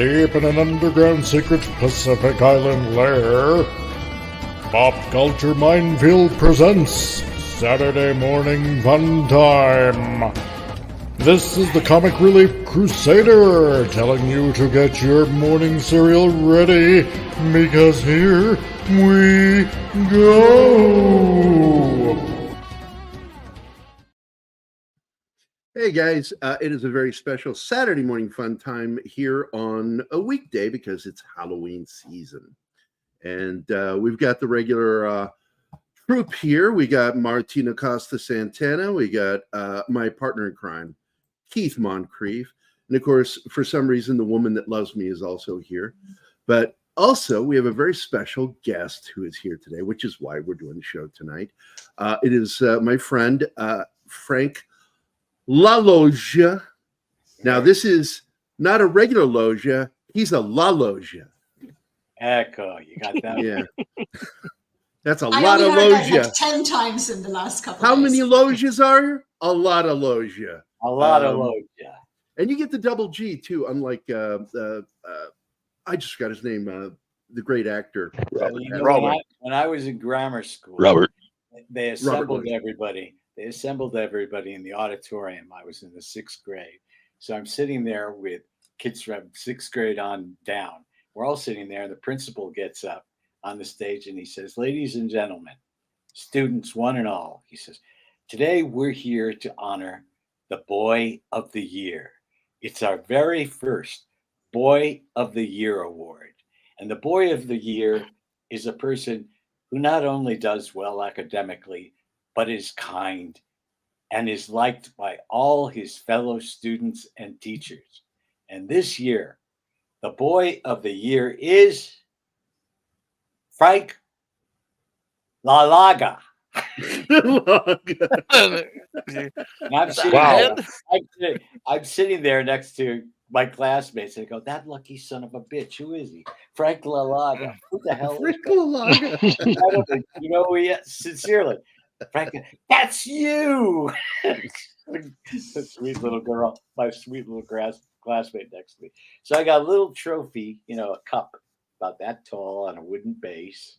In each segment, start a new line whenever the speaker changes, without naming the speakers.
deep in an underground secret Pacific Island lair, Pop Culture Minefield presents Saturday Morning Fun Time. This is the Comic Relief Crusader telling you to get your morning cereal ready, because here we go.
Hey guys, it is a very special Saturday morning fun time here on a weekday because it's Halloween season. And we've got the regular troupe here. We got Martina Costa Santana. We got my partner in crime, Keith Moncrief. And of course, for some reason, the woman that loves me is also here. But also, we have a very special guest who is here today, which is why we're doing the show tonight. It is my friend, Frank LaLoggia. Now, this is not a regular loggia. He's a LaLoggia.
Echo, you got that?
Yeah. That's a lot of loggia.
Like 10 times in the last couple
How
of days.
many loggias are there? A lot of loggia.
A lot of loggia.
And you get the double G, too, unlike, I just forgot his name, the great actor.
Robert. When I was in grammar school, they assembled everybody. They assembled everybody in the auditorium. I was in the 6th grade. So I'm sitting there with kids from 6th grade on down. We're all sitting there, and the principal gets up on the stage and he says, "Ladies and gentlemen, students one and all," he says, "today we're here to honor the Boy of the Year. It's our very first Boy of the Year award. And the Boy of the Year is a person who not only does well academically, but is kind and is liked by all his fellow students and teachers. And this year, the Boy of the Year is Frank LaLoggia." I'm sitting there next to my classmates and I go, "That lucky son of a bitch, who is he? Frank LaLoggia. Who the hell
Frank LaLoggia.
You know who he is? Sincerely. Frank, that's you." The sweet little girl, my sweet little classmate next to me. So I got a little trophy, a cup about that tall on a wooden base,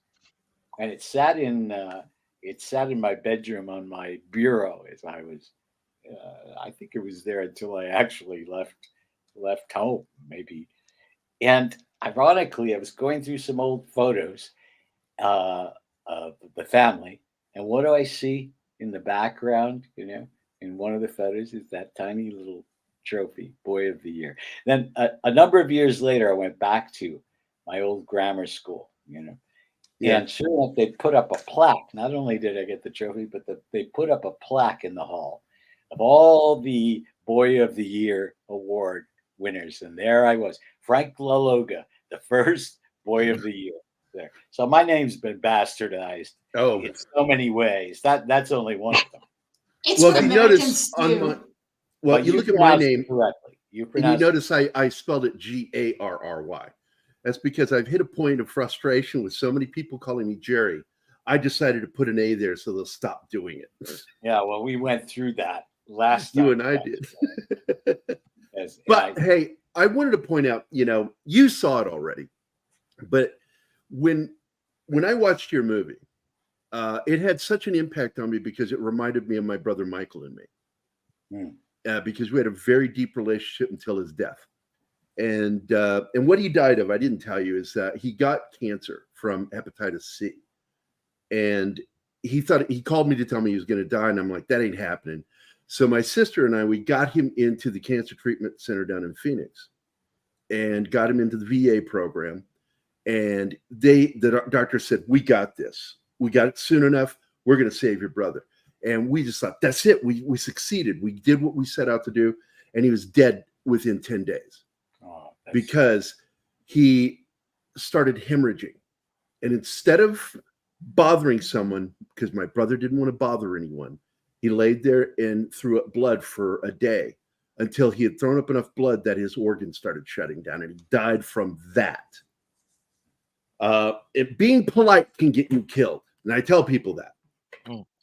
and it sat in my bedroom on my bureau as I was. I think it was there until I actually left home, maybe. And ironically, I was going through some old photos of the family. And what do I see in the background, in one of the photos is that tiny little trophy, Boy of the Year. Then a number of years later, I went back to my old grammar school, and sure enough, they put up a plaque. Not only did I get the trophy, but they put up a plaque in the hall of all the Boy of the Year award winners. And there I was, Frank LaLoggia, the first Boy of the Year. There. So my name's been bastardized in so many ways. That's only one of them.
It's what Americans do.
You look at my name
correctly. You
notice I spelled it Garry. That's because I've hit a point of frustration with so many people calling me Jerry. I decided to put an A there so they'll stop doing it.
Yeah, well, we went through that last time.
You and I did. Hey, I wanted to point out, you saw it already, but when I watched your movie, it had such an impact on me because it reminded me of my brother Michael and me, because we had a very deep relationship until his death, and what he died of, I didn't tell you, is that he got cancer from hepatitis C, and he called me to tell me he was going to die, and I'm like, that ain't happening. So my sister and we got him into the cancer treatment center down in Phoenix, and got him into the VA program. And the doctor said, "We got this. We got it soon enough. We're going to save your brother." And we just thought, that's it. We succeeded. We did what we set out to do. And he was dead within 10 days because he started hemorrhaging. And instead of bothering someone, because my brother didn't want to bother anyone, he laid there and threw up blood for a day until he had thrown up enough blood that his organs started shutting down. And he died from that. Being polite can get you killed, and I tell people that.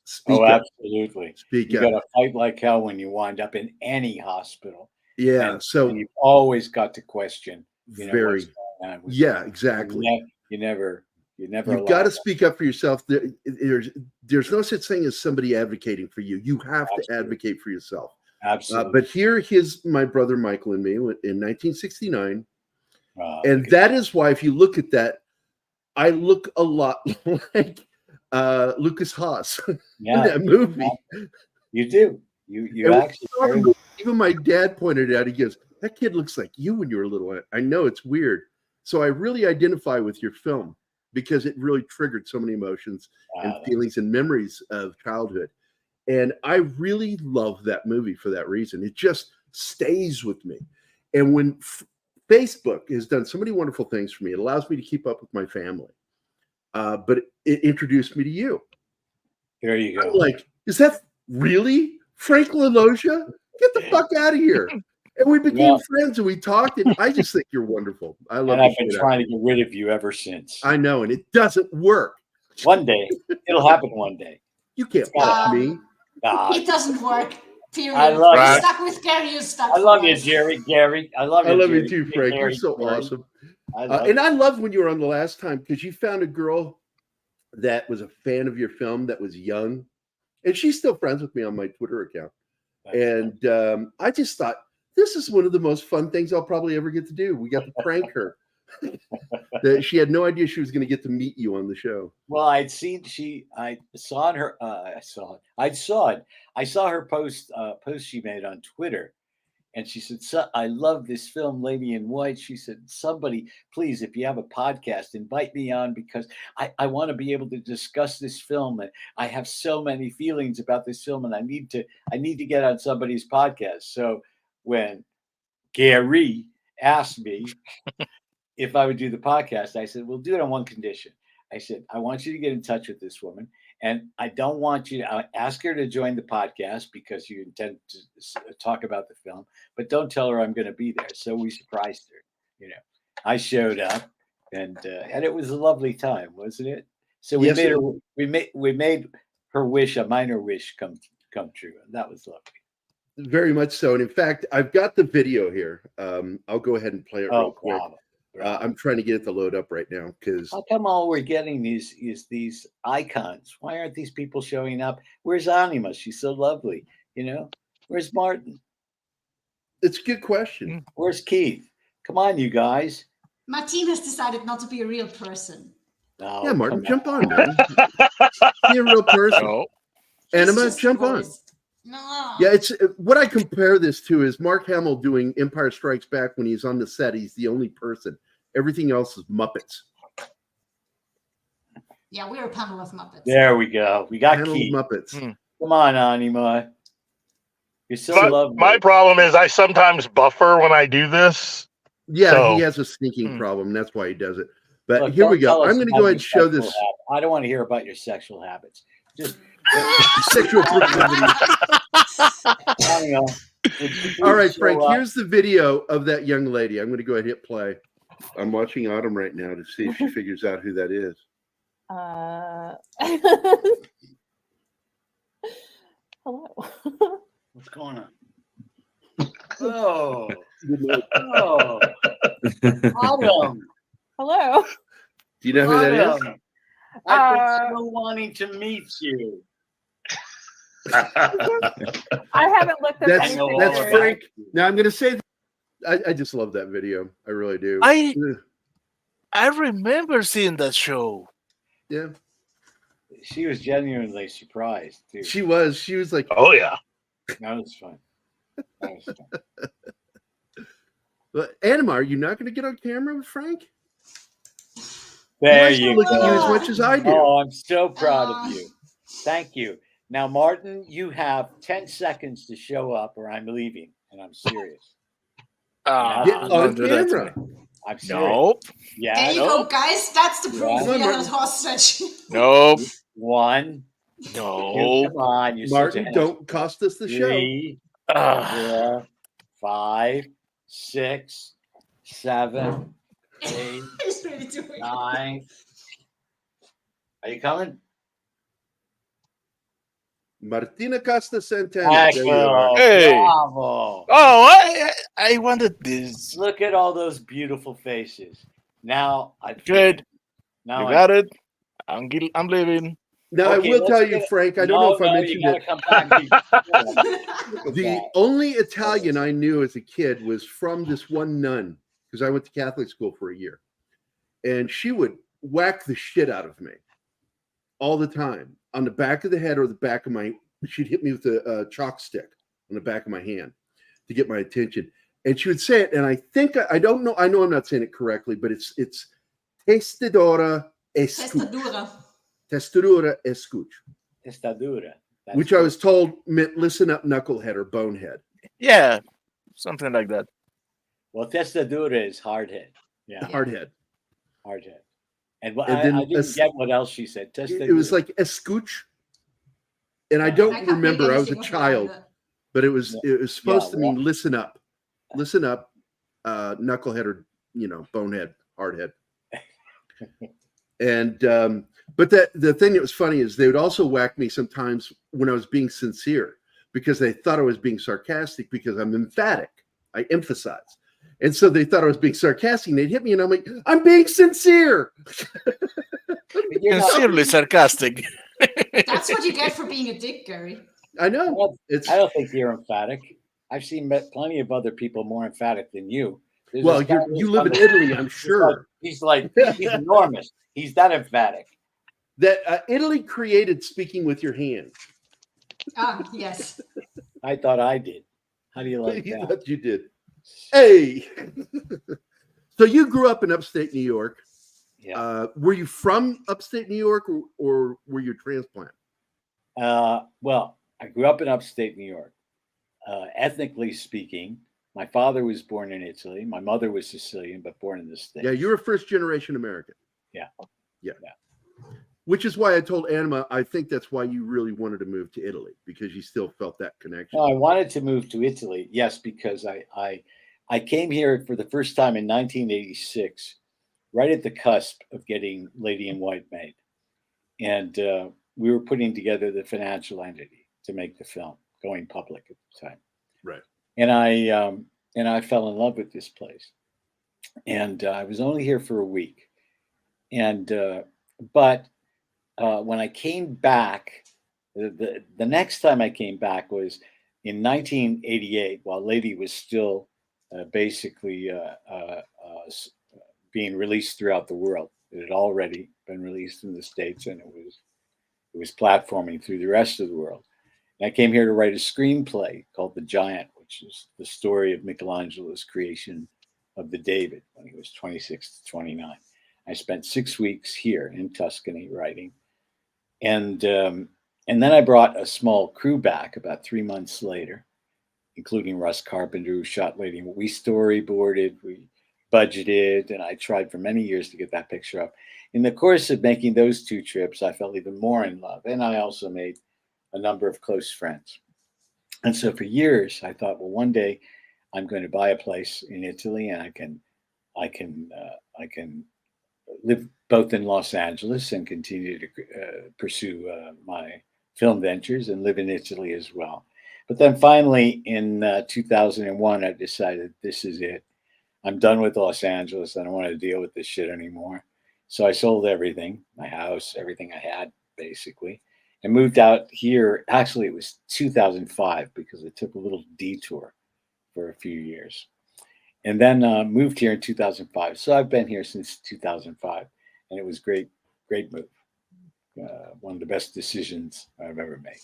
Speak up.
Absolutely.
Speak
you
up.
got to fight like hell when you wind up in any hospital.
Yeah.
And you've always got to question
Very. Yeah, exactly.
You never.
You've got to speak up for yourself. There's no such thing as somebody advocating for you. You have to advocate for yourself.
Absolutely.
But here, my brother Michael and me in 1969, and that is why, if you look at that, I look a lot like Lucas Haas in that movie.
You do. You actually.
Even my dad pointed out. He goes, "That kid looks like you when you were little." I know, it's weird. So I really identify with your film, because it really triggered so many emotions and feelings and memories of childhood. And I really love that movie for that reason. It just stays with me. And when Facebook has done so many wonderful things for me, it allows me to keep up with my family. But it introduced me to you.
There you go.
I'm like, is that really Frank LaLoggia? Get the fuck out of here. And we became friends, and we talked, and I just think you're wonderful. I love you.
And I've been trying to get rid of you ever since.
I know, and it doesn't work.
One day. It'll happen one day.
You can't push me.
It doesn't work. Period.
I love
you.
You.
Stuck with Gary, you stuck.
I love you, Jerry. Gary. I love you.
You too, Frank. You're so awesome. I loved when you were on the last time, because you found a girl that was a fan of your film that was young. And she's still friends with me on my Twitter account. And I just thought, this is one of the most fun things I'll probably ever get to do. We got to prank her. She had no idea she was going to get to meet you on the show.
Well, I saw her. I saw her post she made on Twitter, and she said, "I love this film, Lady in White." She said, "Somebody, please, if you have a podcast, invite me on, because I want to be able to discuss this film, and I have so many feelings about this film, and I need to get on somebody's podcast." So when Gary asked me if I would do the podcast, I said, "We'll do it on one condition." I said, "I want you to get in touch with this woman, and I don't want you to ask her to join the podcast because you intend to talk about the film, but don't tell her I'm going to be there." So we surprised her. I showed up, and it was a lovely time, wasn't it? So we made her wish, a minor wish, come true, and that was lovely.
Very much so. And in fact, I've got the video here. I'll go ahead and play it real quick. Wow. I'm trying to get it to load up right now, because
how come all we're getting is these icons? Why aren't these people showing up? Where's Anima? She's so lovely. Where's Martin?
It's a good question.
Where's Keith? Come on, you guys.
Martin has decided not to be a real person.
No,
yeah, Martin, jump on, man. Be a real person. No. Anima, jump on.
No.
Yeah, it's what I compare this to is Mark Hamill doing Empire Strikes Back. When he's on the set, he's the only person. Everything else is Muppets.
Yeah, we're a panel of Muppets.
There we go. We got Keith.
Muppets.
Come on, Anima. You're so lovely.
My problem is I sometimes buffer when I do this.
Yeah, he has a sneaking problem. That's why he does it. But look, here we go. I'm going to go ahead and show this.
I don't want to hear about your sexual habits. Just
sexual proclivity. All right, Frank, here's the video of that young lady. I'm going to go ahead and hit play. I'm watching Autumn right now to see if she figures out who that is.
Hello.
What's going on? Oh. Autumn.
Hello.
Do you know who that is?
I've been so wanting to meet you.
I haven't looked at
that's Frank. Now I'm going to say, I just love that video. I really do.
I remember seeing that show.
Yeah.
She was genuinely surprised too.
She was like,
"Oh yeah,
that was fun."
But Anima, are you not going to get on camera with Frank?
There you
look
go.
At you as much as I do.
Oh, I'm so proud of you. Thank you. Now, Martin, you have 10 seconds to show up, or I'm leaving, and I'm serious.
Get on camera.
I'm serious.
Nope.
Yeah.
There you go, guys. That's the proof. We are hostage.
Nope.
1.
No.
Come on, you
Martin. Don't cost us the
3,
show.
4, 5, 6, 7, 8, 9. Are you coming?
Martina Costa Santana. There you are.
Hey.
Bravo.
Oh, I wanted this.
Look at all those beautiful faces. Now I
Good.
Now
You
I
got it. I'm leaving.
Now, I
Okay,
will
let's
tell you,
get it.
Frank, I don't know if I
you
mentioned
gotta
it.
come back.
The only Italian I knew as a kid was from this one nun, because I went to Catholic school for a year. And she would whack the shit out of me all the time on the back of the head or the back of my, she'd hit me with a chalk stick on the back of my hand to get my attention. And she would say it, and I think, I don't know, I know I'm not saying it correctly, but it's testadora escuch.
Testadura.
Testadora escuch.
Testadura. That's
Which I was told meant listen up, knucklehead or bonehead.
Yeah, something like that.
Well, testadura is hard head. Yeah,
Hardhead.
hard head. And
And then
I didn't get what else she said.
It was like escuch. And I
Yeah.
don't
I can't make
remember, I was a
anything of
child,
that.
but it was supposed to
well-
mean listen up, knucklehead or bonehead, hardhead. And but the thing that was funny is they would also whack me sometimes when I was being sincere because they thought I was being sarcastic because I'm emphatic. I emphasize. And so they thought I was being sarcastic and they'd hit me and I'm like, I'm being sincere.
Sincerely sarcastic.
That's what you get for being a dick, Gary.
I know.
I don't think you're emphatic. I've seen plenty of other people more emphatic than you. There's
Well,
this guy
you
who's
live in
on the-
Italy, I'm sure.
He's enormous. He's that emphatic.
That Italy created speaking with your hands.
Ah, yes.
I thought I did. How do you like
You
that?
thought you did. Hey. So you grew up in upstate New York.
Yeah.
Were you from upstate New York or were you a transplant?
Well, I grew up in upstate New York. Ethnically speaking, my father was born in Italy. My mother was Sicilian, but born in the States.
Yeah, you're a first generation American.
Yeah.
Which is why I told Anima, I think that's why you really wanted to move to Italy, because you still felt that connection.
No, I wanted to move to Italy, yes, because I came here for the first time in 1986, right at the cusp of getting Lady in White made. And we were putting together the financial entity to make the film, going public at the time.
Right.
And I fell in love with this place. And I was only here for a week. And but when I came back, the next time I came back was in 1988, while Lady was still basically being released throughout the world. It had already been released in the States, and it was platforming through the rest of the world. And I came here to write a screenplay called The Giant, which is the story of Michelangelo's creation of the David when he was 26 to 29. I spent 6 weeks here in Tuscany writing. And then I brought a small crew back about 3 months later, including Russ Carpenter, who shot Lady. We storyboarded, we budgeted, and I tried for many years to get that picture up. In the course of making those 2 trips, I fell even more in love, and I also made a number of close friends. And so for years, I thought, well, one day I'm going to buy a place in Italy, and I can live both in Los Angeles and continue to pursue my film ventures and live in Italy as well. But then finally in 2001, I decided this is it. I'm done with Los Angeles. I don't want to deal with this shit anymore. So I sold everything, my house, everything I had, basically, and moved out here. Actually, it was 2005 because it took a little detour for a few years. And then moved here in 2005. So I've been here since 2005, and it was great move. One of the best decisions I've ever made.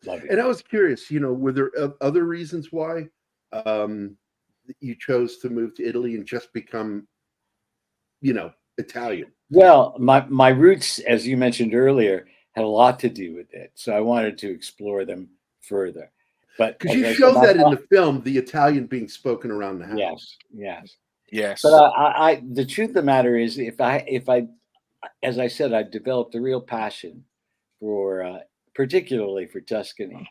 Love it.
And I was curious, were there other reasons why you chose to move to Italy and just become, Italian?
Well, my roots, as you mentioned earlier, had a lot to do with it. So I wanted to explore them further. But
Because you showed that in the film, the Italian being spoken around the house.
Yes.
But I the truth of the matter is, if I, as I said, I developed a real passion for, particularly for Tuscany,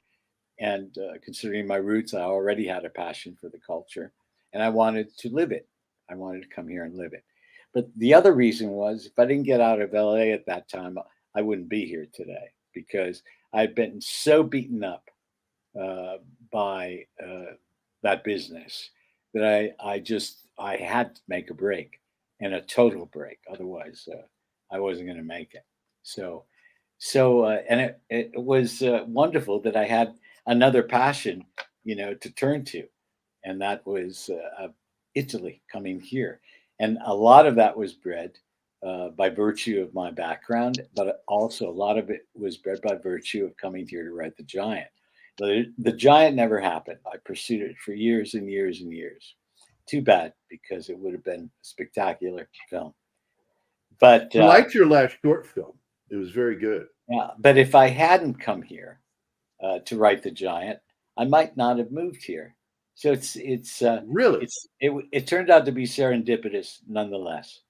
and considering my roots, I already had a passion for the culture, and I wanted to live it. I wanted to come here and live it. But the other reason was, if I didn't get out of LA at that time, I wouldn't be here today, because I'd been so beaten up by that business that I had to make a break, and a total break. Otherwise, I wasn't going to make it. And it was wonderful that I had another passion, to turn to, and that was Italy, coming here, and a lot of that was bred by virtue of my background, but also a lot of it was bred by virtue of coming here to write The Giant. The Giant never happened. I pursued it for years and years and years. Too bad, because it would have been a spectacular film. But
I liked your last short film. It was very good.
yeah, but if I hadn't come here to write The Giant, I might not have moved here. So
Really?
it turned out to be serendipitous nonetheless,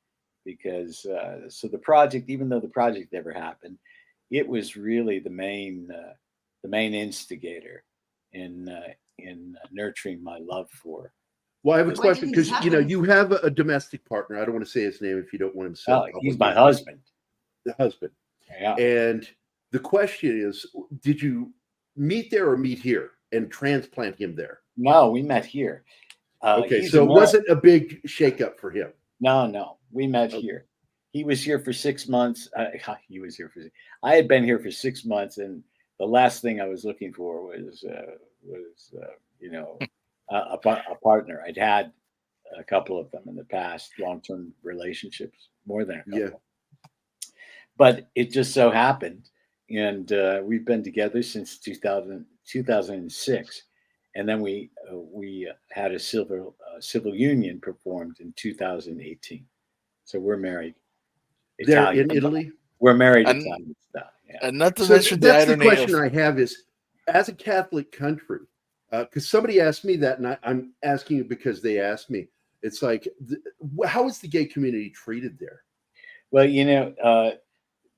because so the project, even though the project never happened, it was really the main instigator in nurturing my love for.
Well, I have a
Why
question,
didn't this
because
happen?
you have a domestic partner. I don't want to say his name if you don't want him said.
Oh, he's my
publicly.
husband.
The husband.
Yeah.
And the question is, did you meet there or meet here and transplant him there?
No, we met here.
Okay,
he's
so it
Ameri-
wasn't a big shakeup for him.
No, we met
Okay.
here. He was here for 6 months. He was here for. I had been here for 6 months, and the last thing I was looking for was a partner. I'd had a couple of them in the past, long-term relationships, more than a couple.
Yeah.
But it just so happened, and we've been together since 2006, and then we had a civil union performed in 2018. So we're married.
There
Italian.
in Italy.
We're married
And-
Italian style. Yeah.
And not to
So
mention the
that's the
irony
question
of
I have is, as a Catholic country, because somebody asked me that, and I'm asking you because they asked me. It's like, how is the gay community treated there?
Well,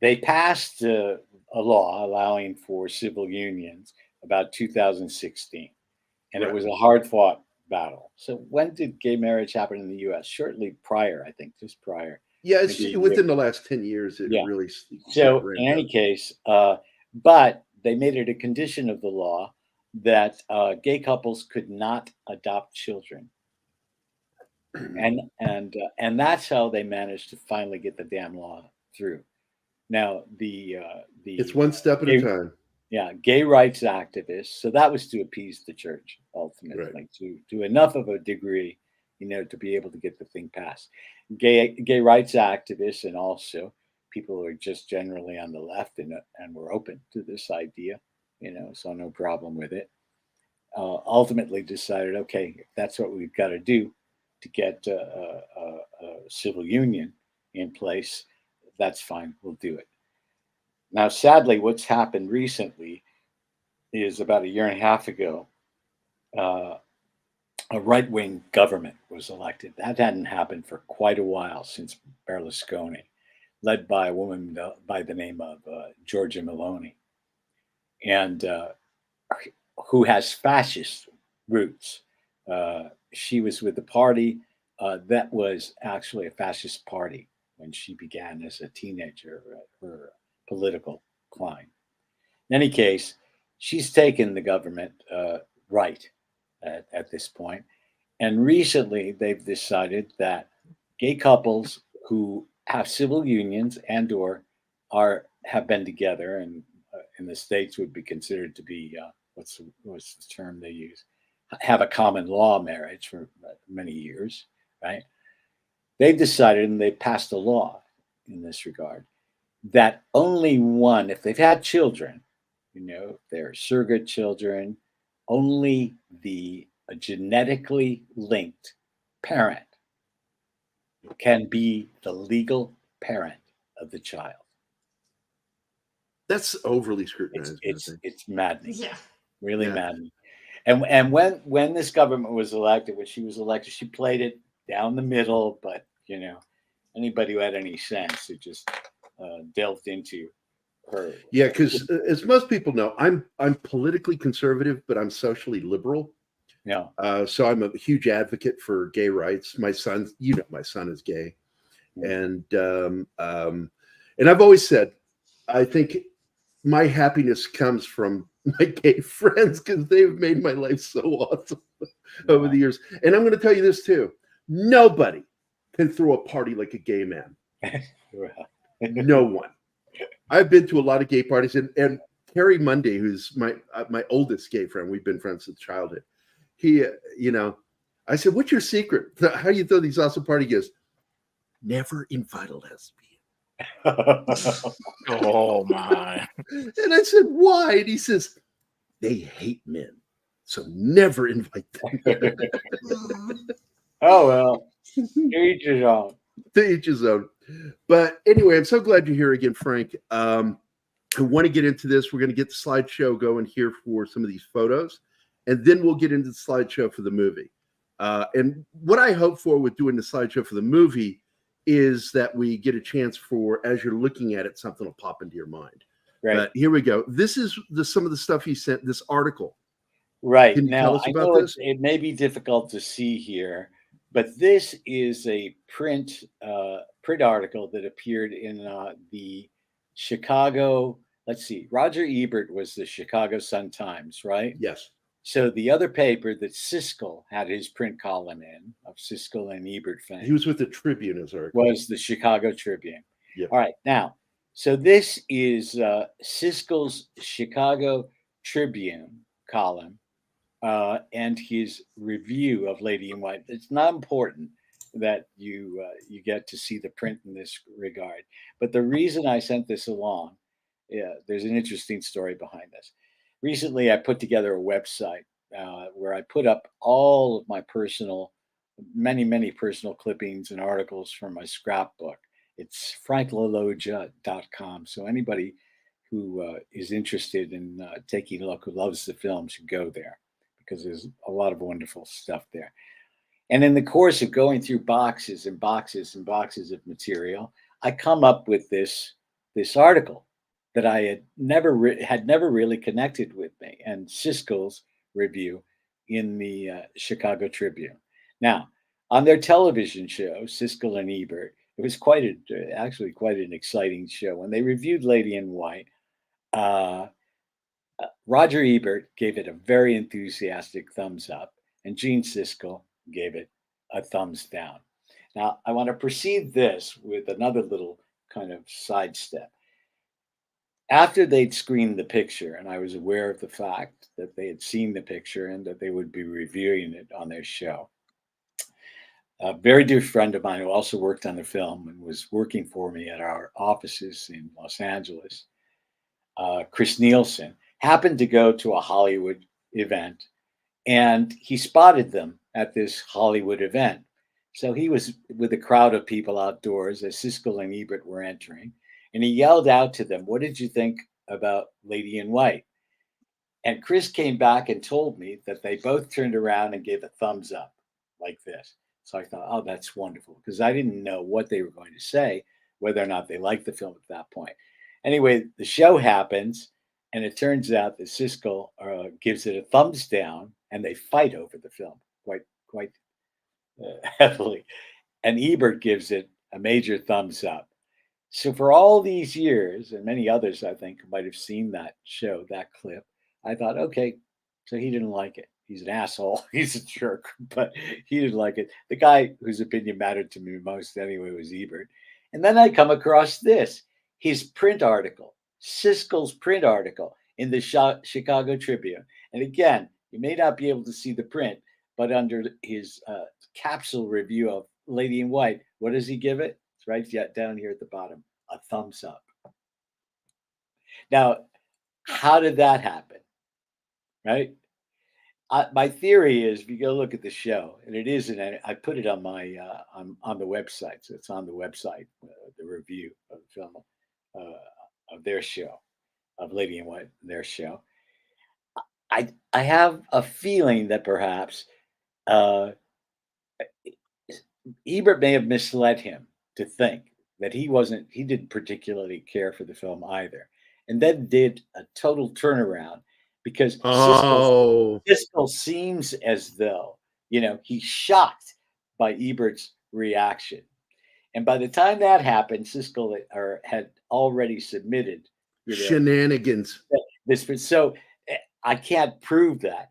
they passed a law allowing for civil unions about 2016, and
Right.
it was a hard-fought battle. So when did gay marriage happen in the U.S.? Shortly prior, I think, just prior.
Yeah, it's
Maybe a
within
year.
the last 10 years. It
Yeah.
really.
So
ramped
in any
up.
case, but they made it a condition of the law that gay couples could not adopt children, and that's how they managed to finally get the damn law through. Now the
It's one step at a time.
yeah, gay rights activists. So that was to appease the church ultimately, to enough of a degree, to be able to get the thing passed. Gay rights activists, and also people who are just generally on the left and were open to this idea, so no problem with it. Ultimately decided, okay, if that's what we've got to do to get a civil union in place, that's fine, we'll do it. Now, sadly, what's happened recently is about a year and a half ago, a right-wing government was elected. That hadn't happened for quite a while, since Berlusconi, led by a woman by the name of Giorgia Meloni, and who has fascist roots. She was with the party that was actually a fascist party when she began as a teenager, her political climb. In any case, she's taken the government right at this point. And recently they've decided that gay couples who have civil unions and or have been together, and in the States would be considered to be, what's the term they use? Have a common law marriage for many years, right? They've decided, and they've passed a law in this regard, that only one, if they've had children, if they're surrogate children, only a genetically linked parent can be the legal parent of the child.
That's overly scrutinized.
It's maddening.
Yeah.
Really
Yeah.
maddening. And when this government was elected, when she was elected, she played it down the middle, but anybody who had any sense who just delved into her.
Yeah, because as most people know, I'm politically conservative, but I'm socially liberal.
Yeah.
So I'm a huge advocate for gay rights. My son, my son is gay, and I've always said, I think my happiness comes from my gay friends because they've made my life so awesome over the years. And I'm going to tell you this too: nobody can throw a party like a gay man. No one. I've been to a lot of gay parties, and Terry Munday, who's my oldest gay friend, we've been friends since childhood. He, I said, "What's your secret? How do you throw these awesome parties?" He goes, "Never invite a lesbian."
Oh my.
And I said, "Why?" And he says, "They hate men, so never invite them."
Mm.
Oh well, each his own.
To each his own. But anyway, I'm so glad you're here again, Frank. I want to get into this. We're going to get the slideshow going here for some of these photos, and then we'll get into the slideshow for the movie. And what I hope for with doing the slideshow for the movie is that we get a chance for, as you're looking at it, something will pop into your mind.
Right.
But here we go. This is some of the stuff he sent, this article.
Right.
Can you
Now,
tell us
I
about
know
this?
it may be difficult to see here, but this is a print article that appeared in the Chicago. Let's see. Roger Ebert was the Chicago Sun-Times, right?
Yes.
So the other paper that Siskel had his print column in, of Siskel and Ebert fame,
He was with the Tribune, as I recall.
was the Chicago Tribune.
Yep.
All right. Now, so this is Siskel's Chicago Tribune column and his review of Lady in White. It's not important that you get to see the print in this regard, but the reason I sent this along, there's an interesting story behind this. Recently, I put together a website where I put up all of my many personal clippings and articles from my scrapbook. It's franklaloggia.com. So anybody who is interested in taking a look, who loves the film, should go there because there's a lot of wonderful stuff there. And in the course of going through boxes and boxes and boxes of material, I come up with this article that I had never really connected with me, and Siskel's review in the Chicago Tribune. Now, on their television show, Siskel and Ebert, it was actually quite an exciting show. When they reviewed Lady in White, Roger Ebert gave it a very enthusiastic thumbs up, and Gene Siskel gave it a thumbs down. Now, I want to precede this with another little kind of sidestep. After they'd screened the picture, and I was aware of the fact that they had seen the picture and that they would be reviewing it on their show, a very dear friend of mine who also worked on the film and was working for me at our offices in Los Angeles, Chris Nielsen, happened to go to a Hollywood event, and he spotted them at this Hollywood event. So he was with a crowd of people outdoors as Siskel and Ebert were entering, and he yelled out to them, "What did you think about Lady in White?" And Chris came back and told me that they both turned around and gave a thumbs up like this. So I thought, oh, that's wonderful, because I didn't know what they were going to say, whether or not they liked the film at that point. Anyway, the show happens, and it turns out that Siskel gives it a thumbs down, and they fight over the film quite heavily. And Ebert gives it a major thumbs up. So for all these years, and many others, I think, might have seen that show, that clip, I thought, okay, so he didn't like it. He's an asshole. He's a jerk, but he didn't like it. The guy whose opinion mattered to me most anyway was Ebert. And then I come across this, his print article, Siskel's print article in the Chicago Tribune. And again, you may not be able to see the print, but under his capsule review of Lady in White, what does he give it? It's right down here at the bottom, a thumbs up. Now, how did that happen? Right? My theory is, if you go look at the show, and it is, I put it on my on the website, so it's on the website, the review of the film of their show, of Lady in White, their show. I have a feeling that perhaps Ebert may have misled him to think that he didn't particularly care for the film either, and then did a total turnaround because Siskel seems as though, he's shocked by Ebert's reaction. And by the time that happened, Siskel had already submitted You know,
Shenanigans.
so I can't prove that.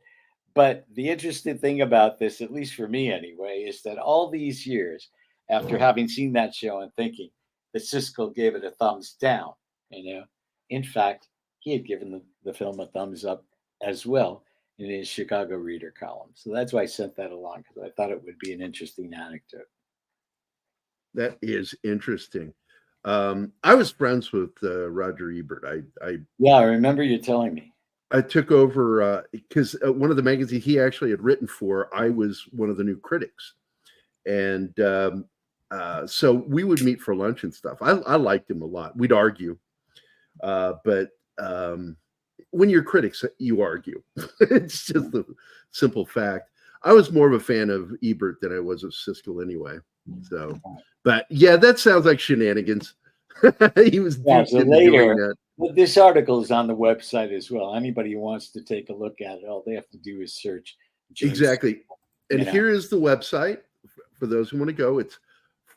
But the interesting thing about this, at least for me anyway, is that all these years after having seen that show and thinking that Siskel gave it a thumbs down, in fact, he had given the film a thumbs up as well in his Chicago Reader column. So that's why I sent that along, because I thought it would be an interesting anecdote.
That is interesting. I was friends with Roger Ebert.
I remember you telling me.
I took over because one of the magazines he actually had written for, I was one of the new critics. And so we would meet for lunch and stuff. I liked him a lot. We'd argue. But when you're critics, you argue. It's just a simple fact. I was more of a fan of Ebert than I was of Siskel anyway. So, but yeah, that sounds like shenanigans. He was
so later. But this article is on the website as well. Anybody who wants to take a look at it, all they have to do is search.
Exactly. And here is the website for those who want to go. It's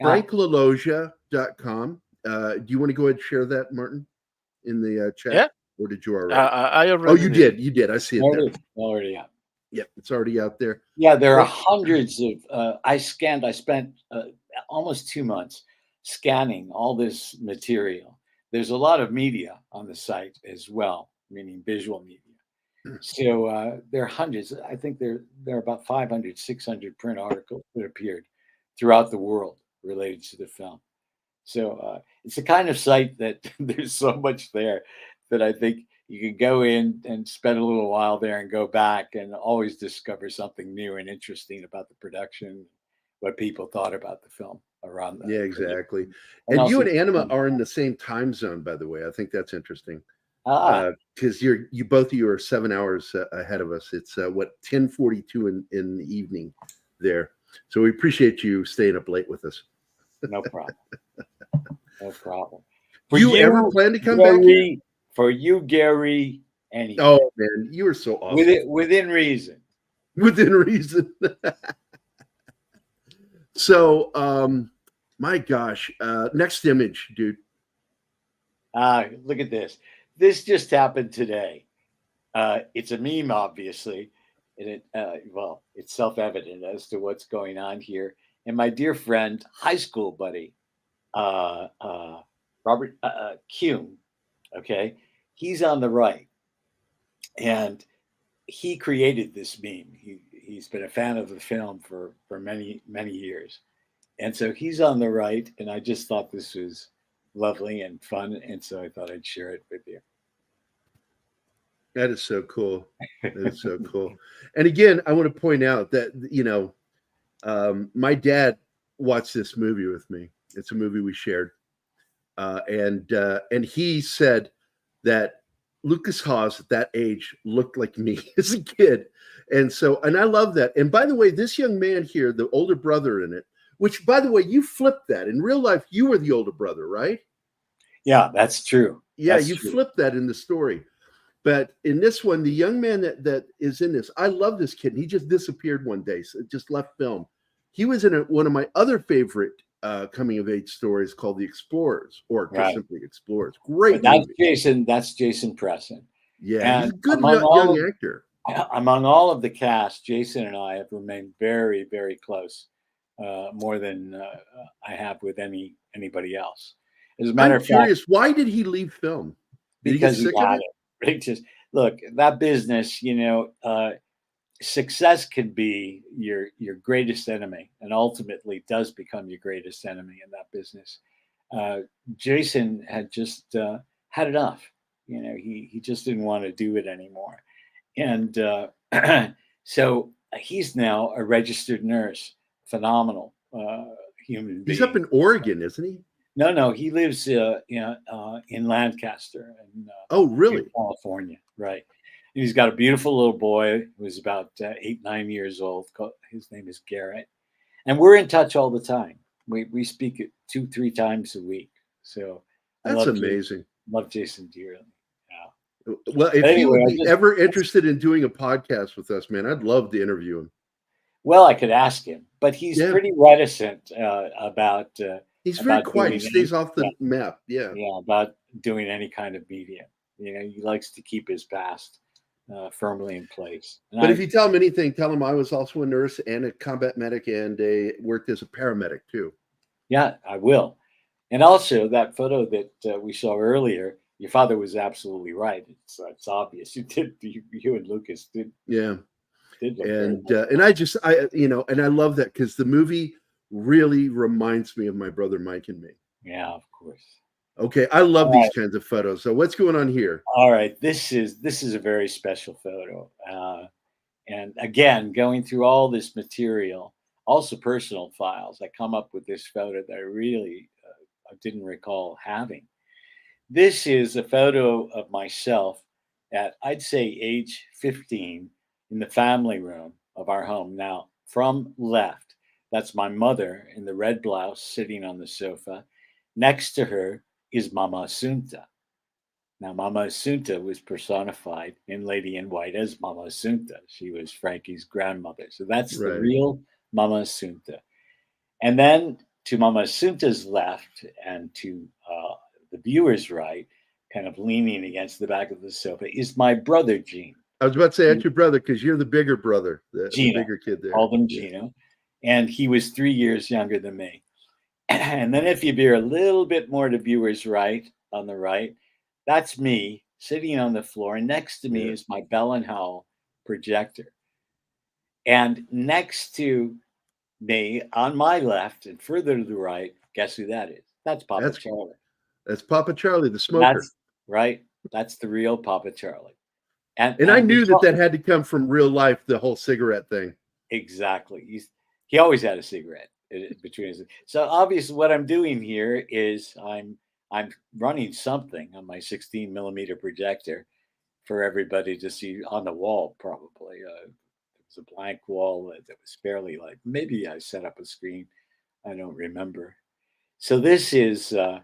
franklaloggia.com. Do you want to go ahead and share that, Martin, in the chat?
Yeah.
Or did you already?
I already.
Oh, you did. You did. I see it there.
Already out.
Yep, it's already out there.
Yeah, there are hundreds of. I spent almost 2 months scanning all this material. There's a lot of media on the site as well, meaning visual media. So there are hundreds. I think there are about 500, 600 print articles that appeared throughout the world related to the film. So it's the kind of site that there's so much there that I think you can go in and spend a little while there and go back and always discover something new and interesting about the production, what people thought about the film around that.
Yeah, exactly. And you and Anima are in the same time zone, by the way. I think that's interesting. Because you both of you are 7 hours ahead of us. It's 10:42 in the evening there. So we appreciate you staying up late with us.
No problem. No problem.
Do you ever plan to come back here?
For you, Gary, anything.
Oh man, you are so awesome.
Within reason.
Within reason. So, my gosh, next image, dude.
Look at this. This just happened today. It's a meme, obviously, and it's self-evident as to what's going on here. And my dear friend, high school buddy, Robert Kuhn, okay, he's on the right, and he created this meme. He's been a fan of the film for many, many years. And so he's on the right, and I just thought this was lovely and fun, and so I thought I'd share it with you.
That is so cool. That is so cool. And again, I want to point out that, my dad watched this movie with me. It's a movie we shared. And he said that Lucas Haas at that age looked like me as a kid. And I love that. And by the way, this young man here, the older brother in it, which by the way, you flipped that. In real life, you were the older brother, right?
Yeah, that's true.
Yeah, you flipped that in the story. But in this one, the young man that is in this, I love this kid. He just disappeared one day, so just left film. He was in one of my other favorite coming of age stories called The Explorers, or just simply Explorers. Great.
But that's Jason Presson.
Yeah,
and
he's a good young actor.
Among all of the cast, Jason and I have remained very, very close, more than I have with anybody else. As a matter of fact, I'm curious,
why did he leave film?
Because he got it. Just look, that business, success can be your greatest enemy, and ultimately does become your greatest enemy in that business. Jason had just had enough. He just didn't want to do it anymore, and so he's now a registered nurse. Phenomenal human being.
He's up in Oregon, isn't he?
No, he lives in Lancaster,
really?
California, right? And he's got a beautiful little boy who's about 8-9 years old. His name is Garrett, and we're in touch all the time. We speak 2-3 times a week. So
that's amazing.
Love Jason dearly. Yeah.
Well, if you would be ever interested in doing a podcast with us, man, I'd love to interview him.
Well, I could ask him, but he's pretty reticent about.
He's very quiet. He stays off the map. Yeah.
Yeah, about doing any kind of media. He likes to keep his past firmly in place. And
But if you tell him anything, tell him I was also a nurse and a combat medic and worked as a paramedic too.
Yeah, I will. And also that photo that we saw earlier, your father was absolutely right. It's obvious. You and Lucas did.
Yeah.
Did look
And
very
and I love that because the movie really reminds me of my brother Mike and me.
Yeah, of course.
Okay, I love
All
these
right.
kinds of photos. So what's going on here?
All right, this is a very special photo, and again, going through all this material, also personal files, I come up with this photo that I really I didn't recall having. This is a photo of myself at, I'd say, age 15 in the family room of our home. Now, from left, that's my mother in the red blouse sitting on the sofa. Next to her is Mama Asunta. Now, Mama Asunta was personified in Lady in White as Mama Asunta. She was Frankie's grandmother. So that's the
Right.
real Mama Asunta. And then to Mama Asunta's left and to the viewer's right, kind of leaning against the back of the sofa, is my brother, Gene.
I was about to say that's your brother because you're the bigger brother, the
Gino.
bigger kid there.
Called him
Yeah.
Gino. And he was 3 years younger than me. And then if you veer a little bit more to viewer's right, on the right, that's me sitting on the floor. And next to me
Yeah.
is my Bell and Howell projector. And next to me, on my left and further to the right, guess who that is? That's Papa
That's
Charlie.
That's Papa Charlie, the smoker.
That's right. That's the real Papa Charlie.
And I knew that had to come from real life, the whole cigarette thing.
Exactly. He always had a cigarette between his. So obviously, what I'm doing here is I'm running something on my 16 millimeter projector for everybody to see on the wall. Probably it was a blank wall that was fairly light. Maybe I set up a screen. I don't remember. So this is to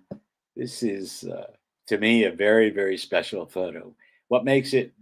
me a very, very special photo. What makes it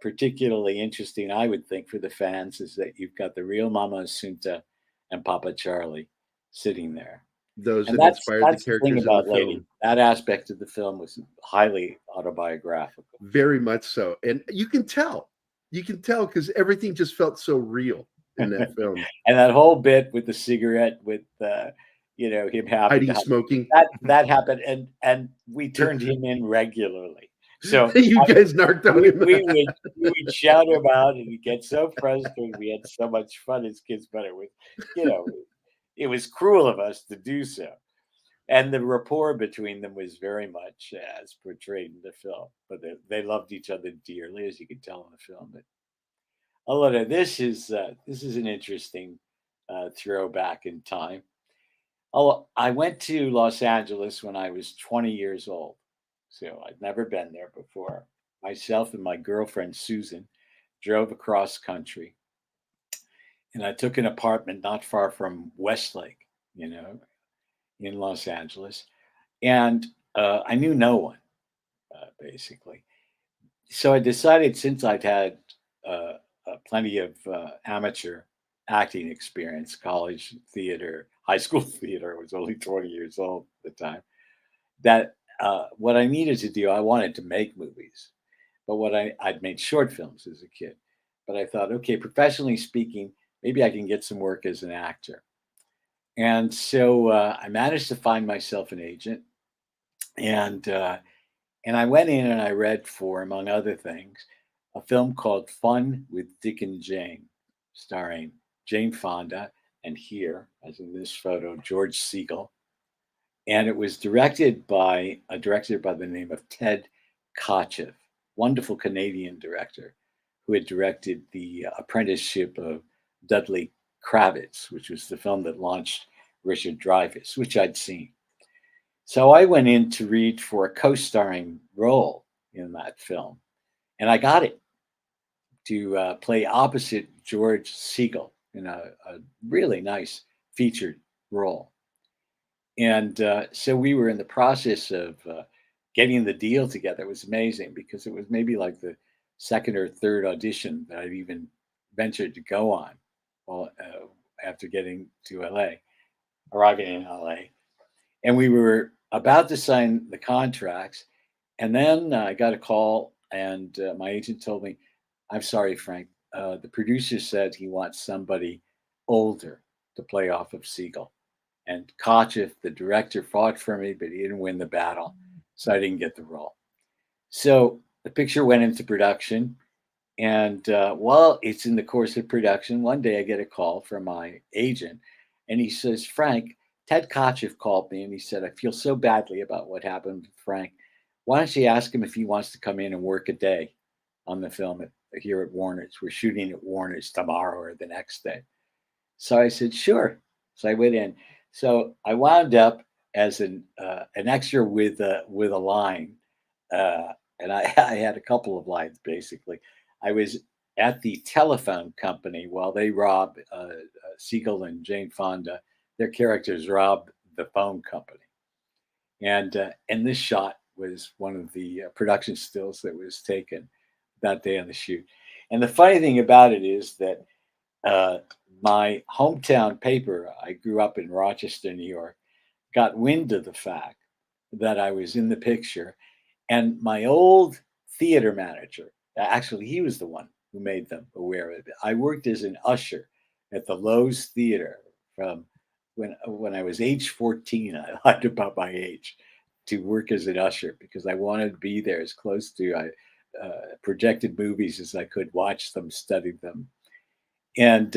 particularly interesting, I would think, for the fans is that you've got the real Mama Asunta and Papa Charlie sitting there.
Those
And
that inspired the
that's the thing
characters in the
about Lady.
film.
That aspect of the film was highly autobiographical.
Very much so. And you can tell because everything just felt so real in that film.
And that whole bit with the cigarette, with him having
Hiding smoking.
that happened, and we turned him in regularly. So
You guys narked on him.
we would shout him out, and he'd get so frustrated. We had so much fun as kids, but it was, it was cruel of us to do so. And the rapport between them was very much as portrayed in the film. But they loved each other dearly, as you could tell in the film. But Alona, this is an interesting throwback in time. Oh, I went to Los Angeles when I was 20 years old. So I'd never been there before. Myself and my girlfriend, Susan, drove across country. And I took an apartment not far from Westlake, in Los Angeles. And I knew no one, basically. So I decided, since I'd had plenty of amateur acting experience, college theater, high school theater, I was only 20 years old at the time, that what I needed to do, I wanted to make movies. But I'd made short films as a kid. But I thought, okay, professionally speaking, maybe I can get some work as an actor. And so I managed to find myself an agent, and I went in and I read for, among other things, a film called Fun with Dick and Jane, starring Jane Fonda, and here, as in this photo, George Segal. And it was directed by a director by the name of Ted Kotcheff, wonderful Canadian director who had directed The Apprenticeship of Dudley Kravitz, which was the film that launched Richard Dreyfuss, which I'd seen. So I went in to read for a co-starring role in that film, and I got it, to play opposite George Segal in a really nice featured role. And so we were in the process of getting the deal together. It was amazing because it was maybe like the second or third audition that I'd even ventured to go on after getting to arriving in LA. And we were about to sign the contracts. And then I got a call, and my agent told me, "I'm sorry, Frank. The producer said he wants somebody older to play off of Siegel." And Kochev, the director, fought for me, but he didn't win the battle, so I didn't get the role. So the picture went into production, and while it's in the course of production, one day I get a call from my agent, and he says, "Frank, Ted Kochev called me, and he said, I feel so badly about what happened with Frank. Why don't you ask him if he wants to come in and work a day on the film here at Warner's? We're shooting at Warner's tomorrow or the next day." So I said, "Sure." So I went in. So I wound up as an extra with a line, and I had a couple of lines basically. I was at the telephone company while they robbed Siegel and Jane Fonda. Their characters robbed the phone company, and this shot was one of the production stills that was taken that day on the shoot. And the funny thing about it is that my hometown paper, I grew up in Rochester, New York, got wind of the fact that I was in the picture. And my old theater manager, actually, he was the one who made them aware of it. I worked as an usher at the Lowe's Theater from when I was age 14. I lied about my age to work as an usher because I wanted to be there as close to projected movies as I could, watch them, study them. And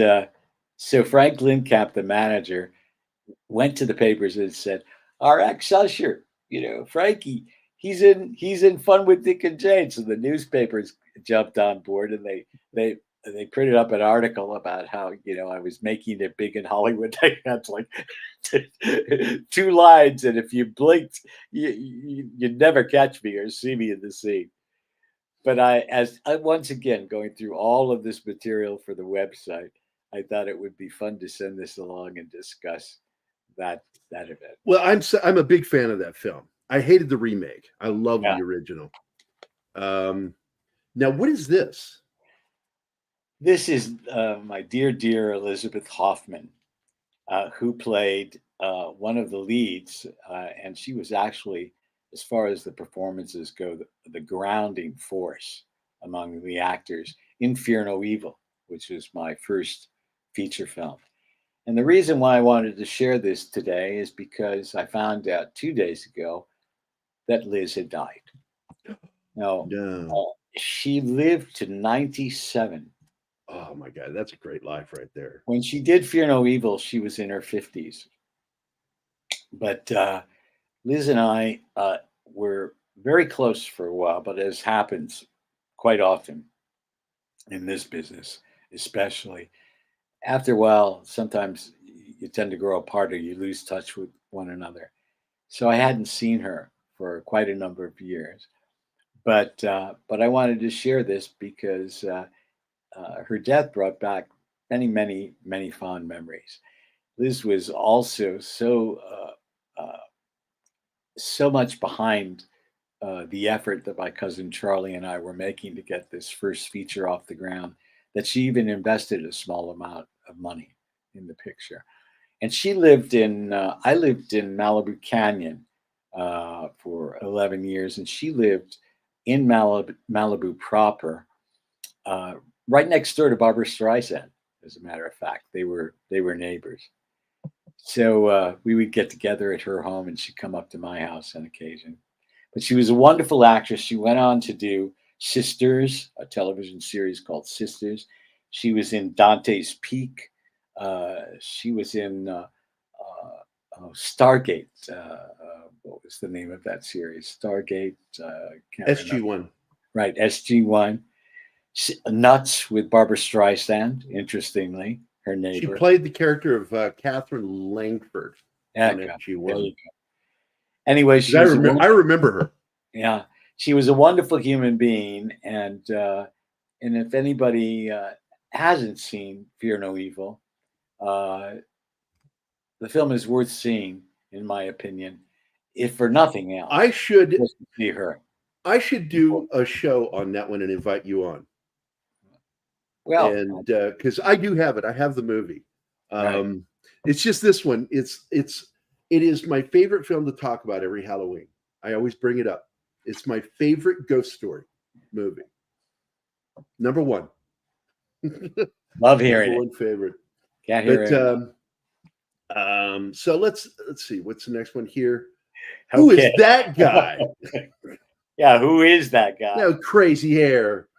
so Frank Lindkamp, the manager, went to the papers and said, "Our ex-usher, Frankie, he's in Fun with Dick and Jane." So the newspapers jumped on board, and they printed up an article about how I was making it big in Hollywood. They had like 2 lines, and if you blinked, you'd never catch me or see me in the scene. But as I once again going through all of this material for the website, I thought it would be fun to send this along and discuss that event.
Well, I'm a big fan of that film. I hated the remake. I love
Yeah.
the original. Now, what is this?
This is my dear Elizabeth Hoffman, who played one of the leads, and she was actually, as far as the performances go, the grounding force among the actors in Fear No Evil, which was my first feature film. And the reason why I wanted to share this today is because I found out 2 days ago that Liz had died. Now,
No.
she lived to 97.
Oh my God, that's a great life right there.
When she did Fear No Evil, she was in her 50s. But Liz and I were very close for a while, but as happens quite often in this business, especially, after a while, sometimes you tend to grow apart or you lose touch with one another. So I hadn't seen her for quite a number of years. But I wanted to share this because her death brought back many fond memories. Liz was also so much behind the effort that my cousin Charlie and I were making to get this first feature off the ground that she even invested a small amount of money in the picture. And she lived I lived in Malibu Canyon for 11 years, and she lived in Malibu proper, right next door to Barbara Streisand. As a matter of fact, they were neighbors. So we would get together at her home, and she'd come up to my house on occasion. But she was a wonderful actress. She went on to do Sisters, a television series called Sisters. She was in Dante's Peak. She was in Stargate. What was the name of that series? Stargate.
SG-1.
Right, SG-1. Nuts with Barbara Streisand, interestingly, her neighbor.
She played the character of Catherine Langford on SG-1.
Anyway,
I remember her.
Yeah, she was a wonderful human being, and if anybody hasn't seen Fear No Evil, the film is worth seeing, in my opinion. If for nothing else,
I should
just to see her.
I should do a show on that one and invite you on.
Well,
and because I do have it, I have the movie.
Right.
It's just this one. It is my favorite film to talk about every Halloween. I always bring it up. It's my favorite ghost story movie. Number one.
Love hearing
Number
it.
one favorite.
Can't hear it.
So let's see. What's the next one here? Who is that guy?
Yeah, who is that guy?
No, crazy hair.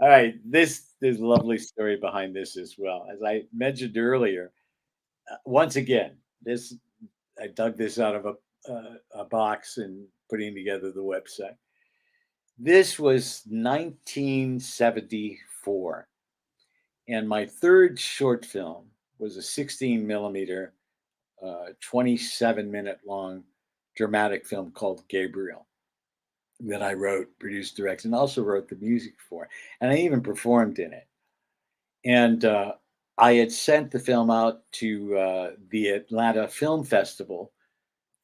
All right, there's a lovely story behind this as well. As I mentioned earlier, once again, I dug this out of a box and putting together the website. This was 1974, and my third short film was a 16 millimeter, 27-minute long dramatic film called Gabriel that I wrote, produced, directed, and also wrote the music for. And I even performed in it. And I had sent the film out to the Atlanta Film Festival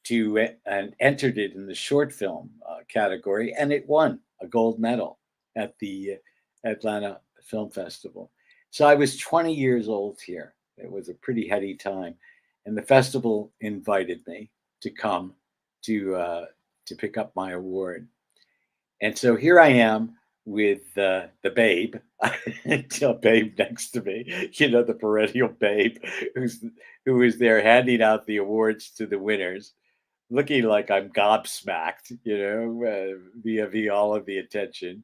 and entered it in the short film category, and it won a gold medal at the Atlanta Film Festival. So I was 20 years old here. It was a pretty heady time, and the festival invited me to come to pick up my award. And so here I am with the babe, a babe next to me, the perennial babe who is there handing out the awards to the winners, looking like I'm gobsmacked, via all of the attention.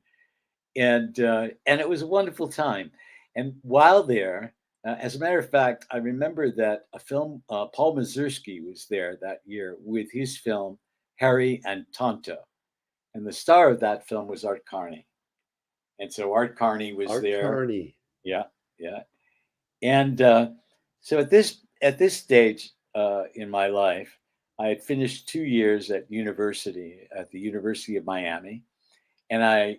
And it was a wonderful time. And while there, as a matter of fact, I remember that Paul Mazursky was there that year with his film Harry and Tonto. And the star of that film was Art Carney. And so Art Carney was there.
Art Carney.
Yeah, yeah. And so at this stage in my life, I had finished 2 years at the University of Miami. And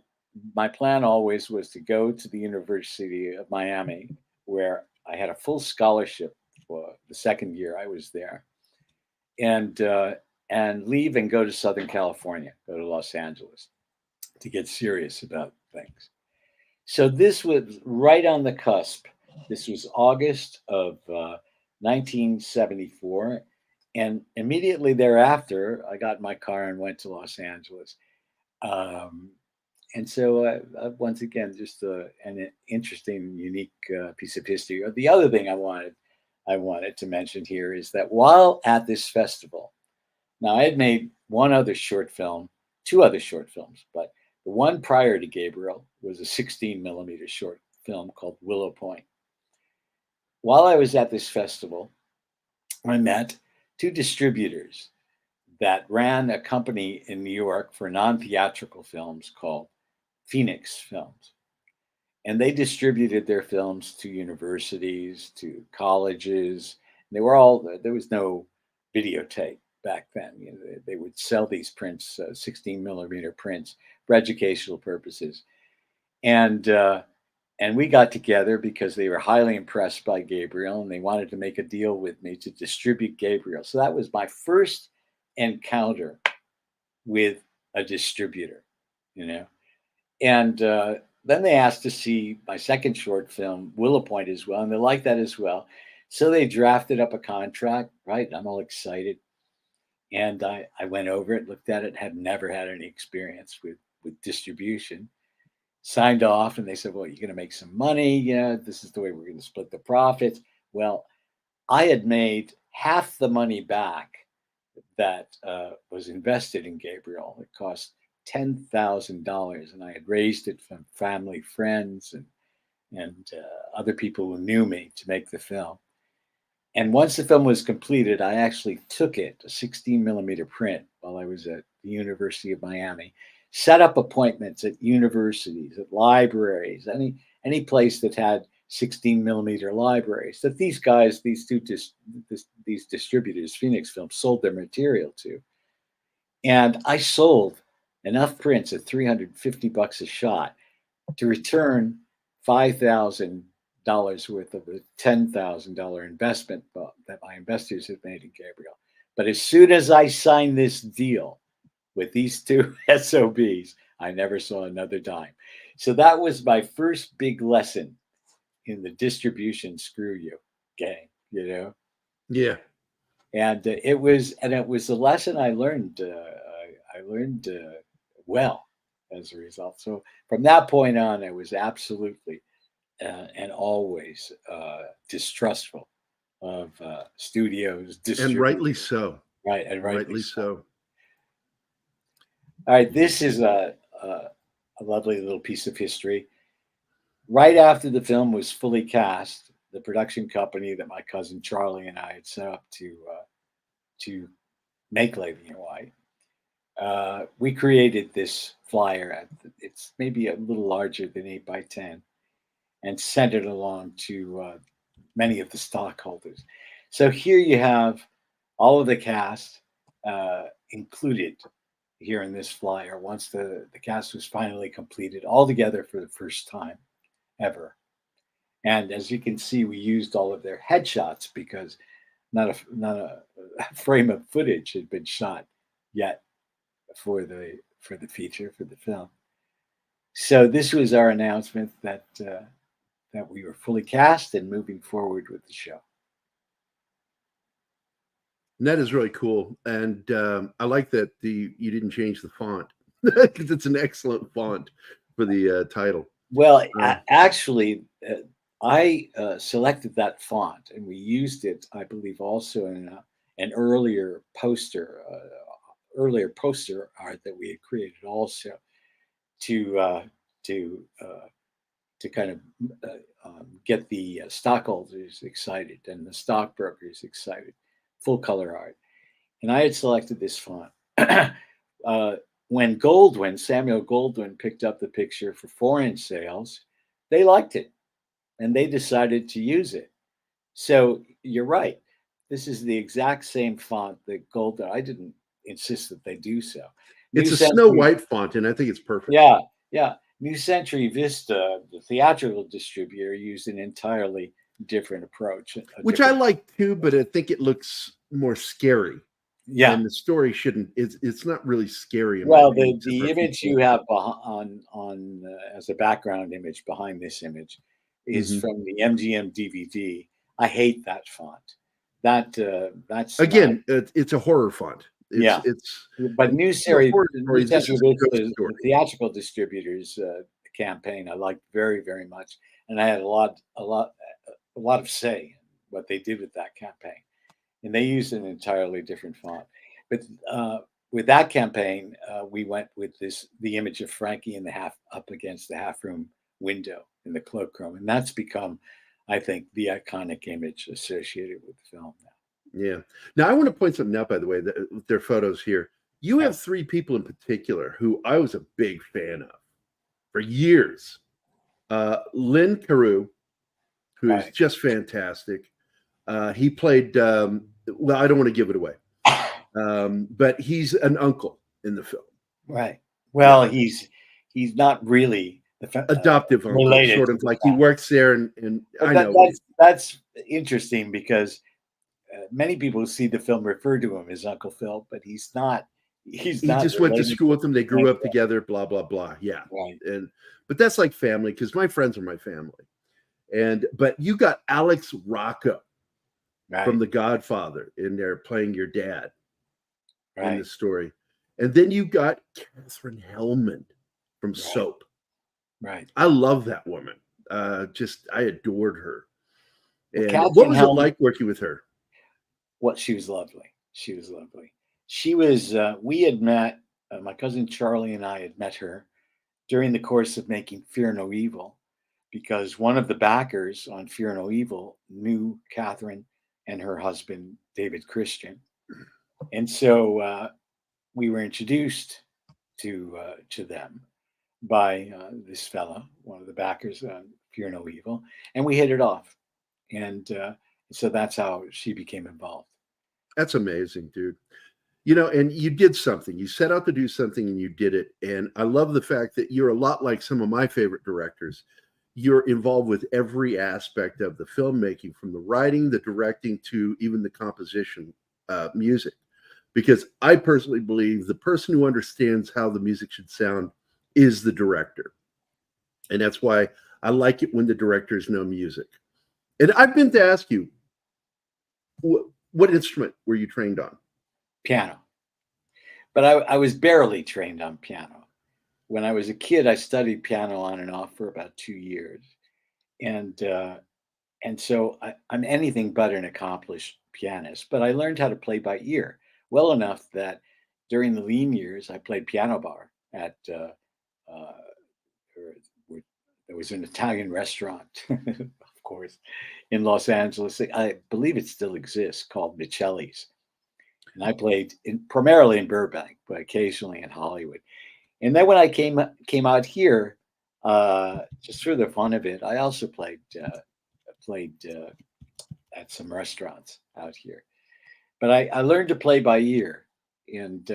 my plan always was to go to the University of Miami, where I had a full scholarship for the second year I was there. And leave and go to Southern California, go to Los Angeles to get serious about things. So this was right on the cusp. This was August of 1974. And immediately thereafter, I got in my car and went to Los Angeles. And so once again, just an interesting, unique piece of history. The other thing I wanted to mention here is that while at this festival, now, I had made two other short films, but the one prior to Gabriel was a 16 millimeter short film called Willow Point. While I was at this festival, I met two distributors that ran a company in New York for non-theatrical films called Phoenix Films. And they distributed their films to universities, to colleges. There was no videotape back then. They would sell these prints, 16 millimeter prints, for educational purposes. And we got together because they were highly impressed by Gabriel, and they wanted to make a deal with me to distribute Gabriel. So that was my first encounter with a distributor, And then they asked to see my second short film, Willow Point, as well, and they liked that as well. So they drafted up a contract, right? I'm all excited. And I went over it, looked at it, had never had any experience with distribution, signed off, and they said, well, you're going to make some money. This is the way we're going to split the profits. Well, I had made half the money back that was invested in Gabriel. It cost $10,000, and I had raised it from family, friends, and other people who knew me to make the film. And once the film was completed, I actually took it, a 16 millimeter print, while I was at the University of Miami, set up appointments at universities, at libraries, any place that had 16 millimeter libraries that these guys, these distributors, Phoenix Films, sold their material to. And I sold enough prints at $350 a shot to return $5,000 worth of a $10,000 investment that my investors had made in Gabriel. But as soon as I signed this deal with these two SOBs, I never saw another dime. So that was my first big lesson in the distribution screw you game,
Yeah.
And it was a lesson I learned. learned well as a result. So from that point on, I was absolutely and always distrustful of studios,
And rightly
distributors.
so.
Right, and
Rightly so.
All right, this is a lovely little piece of history. Right after the film was fully cast, the production company that my cousin Charlie and I had set up to make Lady in White, we created this flyer. It's maybe a little larger than 8 by 10, and sent it along to many of the stockholders. So here you have all of the cast included here in this flyer once the cast was finally completed all together for the first time ever. And as you can see, we used all of their headshots because not a frame of footage had been shot yet for the feature, for the film. So this was our announcement that that we were fully cast and moving forward with the show.
And that is really cool. And I like that you didn't change the font because it's an excellent font for the title.
Well, actually, I selected that font, and we used it, I believe, also in an earlier poster art that we had created, also to kind of get the stockholders excited and the stockbrokers excited. Full color art, and I had selected this font. When Samuel Goldwyn picked up the picture for foreign sales, they liked it and they decided to use it. So you're right. This is the exact same font that Goldwyn. I didn't insist that they do so.
It's a Snow White font, and I think it's perfect.
Yeah, yeah. New Century Vista, the theatrical distributor, used an entirely different approach.
Which I like too, but I think it looks more scary.
Yeah.
And the story shouldn't, it's not really scary.
Well, the image you have on as a background image behind this image is from the MGM DVD. I hate that font. That's
again, it's a horror font.
But New Century
the
theatrical distributors campaign I liked very, very much, and I had a lot of say in what they did with that campaign. And they used an entirely different font. But with that campaign, we went with the image of Frankie in the up against the half room window in the cloakroom. And that's become, I think, the iconic image associated with the film now.
Yeah. Now, I want to point something out, by the way, that their photos here. You have three people in particular who I was a big fan of for years. Lynn Carew, who is just fantastic. He played, well, I don't want to give it away, but he's an uncle in the film.
Right. Well, he's not really
adoptive uncle,
related,
sort of like he works there. And I know
that's interesting because many people who see the film refer to him as Uncle Phil, but he's not. He
just went to school with them. They grew up together, blah, blah, blah. Yeah.
Right.
But that's like family because my friends are my family. But you got Alex Rocco from The Godfather in there playing your dad in the story. And then you got Catherine Hellman from Soap.
Right.
I love that woman. I adored her. And
Catherine
what was
Hellman,
it like working with her?
Well, she was lovely. She was lovely. She was, we had met, my cousin Charlie and I had met her during the course of making Fear No Evil, because one of the backers on Fear No Evil knew Catherine and her husband, David Christian. And so we were introduced to them by this fella, one of the backers on Fear No Evil, and we hit it off. And so that's how she became involved.
That's amazing, dude. You know, and you did something. You set out to do something and you did it. And I love the fact that you're a lot like some of my favorite directors. You're involved with every aspect of the filmmaking, from the writing, the directing, to even the composition, music. Because I personally believe the person who understands how the music should sound is the director. And that's why I like it when the directors know music. And I've been to ask you, what instrument were you trained on?
Piano. but I was barely trained on piano. When I was a kid, I studied piano on and off for about 2 years, and so I'm anything but an accomplished pianist. But I learned how to play by ear well enough that during the lean years, I played piano bar at there was an Italian restaurant, of course, in Los Angeles. I believe it still exists, called Michelli's. And I played primarily in Burbank, but occasionally in Hollywood. And then when I came out here, just for the fun of it, I also played at some restaurants out here. But I learned to play by ear, and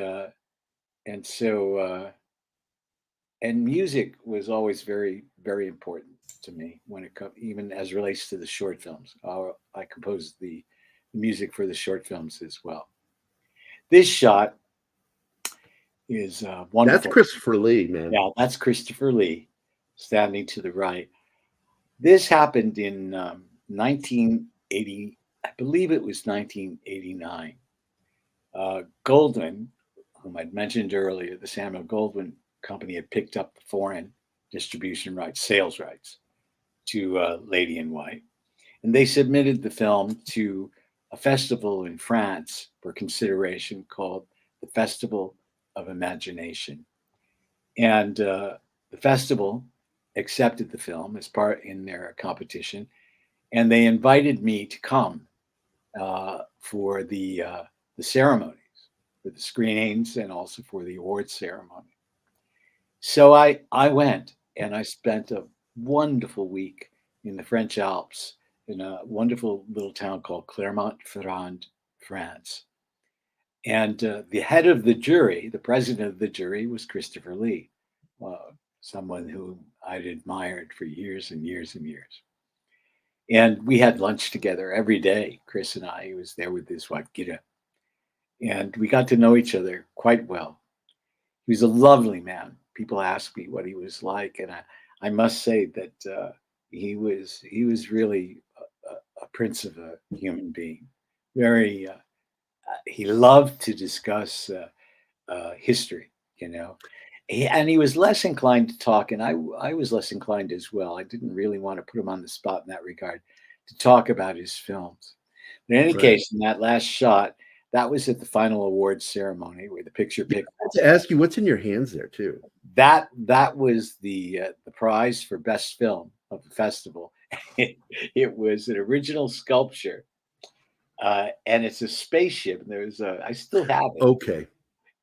so and music was always very, very important to me when it comes, even as relates to the short films. I composed the music for the short films as well. This shot is wonderful.
That's Christopher Lee, man.
Yeah, that's Christopher Lee standing to the right. This happened in 1980, I believe it was 1989. Goldwyn, whom I'd mentioned earlier, the Samuel Goldwyn Company had picked up the foreign distribution rights, sales rights to Lady in White. And they submitted the film to a festival in France for consideration called the Festival of Imagination. And the festival accepted the film as part in their competition, and they invited me to come for the ceremonies, for the screenings, and also for the awards ceremony. So I went, and I spent a wonderful week in the French Alps in a wonderful little town called Clermont-Ferrand, France. And the head of the jury, the president of the jury, was Christopher Lee, someone who I'd admired for years and years and years. And we had lunch together every day, Chris and I. He was there with his wife, Gita. And we got to know each other quite well. He was a lovely man. People ask me what he was like, and I must say that he was really a prince of a human being. Very, he loved to discuss history, you know, and he was less inclined to talk, and I was less inclined as well. I didn't really want to put him on the spot in that regard to talk about his films. But in any case, in that last shot, that was at the final awards ceremony where the picture picked.
I have to ask you, what's in your hands there too?
That was the prize for best film of the festival. It was an original sculpture, and it's a spaceship. And I still have it.
Okay.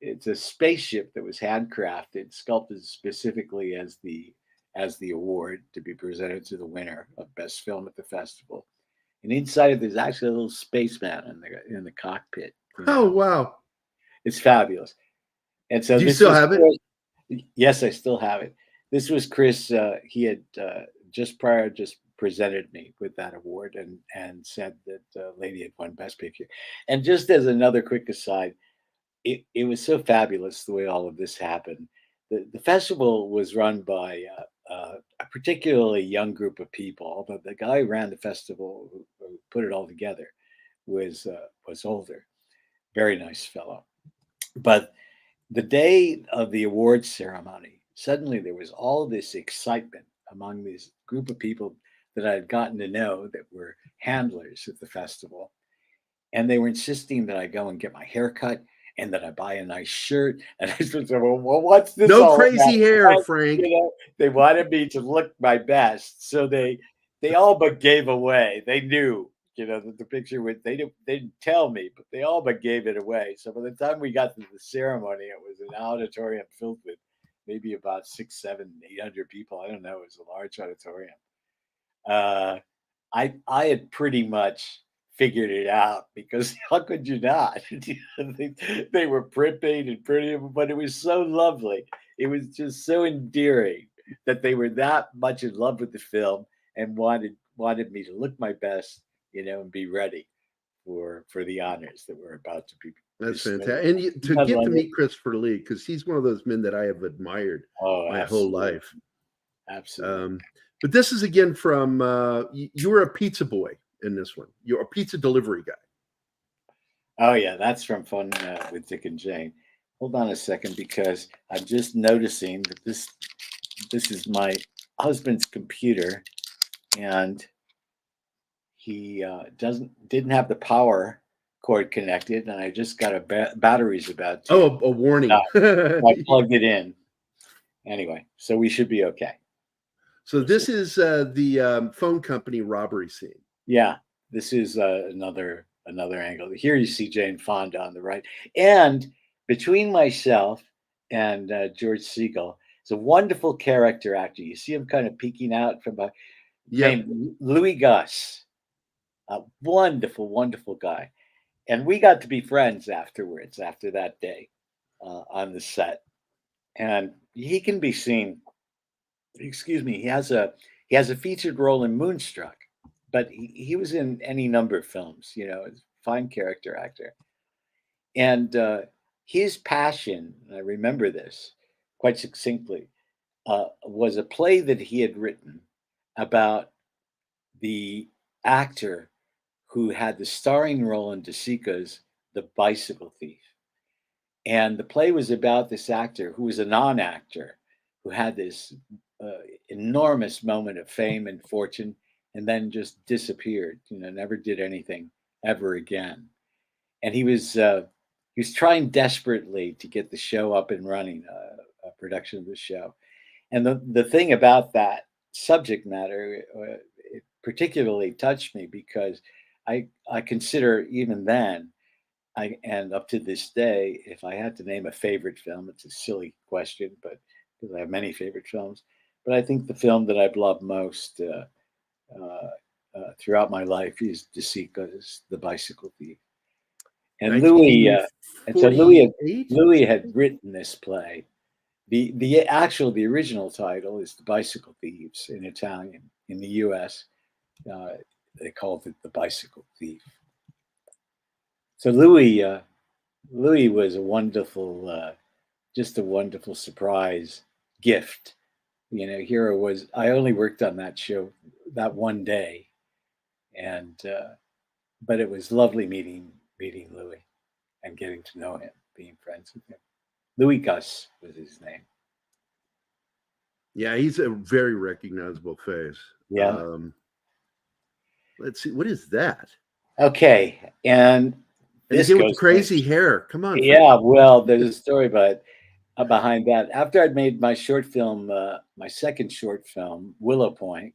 It's a spaceship that was handcrafted, sculpted specifically as the award to be presented to the winner of best film at the festival. And inside it, there's actually a little spaceman in the cockpit. You know?
Oh, wow.
It's fabulous. And so
Do you still have it?
Yes, I still have it. This was Chris. He had just presented me with that award and said that Lady had won Best Picture. And just as another quick aside, it was so fabulous the way all of this happened. The festival was run by a particularly young group of people, although the guy who ran the festival, who put it all together, was older. Very nice fellow. But the day of the awards ceremony, suddenly there was all this excitement among this group of people that I had gotten to know that were handlers at the festival. And they were insisting that I go and get my hair cut and that I buy a nice shirt. And I said, well, what's this?
No
all
crazy
about?
hair, Frank.
You know, they wanted me to look my best. So they all but gave away. They knew, you know, that the picture would, they didn't tell me, but they all but gave it away. So by the time we got to the ceremony, it was an auditorium filled with maybe about 600, 700, 800 people. I don't know. It was a large auditorium. I had pretty much figured it out because how could you not? They were print-made and pretty, but it was so lovely. It was just so endearing that they were that much in love with the film and wanted me to look my best, you know, and be ready for the honors that were about to be.
That's fantastic. And to get to meet Christopher Lee, because he's one of those men that I have admired my whole life.
Absolutely.
But this is again from you were a pizza boy in this one. You're a pizza delivery guy.
Oh yeah, that's from Fun with Dick and Jane. hold on a second, because I'm just noticing that this is my husband's computer, and he didn't have the power cord connected, and I just got a battery's about to.
Oh, a warning.
I plugged it in. Anyway, so we should be okay.
So this is the phone company robbery scene.
Yeah, this is another angle. Here you see Jane Fonda on the right, and between myself and George Segal is a wonderful character actor. You see him kind of peeking out from a named Louis Gus, a wonderful, wonderful guy, and we got to be friends afterwards. After that day on the set, and he can be seen. Excuse me. He has a featured role in Moonstruck, but he was in any number of films. You know, fine character actor, and his passion. And I remember this quite succinctly. Was a play that he had written about the actor who had the starring role in De Sica's The Bicycle Thief. And the play was about this actor who was a non-actor who had this enormous moment of fame and fortune and then just disappeared, you know, never did anything ever again. And he was trying desperately to get the show up and running, a production of the show. And the thing about that subject matter, it particularly touched me because I consider even then, and up to this day, if I had to name a favorite film, it's a silly question, but because I have many favorite films, but I think the film that I've loved most throughout my life is De Sica's The Bicycle Thief. And Louis, and so Louis had written this play. The original title is The Bicycle Thieves in Italian. In the U.S., they called it The Bicycle Thief. So Louis was a wonderful, just a wonderful surprise gift. You know, here it was. I only worked on that show that one day, and but it was lovely meeting Louis and getting to know him, being friends with him. Louis Gus was his name.
Yeah, he's a very recognizable face.
Yeah.
Let's see, what is that?
Okay, and
this goes with crazy hair. Come on.
Yeah, well, there's a story behind that. After I'd made my short film, my second short film, Willow Point,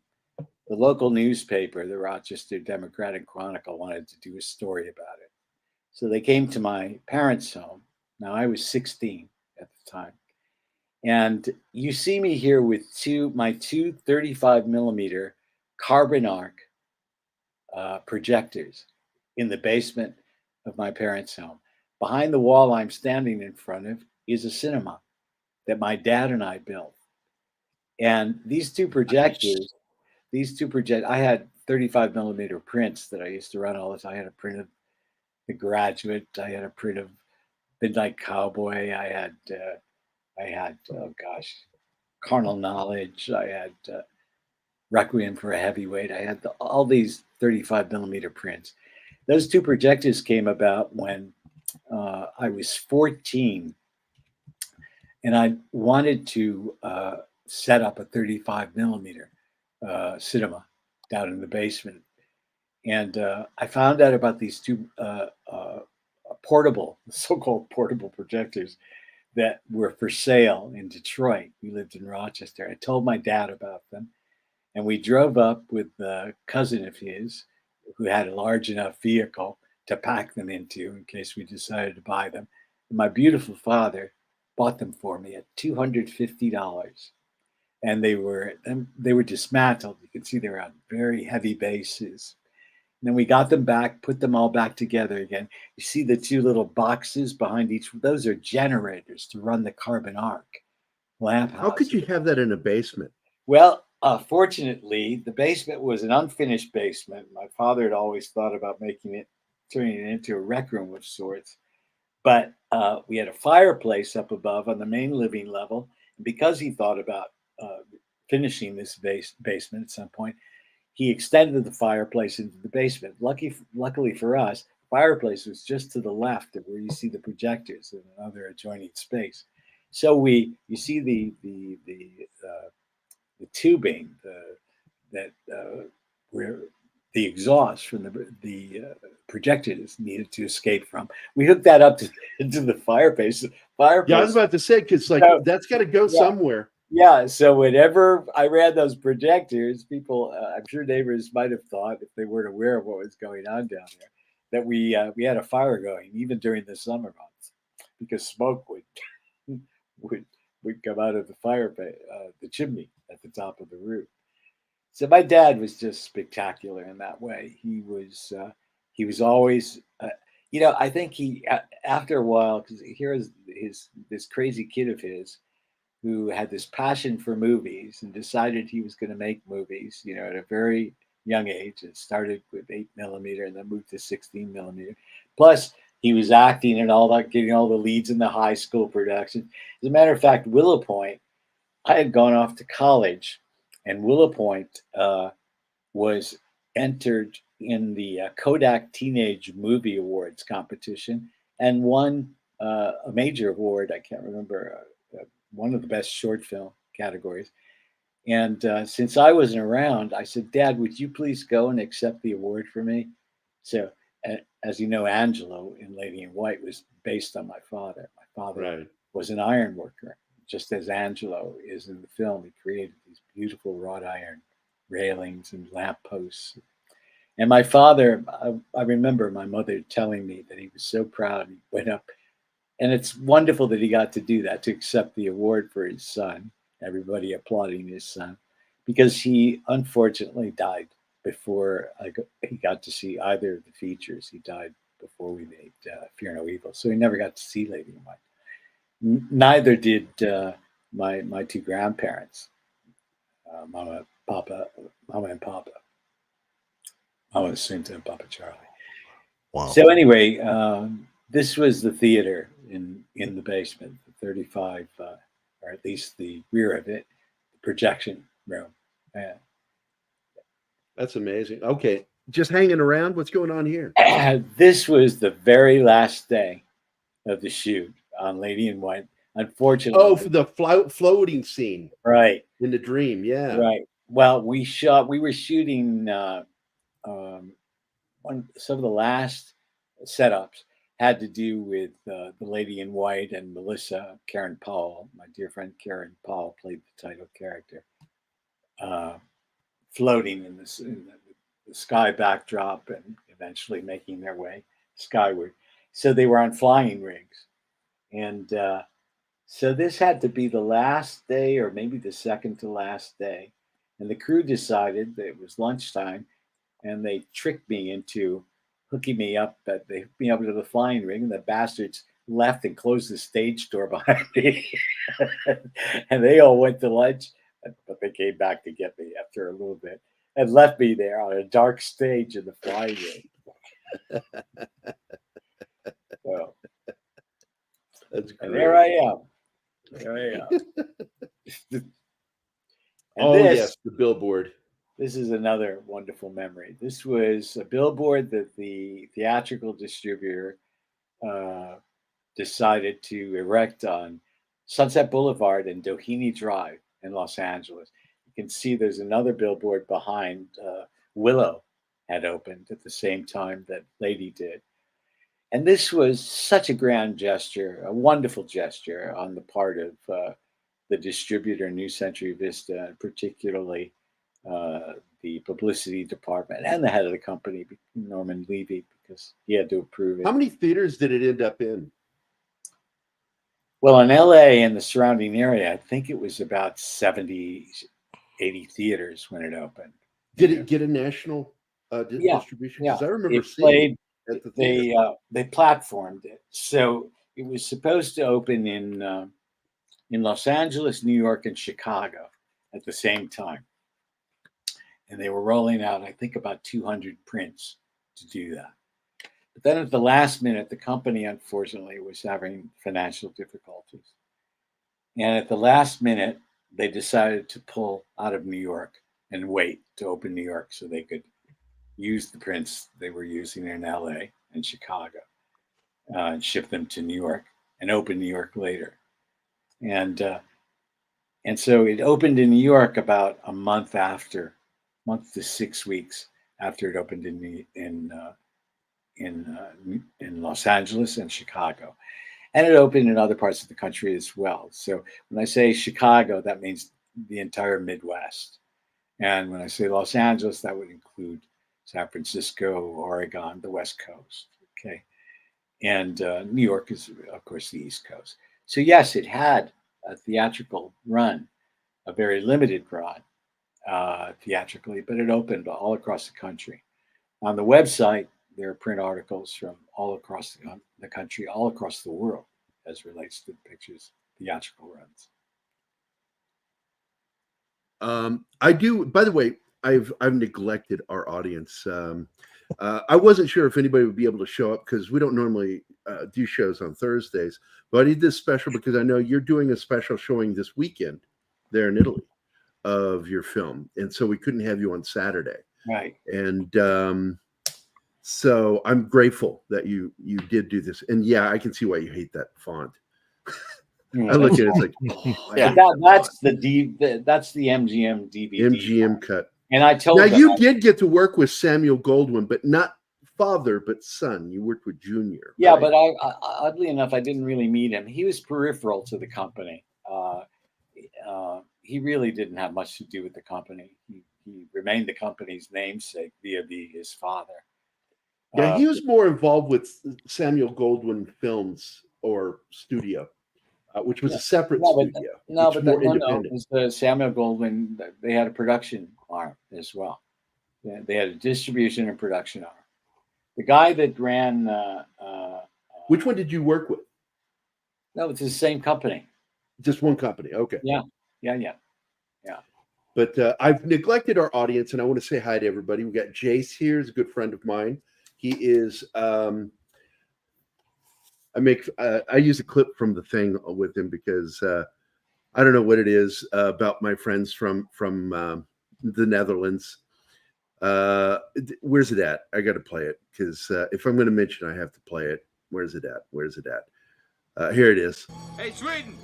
the local newspaper, the Rochester Democratic Chronicle, wanted to do a story about it. So they came to my parents' home. Now I was 16 at the time. And you see me here with my two 35 millimeter carbon arc projectors in the basement of my parents' home. Behind the wall I'm standing in front of is a cinema that my dad and I built. And these two projectors, I had 35 millimeter prints that I used to run all this. I had a print of The Graduate. I had a print of Midnight Cowboy. I had oh gosh, Carnal Knowledge. I had Requiem for a Heavyweight. I had all these 35 millimeter prints. Those two projectors came about when I was 14, and I wanted to set up a 35 millimeter cinema down in the basement. And I found out about these two so-called portable projectors that were for sale in Detroit. We lived in Rochester. I told my dad about them, and we drove up with a cousin of his who had a large enough vehicle to pack them into in case we decided to buy them. And my beautiful father bought them for me at $250. And they were dismantled. You can see they were on very heavy bases. And then we got them back, put them all back together again. You see the two little boxes behind each. Those are generators to run the carbon arc lamp house.
How could you have that in a basement?
Well, fortunately, the basement was an unfinished basement. My father had always thought about turning it into a rec room of sorts. But we had a fireplace up above on the main living level. And because he thought about finishing this basement at some point, he extended the fireplace into the basement. Luckily for us, the fireplace was just to the left of where you see the projectors in another adjoining space. So you see the tubing where the exhaust from the projectors needed to escape from. We hooked that up to the fireplace.
Yeah, I was about to say, because like that's got to go somewhere.
Yeah, so whenever I ran those projectors, people, I'm sure neighbors might have thought, if they weren't aware of what was going on down there, that we had a fire going even during the summer months, because smoke would come out of the the chimney at the top of the roof. So my dad was just spectacular in that way. He was always, I think after a while, because here's this crazy kid of his who had this passion for movies and decided he was going to make movies, at a very young age. It started with 8mm and then moved to 16mm. Plus, he was acting and all that, getting all the leads in the high school production. As a matter of fact, Willow Point, I had gone off to college, and Willow Point was entered in the Kodak Teenage Movie Awards competition and won a major award. I can't remember. One of the best short film categories. And since I wasn't around, I said, Dad, would you please go and accept the award for me? So, as you know, Angelo in Lady in White was based on my father. My father was an iron worker, just as Angelo is in the film. He created these beautiful wrought iron railings and lamp posts. And my father, I remember my mother telling me that he was so proud. He went up. And it's wonderful that he got to do that, to accept the award for his son, everybody applauding his son, because he unfortunately died before he got to see either of the features. He died before we made Fear No Evil. So he never got to see Lady in White. Neither did my two grandparents, Mama and Papa. Mama Cinta and Papa Charlie.
Wow.
So anyway, this was the theater in the basement, the 35, or at least the rear of it, the projection room. Yeah.
That's amazing. Okay, just hanging around. What's going on here?
This was the very last day of the shoot on Lady in White. Unfortunately.
Oh, for the floating scene.
Right.
In the dream, yeah.
Right. Well, we were shooting some of the last setups had to do with the Lady in White and Melissa. Karen Powell, my dear friend Karen Powell, played the title character, floating in the sky backdrop and eventually making their way skyward. So they were on flying rigs. And so this had to be the last day or maybe the second to last day. And the crew decided that it was lunchtime, and they tricked me into hooking me up. That they hooked me up to the flying ring, and the bastards left and closed the stage door behind me. And they all went to lunch, but they came back to get me after a little bit and left me there on a dark stage in the flying ring. So,
that's great.
And there I am. There I am.
Yes, the billboard.
This is another wonderful memory. This was a billboard that the theatrical distributor decided to erect on Sunset Boulevard and Doheny Drive in Los Angeles. You can see there's another billboard behind. Willow had opened at the same time that Lady did. And this was such a grand gesture, a wonderful gesture on the part of the distributor, New Century Vista, and particularly the publicity department and the head of the company, Norman Levy, because he had to approve it.
How many theaters did it end up in?
Well, in LA and the surrounding area, I think it was about 70, 80 theaters when it opened.
Did it get a national distribution? Because I remember seeing it at the theater.
They platformed it. So it was supposed to open in Los Angeles, New York, and Chicago at the same time. And they were rolling out, I think, about 200 prints to do that. But then at the last minute, the company, unfortunately, was having financial difficulties. And at the last minute, they decided to pull out of New York and wait to open New York so they could use the prints they were using in LA. and Chicago, and shipped them to New York and opened New York later. And so it opened in New York about a month to 6 weeks after it opened in Los Angeles and Chicago. And it opened in other parts of the country as well. So when I say Chicago, that means the entire Midwest. And when I say Los Angeles, that would include San Francisco, Oregon, the West Coast. Okay. And New York is, of course, the East Coast. So yes, it had a theatrical run, a very limited run theatrically, but it opened all across the country. On the website, there are print articles from all across the country, all across the world, as relates to the picture's theatrical runs.
I do. By the way, I've neglected our audience. I wasn't sure if anybody would be able to show up because we don't normally do shows on Thursdays. But I did this special because I know you're doing a special showing this weekend there in Italy of your film, and so we couldn't have you on Saturday.
Right.
And so I'm grateful that you did do this. And yeah, I can see why you hate that font. I look at it, it's like, oh,
yeah, that's the MGM DVD.
MGM cut.
And I told
now
them,
you did get to work with Samuel Goldwyn, but not father, but son. You worked with Junior.
Yeah,
right?
but I oddly enough, I didn't really meet him. He was peripheral to the company. He really didn't have much to do with the company. He remained the company's namesake via his father.
Yeah, he was more involved with Samuel Goldwyn Films or Studio, which was a separate studio.
No, it was the Samuel Goldwyn. They had a production arm as well. They had a distribution and production arm. The guy that ran.
Which one did you work with?
No, it's the same company.
Just one company. Okay.
Yeah.
But I've neglected our audience, and I want to say hi to everybody. We got Jace here, he's a good friend of mine. He is. I use a clip from the thing with him because I don't know what it is about my friends from the Netherlands. Where's it at? I got to play it because if I'm going to mention, I have to play it. Where's it at? Here it is.
Hey, Sweden!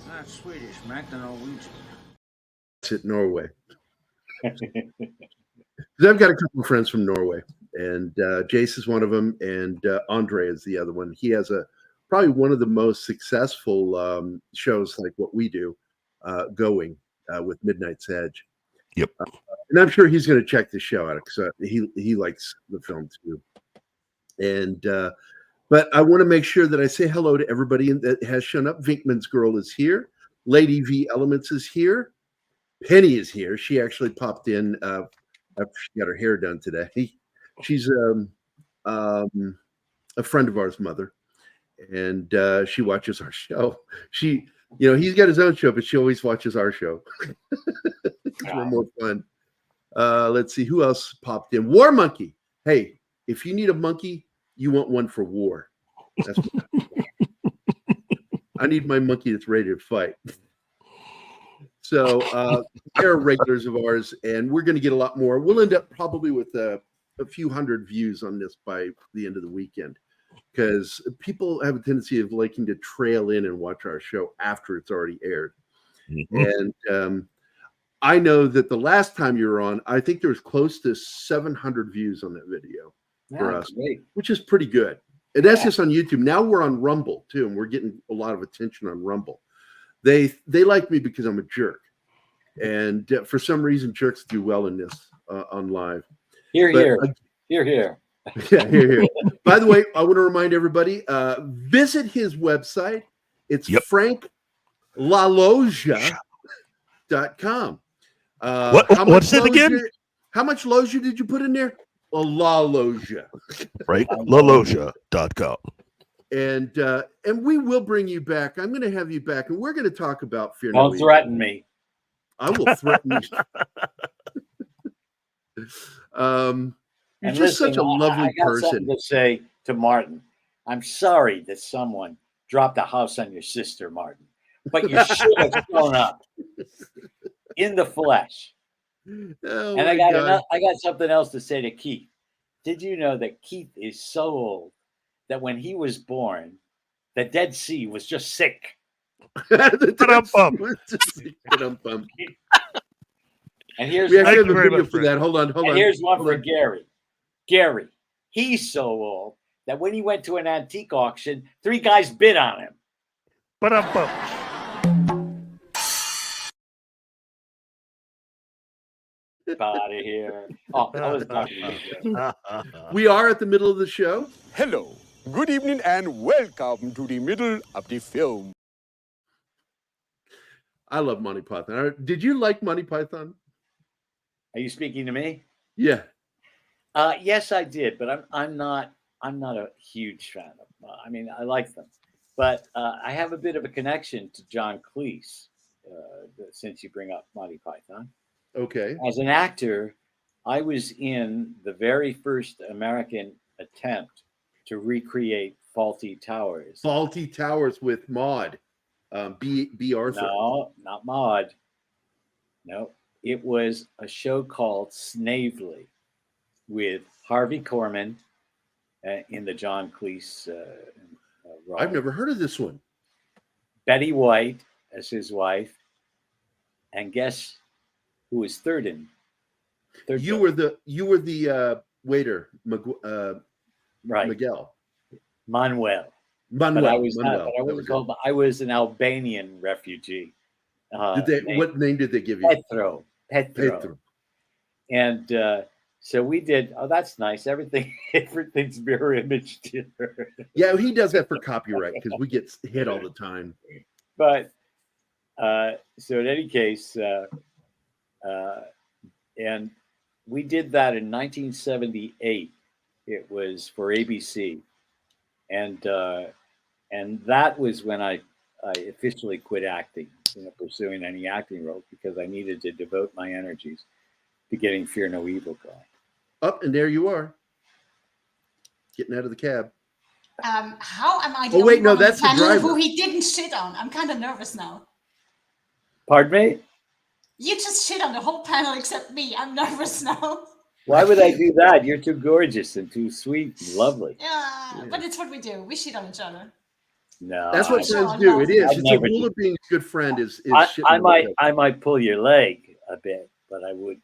Not Swedish, Mac, the Norwegian.
It's at Norway. I've got a couple of friends from Norway, and Jace is one of them, and Andre is the other one. He has probably one of the most successful shows like what we do going with Midnight's Edge.
Yep.
And I'm sure he's going to check the show out because he likes the film too. And but I want to make sure that I say hello to everybody that has shown up. Vinkman's Girl is here. Lady V Elements is here. Penny is here. She actually popped in after she got her hair done today. She's a friend of ours, mother, and she watches our show. He's got his own show, but she always watches our show. We're more fun. Let's see who else popped in. War Monkey. Hey, if you need a monkey, you want one for war. That's what I need my monkey that's ready to fight. So they're regulars of ours, and we're going to get a lot more. We'll end up probably with a few hundred views on this by the end of the weekend because people have a tendency of liking to trail in and watch our show after it's already aired. Mm-hmm. And I know that the last time you were on, I think there was close to 700 views on that video for us, which is pretty good. And that's just on YouTube. Now we're on Rumble too, and we're getting a lot of attention on Rumble. They like me because I'm a jerk, and for some reason, jerks do well in this on live.
Here.
Yeah, here. By the way, I want to remind everybody: visit his website. It's Frank LaLoggia.com.
What's it again?
How much Loggia did you put in there? La Loggia.
Right, LaLoggia.com.
And we will bring you back. I'm going to have you back, and we're going to talk about Fear
No Evil. Don't threaten me.
I will threaten you. You're just such a lovely person.
Something to say to Martin. I'm sorry that someone dropped a house on your sister, Martin, but you should have shown up in the flesh.
Oh,
and I got something else to say to Keith. Did you know that Keith is so old that when he was born, the Dead Sea was just sick?
Ba-dum-bum.
Ba-dum-bum.
And here's
We actually
Thank
have
you
a
very
video
much,
for that. Hold on.
and here's one
hold
for
on.
Gary. Gary, he's so old that when he went to an antique auction, 3 guys bid on him.
Ba-dum-bum.
Out of here. Oh, I was talking to you, Gary.
We are at the middle of the show.
Hello, good evening, and welcome to the middle of the film.
I love Monty Python. Did you like Monty Python?
Are you speaking to me?
Yeah.
Yes, I did, but I'm not a huge fan of them. I mean, I like them, but I have a bit of a connection to John Cleese, since you bring up Monty Python.
Okay.
As an actor, I was in the very first American attempt to recreate Faulty Towers.
Faulty Towers with Maude. B. Arthur.
No, not Maude. No, it was a show called Snavely with Harvey Korman in the John Cleese role.
I've never heard of this one.
Betty White as his wife, and guess who was third in?
You were the waiter,
right,
Miguel.
Manuel.
Manuel.
But I was not.
Manuel.
But I wasn't called. I was an Albanian refugee.
What name did they give you?
Petro.
Petro.
And so we did. Oh, that's nice. Everything's mirror imaged here.
Yeah, he does that for copyright because we get hit all the time.
But so in any case, and we did that in 1978. It was for ABC, and that was when I officially quit acting, pursuing any acting role, because I needed to devote my energies to getting Fear No Evil going.
Up and there you are, getting out of the cab.
How am I?
Oh wait, no, that's the
panel
driver.
who he didn't shit on. I'm kind of nervous now.
Pardon me?
You just shit on the whole panel except me. I'm nervous now.
Why would I do that? You're too gorgeous and too sweet and lovely.
Yeah, but it's what we do. We shit on each other.
No,
That's what
sure,
friends do.
no.
It is.
I'd
It's a
never
rule
do.
of being a good friend. Is
I might pull your leg a bit, but I would.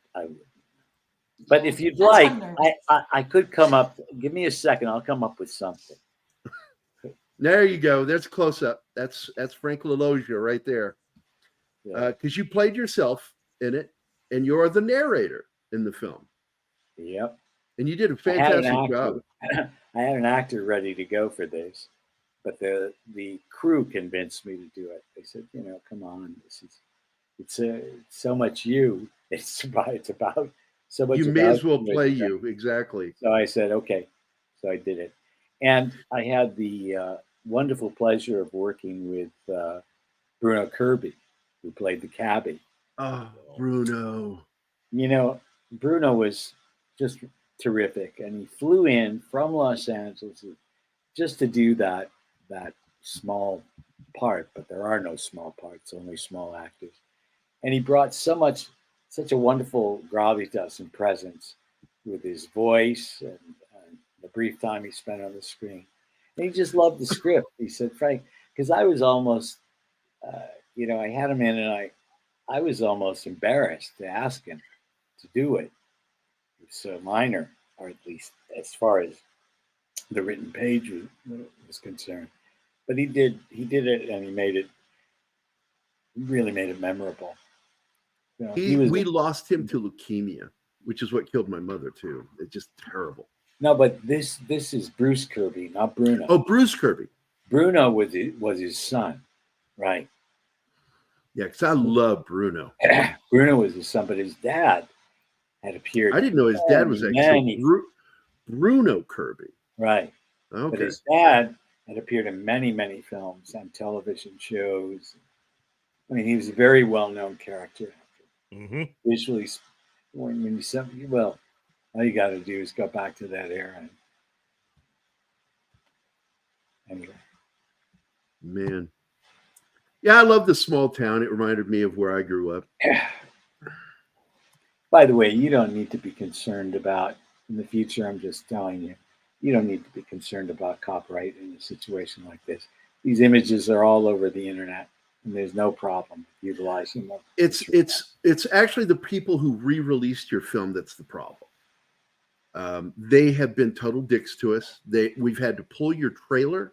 But if you'd
That's
like,
unnerving.
I could come up. Give me a second. I'll come up with something.
There you go. There's a close up. That's Frank LaLoggia right there.
Yeah.
Because you played yourself in it, and you're the narrator in the film,
Yep.
and you did a
I had an
fantastic job.
actor. I had an actor ready to go for this, but the crew convinced me to do it. They said, come on, it's so much you. It's about so much.
You may
about
as well
you.
play you exactly.
So I said, okay. So I did it, and I had the wonderful pleasure of working with Bruno Kirby, who played the cabbie.
Oh, Bruno.
Bruno was just terrific, and he flew in from Los Angeles just to do that small part. But there are no small parts, only small actors. And he brought such a wonderful gravitas and presence with his voice and the brief time he spent on the screen. And he just loved the script. He said, Frank, because I was almost, I had him in, and I was almost embarrassed to ask him to do it. It's a minor, or at least as far as the written page was concerned. But he did it, and he really made it memorable.
We lost him to leukemia, which is what killed my mother too. It's just terrible.
No, but this is Bruce Kirby, not Bruno.
Oh, Bruce Kirby.
Bruno was his son, right?
Yeah, because I love Bruno.
Bruno was his son, but his dad had appeared.
I didn't know his dad was actually Bruno Kirby.
Right.
Okay.
But his dad had appeared in many, many films and television shows. I mean, he was a very well-known character.
Mm-hmm.
Visually, when you say, well, all you got to do is go back to that era. Anyway.
Man. Yeah, I love the small town. It reminded me of where I grew up.
By the way, you don't need to be concerned about in the future, I'm just telling you, you don't need to be concerned about copyright in a situation like this. These images are all over the internet, and there's no problem utilizing them.
It's actually the people who re-released your film that's the problem. They have been total dicks to us. We've had to pull your trailer.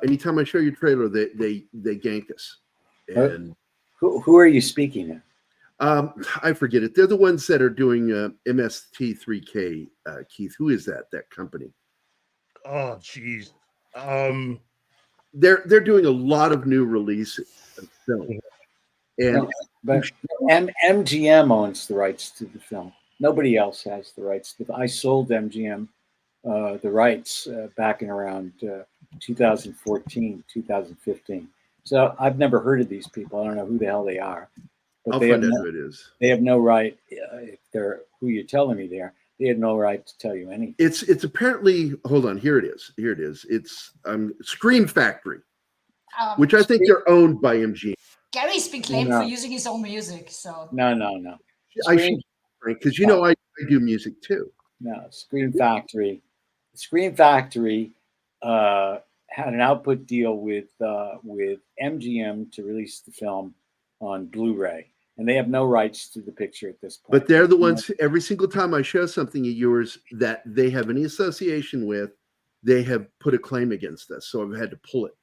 Anytime I show your trailer, they gank us. And
who are you speaking of?
I forget it. They're the ones that are doing MST3K. Keith, who is that company?
Oh, jeez.
They're doing a lot of new releases of film, and
but MGM owns the rights to the film. Nobody else has the rights. I sold MGM the rights back in around 2014, 2015. So I've never heard of these people. I don't know who the hell they are. But
I'll find out who it is.
They have no right, if they're who you're telling me they are, they had no right to tell you anything.
It's apparently, hold on, here it is. It's Scream Factory, which I think they're owned by MGM.
Gary's been claimed for using his own music, so.
No.
I should, because I do music too.
No, Scream Factory. Scream Factory had an output deal with MGM to release the film on Blu-ray, and they have no rights to the picture at this point.
But they're the ones. Every single time I show something of yours that they have any association with, they have put a claim against us. So I've had to pull it.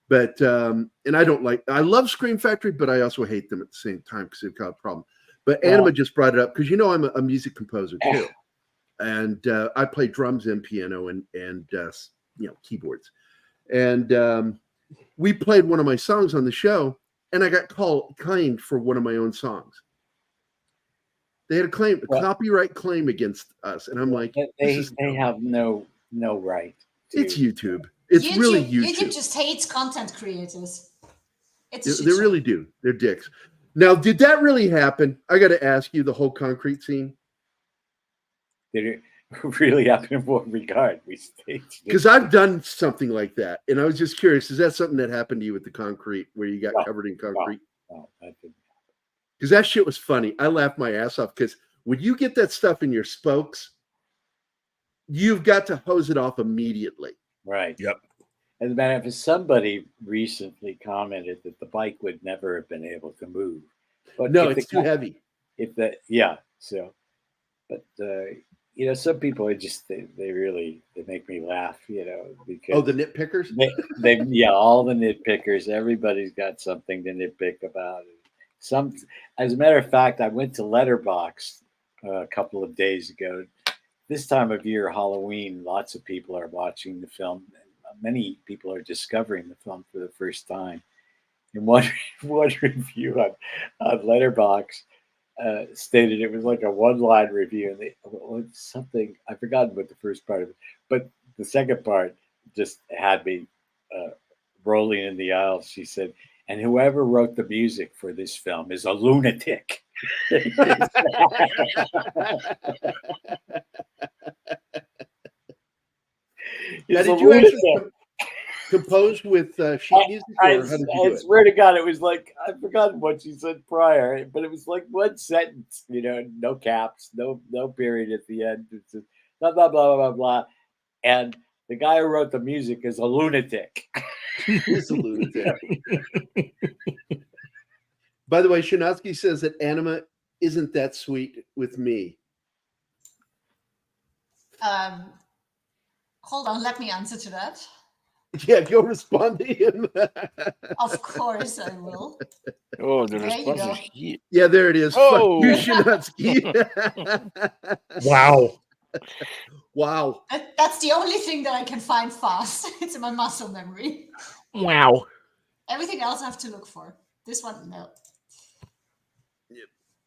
But and I love Scream Factory, but I also hate them at the same time because they've got a problem. But Anima just brought it up because I'm a music composer too, and I play drums and piano and keyboards, and we played one of my songs on the show, and I got claimed for one of my own songs. They had a copyright claim against us, and I'm like,
they have no right.
It's YouTube. It's really YouTube.
YouTube just hates content creators.
They really do. They're dicks. Now, did that really happen? I got to ask you, the whole concrete scene.
Did it really happen in what regard? We staged it.
Because I've done something like that, and I was just curious: is that something that happened to you with the concrete, where you got covered in concrete?
No, that didn't.
Because that shit was funny. I laughed my ass off because when you get that stuff in your spokes, you've got to hose it off immediately.
Right.
Yep.
As a matter of fact, somebody recently commented that the bike would never have been able to move. But
no, it's too heavy. Some people they make me laugh, because the nitpickers.
All the nitpickers. Everybody's got something to nitpick about it. As a matter of fact, I went to Letterboxd a couple of days ago. This time of year, Halloween, lots of people are watching the film. Many people are discovering the film for the first time. And one review on Letterboxd stated it was like a one-line review, and something I've forgotten what the first part of it, but the second part just had me rolling in the aisles. She said, "And whoever wrote the music for this film is a lunatic."
Now, did you actually compose with sheet music?
I swear to God, it was like, I've forgotten what she said prior, but it was like one sentence, no caps, no period at the end. It's just blah, blah, blah, blah, blah. And the guy who wrote the music is a lunatic.
He's a lunatic. By the way, Shinatsky says that Anima isn't that sweet with me.
Hold on, let me answer to that.
Yeah, go respond to him.
Of course I will.
Oh, the
There you
response
go.
is heat.
Yeah, there it is.
Oh.
Fuck you, Shinatsky.
Wow.
Wow.
That's the only thing that I can find fast. It's in my muscle memory.
Wow.
Everything else I have to look for. This one, no.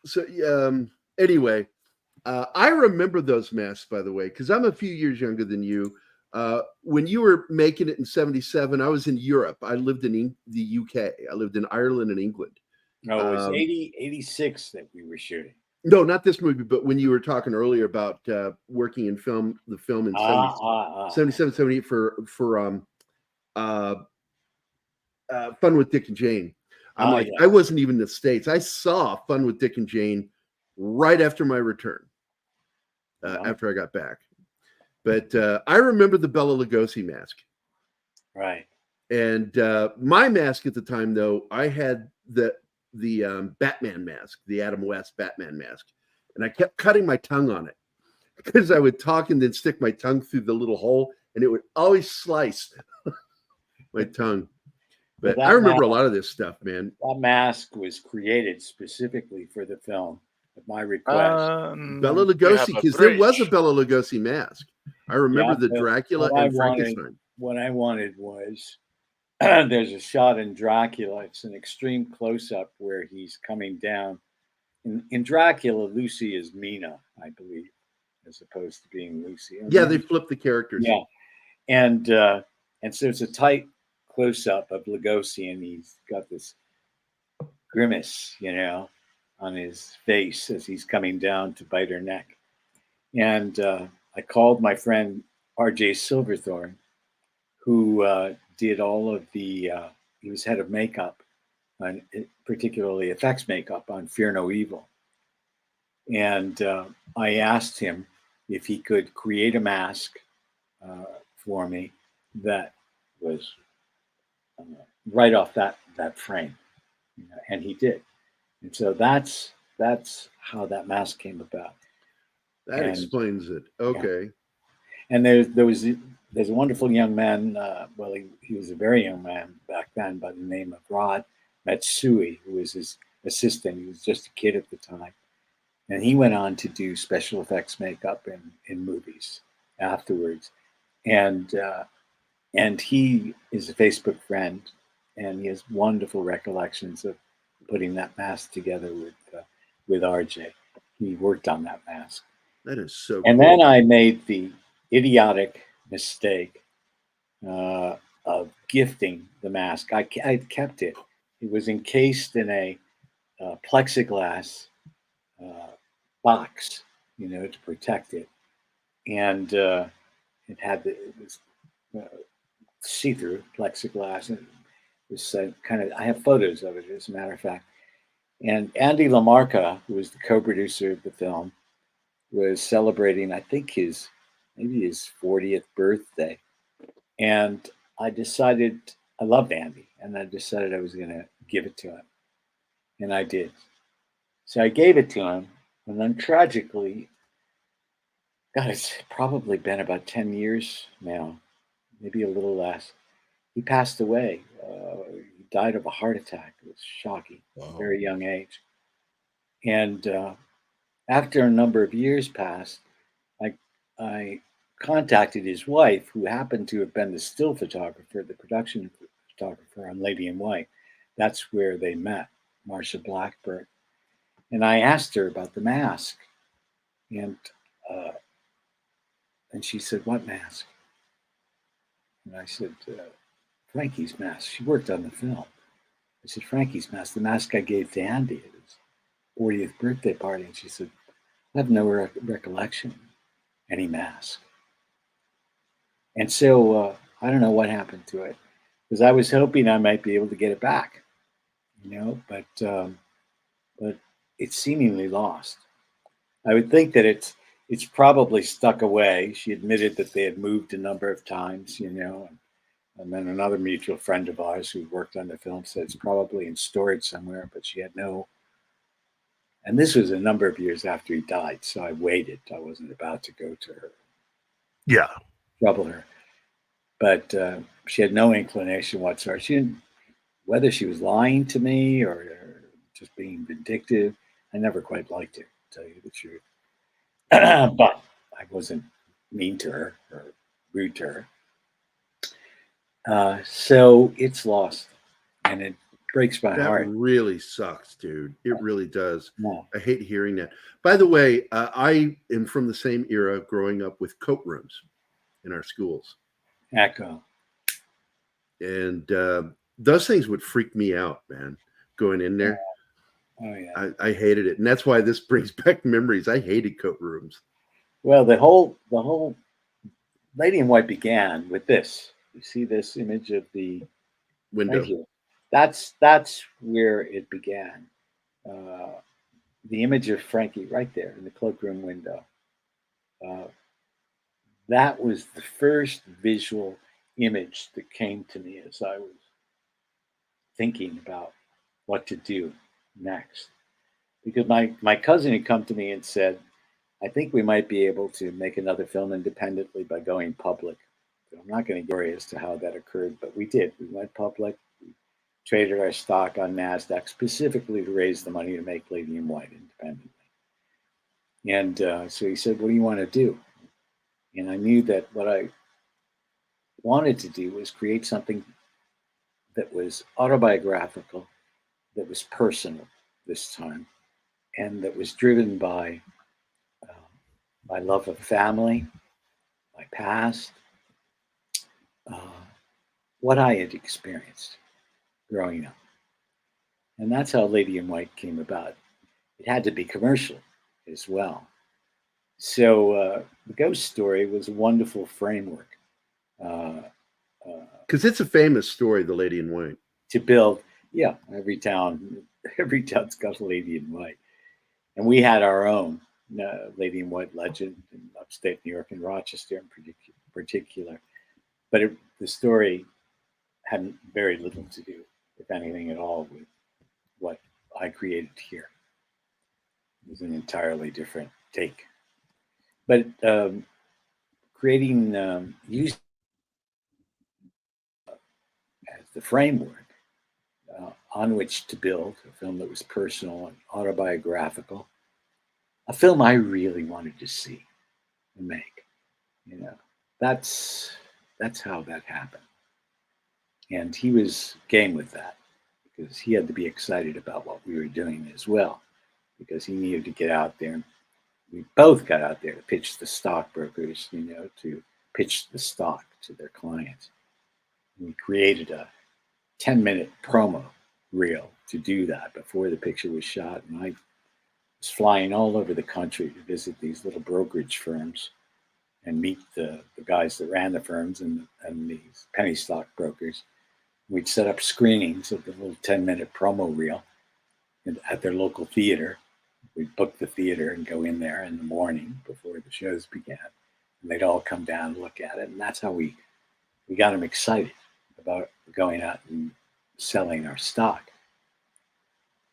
So, anyway, I remember those masks, by the way, because I'm a few years younger than you. When you were making it in 77, I was in Europe. I lived in the UK. I lived in Ireland and England.
No, it was 86 that we were shooting.
No, not this movie, but when you were talking earlier about working in the film in 77, 78 for Fun with Dick and Jane. I wasn't even in the States. I saw Fun with Dick and Jane right after my return. after I got back. But I remember the Bela Lugosi mask.
Right.
And my mask at the time, though, I had the Batman mask, the Adam West Batman mask, and I kept cutting my tongue on it because I would talk and then stick my tongue through the little hole, and it would always slice my tongue. But I remember a lot of this stuff, man.
That mask was created specifically for the film at my request.
Bela Lugosi, because there was a Bela Lugosi mask. I remember the Dracula and Frankenstein.
What I wanted was there's a shot in Dracula. It's an extreme close-up where he's coming down. In Dracula, Lucy is Mina, I believe, as opposed to being Lucy.
Yeah, they flipped the characters.
Yeah, and so it's a tight close-up of Lugosi, and he's got this grimace, on his face as he's coming down to bite her neck. And I called my friend R.J. Silverthorne, who did all of the, he was head of makeup, and particularly effects makeup on Fear No Evil. And I asked him if he could create a mask for me that was right off that frame. And he did. And so that's how that mask came about.
That explains it. Okay.
Yeah. And there's a wonderful young man. Well, he was a very young man back then by the name of Rod Matsui, who was his assistant. He was just a kid at the time. And he went on to do special effects makeup in movies afterwards. And he is a Facebook friend, and he has wonderful recollections of putting that mask together with RJ. He worked on that mask.
That is so
And
cool.
then I made the idiotic mistake of gifting the mask. I kept it. It was encased in a plexiglass box, to protect it. And it was see-through plexiglass. And it was I have photos of it, as a matter of fact. And Andy LaMarca, who was the co-producer of the film, was celebrating, I think, maybe his 40th birthday. And I decided, I loved Andy, and I decided I was going to give it to him. And I did. So I gave it to him, and then tragically, God, it's probably been about 10 years now, maybe a little less. He passed away. He died of a heart attack. It was shocking, at a very young age. And after a number of years passed, I contacted his wife, who happened to have been the still photographer, the production photographer on Lady in White. That's where they met, Marsha Blackburn. And I asked her about the mask. And she said, "What mask?" And I said, "Frankie's mask." She worked on the film. I said, "Frankie's mask, the mask I gave to Andy at his 40th birthday party." And she said, "I have no recollection of any mask." And so I don't know what happened to it, because I was hoping I might be able to get it back, but it's seemingly lost. I would think that it's probably stuck away. She admitted that they had moved a number of times, and then another mutual friend of ours who worked on the film said it's probably in storage somewhere, but she had no. And this was a number of years after he died, so I waited. I wasn't about to go to her.
Yeah.
Trouble her. But she had no inclination whatsoever. She didn't, whether she was lying to me or just being vindictive. I never quite liked it, to tell you the truth. But I wasn't mean to her or rude to her. So it's lost, and it breaks my heart.
That really sucks, dude. It really does.
Yeah.
I hate hearing that. By the way, I am from the same era, growing up with coat rooms in our schools.
Echo.
And those things would freak me out, man, going in there.
Oh, yeah.
I hated it. And that's why this brings back memories. I hated coat rooms.
Well, the whole Lady in White began with this. You see this image of the
window.
Right here. That's where it began. The image of Frankie right there in the cloakroom window. that was the first visual image that came to me as I was thinking about what to do next. Because my cousin had come to me and said, I think we might be able to make another film independently by going public. So I'm not going to worry as to how that occurred, but we did. We went public. We traded our stock on NASDAQ specifically to raise the money to make Lady in White independently. And so he said, what do you want to do? And I knew that what I wanted to do was create something that was autobiographical, that was personal this time, and that was driven by my love of family, my past, what I had experienced growing up. And that's how Lady in White came about. It had to be commercial as well. So the ghost story was a wonderful framework.
Because it's a famous story, The Lady in White.
To build, yeah, every town's got a Lady in White. And we had our own Lady in White legend in upstate New York and Rochester in particular. But the story had very little to do, if anything at all, with what I created here. It was an entirely different take. But creating using as the framework on which to build a film that was personal and autobiographical, a film I really wanted to see and make. You know, that's how that happened. And he was game with that because he had to be excited about what we were doing as well, because he needed to get out there. We both got out there to pitch the stockbrokers, you know, to pitch the stock to their clients. We created a 10-minute promo reel to do that before the picture was shot. And I was flying all over the country to visit these little brokerage firms and meet the guys that ran the firms and these penny stock brokers. We'd set up screenings of the little 10-minute promo reel at their local theater. We'd book the theater and go in there in the morning before the shows began. And they'd all come down and look at it. And that's how we got them excited about going out and selling our stock.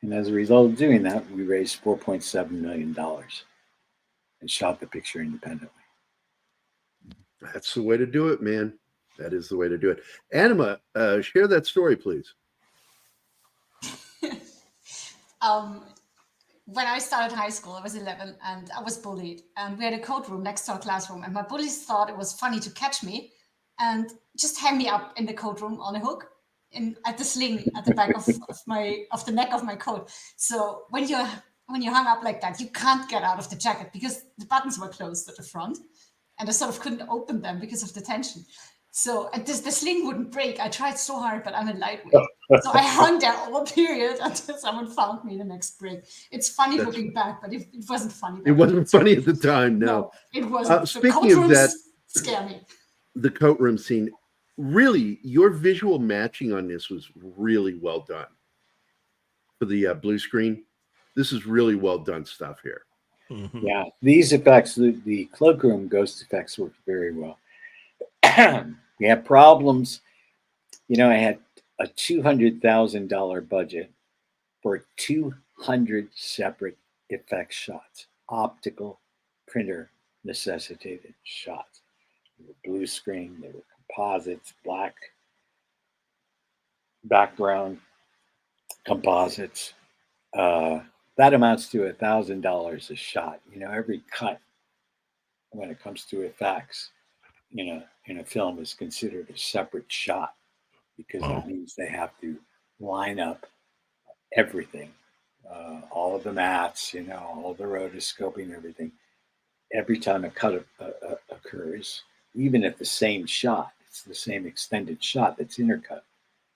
And as a result of doing that, we raised $4.7 million and shot the picture independently.
That's the way to do it, man. That is the way to do it. Anima, share that story, please.
When I started high school, I was 11 and I was bullied. And we had a code room next to our classroom. And my bullies thought it was funny to catch me and just hang me up in the code room on a hook at the sling at the back of the neck of my coat. So when you hung up like that, you can't get out of the jacket because the buttons were closed at the front. And I sort of couldn't open them because of the tension. So the sling wouldn't break. I tried so hard, but I'm a lightweight. So I hung there all period until someone found me the next break. It's funny looking back, but it wasn't funny.
It wasn't funny at the time, no.
It wasn't.
Speaking of that,
scare me.
The coat room scene, really, your visual matching on this was really well done. For the blue screen, this is really well done stuff here.
Mm-hmm. Yeah, these effects, the cloakroom ghost effects worked very well. We had problems. You know, I had a $200,000 budget for 200 separate effect shots, optical printer necessitated shots. They were blue screen, they were composites, black background composites. That amounts to $1,000 a shot. You know, every cut when it comes to effects, you know, in a film is considered a separate shot because that means they have to line up everything, all of the mats, you know, all the rotoscoping, everything. Every time a cut occurs, even if the same shot, it's the same extended shot that's intercut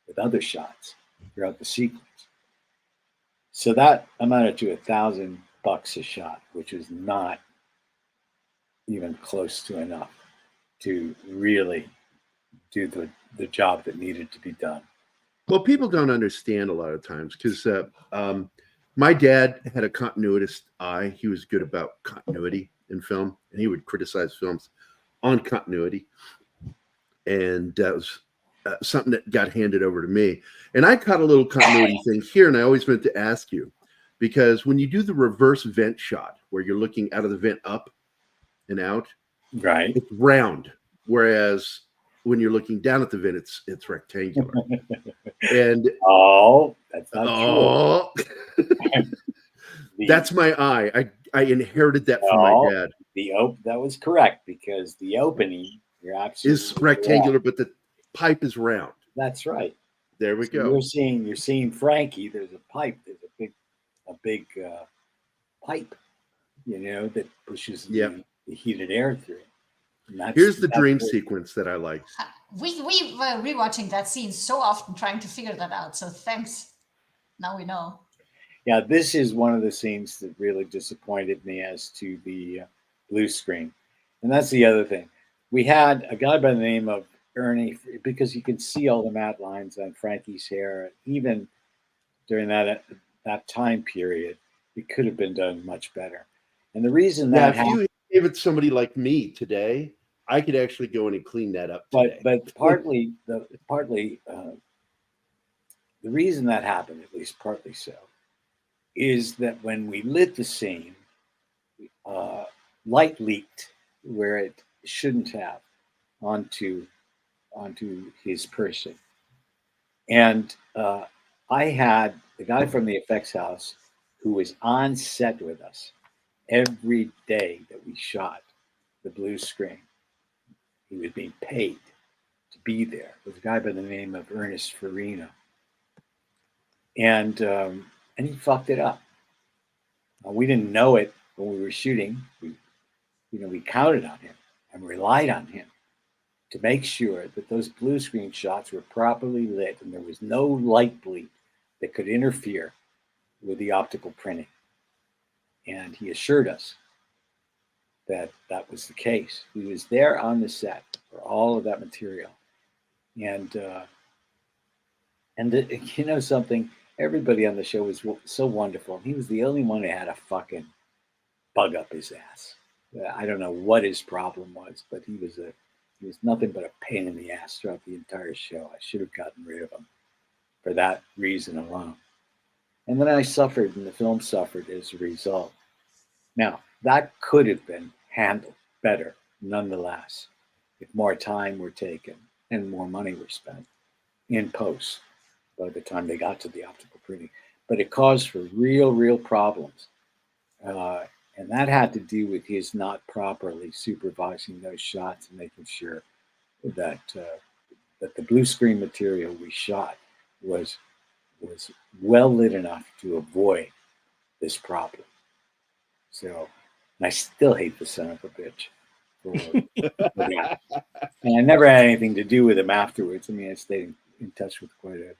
with other shots throughout the sequence. So that amounted to $1,000 a shot, which is not even close to enough to really do the job that needed to be done.
Well, people don't understand a lot of times because my dad had a continuitist eye. He was good about continuity in film, and he would criticize films on continuity. And that was something that got handed over to me. And I caught a little continuity thing here, and I always meant to ask you, because when you do the reverse vent shot, where you're looking out of the vent up and out,
Right.
it's round, whereas when you're looking down at the vent, it's rectangular. And
that's not true.
That's my eye. I inherited that from my dad.
That was correct, because the opening, you're absolutely
is rectangular,
correct.
but the pipe is round.
That's right.
There we go.
You're seeing Frankie. There's a pipe. There's a big pipe, that pushes the heated air through.
Here's the dream sequence that I like.
We were rewatching that scene so often, trying to figure that out. So thanks. Now we know.
Yeah, this is one of the scenes that really disappointed me as to the blue screen, and that's the other thing. We had a guy by the name of Ernie, because you can see all the matte lines on Frankie's hair, even during that time period. It could have been done much better. And the reason that
if you gave it somebody like me today, I could actually go in and clean that up today.
But partly the reason that happened, at least partly so, is that when we lit the scene, light leaked where it shouldn't have onto his person. And I had the guy from the effects house who was on set with us every day that we shot the blue screen. He was being paid to be there. It was a guy by the name of Ernest Farina. And he fucked it up. We didn't know it when we were shooting. We counted on him and relied on him to make sure that those blue screen shots were properly lit and there was no light bleed that could interfere with the optical printing. And he assured us that that was the case. He was there on the set for all of that material. And something, everybody on the show was so wonderful. He was the only one who had a fucking bug up his ass. I don't know what his problem was, but he was nothing but a pain in the ass throughout the entire show. I should have gotten rid of him for that reason alone. And then I suffered, and the film suffered as a result. Now, that could have been handled better, nonetheless, if more time were taken and more money were spent in post by the time they got to the optical printing. But it caused for real problems. And that had to do with his not properly supervising those shots and making sure that the blue screen material we shot was well lit enough to avoid this problem. So, and I still hate the son of a bitch for that. And I never had anything to do with him afterwards. I mean, I stayed in touch with quite a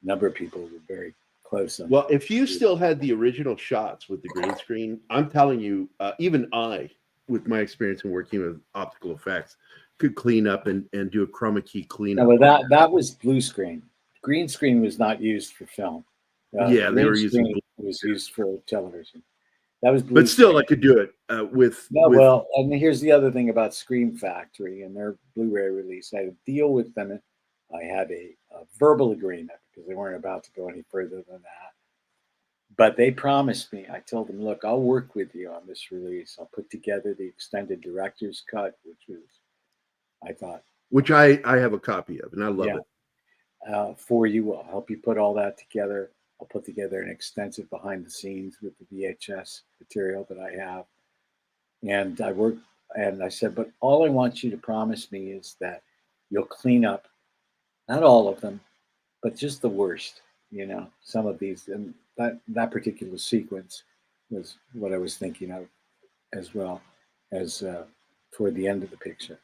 number of people who were very close.
Well, if you still had the original shots with the green screen, I'm telling you, even I, with my experience in working with optical effects, could clean up and do a chroma key cleanup.
No, but that was blue screen. Green screen was not used for film.
Yeah, they were using blue.
It was used for television. That was blue.
But still,
screen.
I could do it with.
No, well, and here's the other thing about Scream Factory and their Blu-ray release. I had a deal with them. I had a verbal agreement because they weren't about to go any further than that. But they promised me. I told them, look, I'll work with you on this release. I'll put together the extended director's cut, which was, I thought.
Which I have a copy of, and I love it.
For you, I'll help you put all that together. I'll put together an extensive behind the scenes with the VHS material that I have. And I worked, and I said, but all I want you to promise me is that you'll clean up, not all of them, but just the worst, some of these. And that particular sequence was what I was thinking of as well as toward the end of the picture.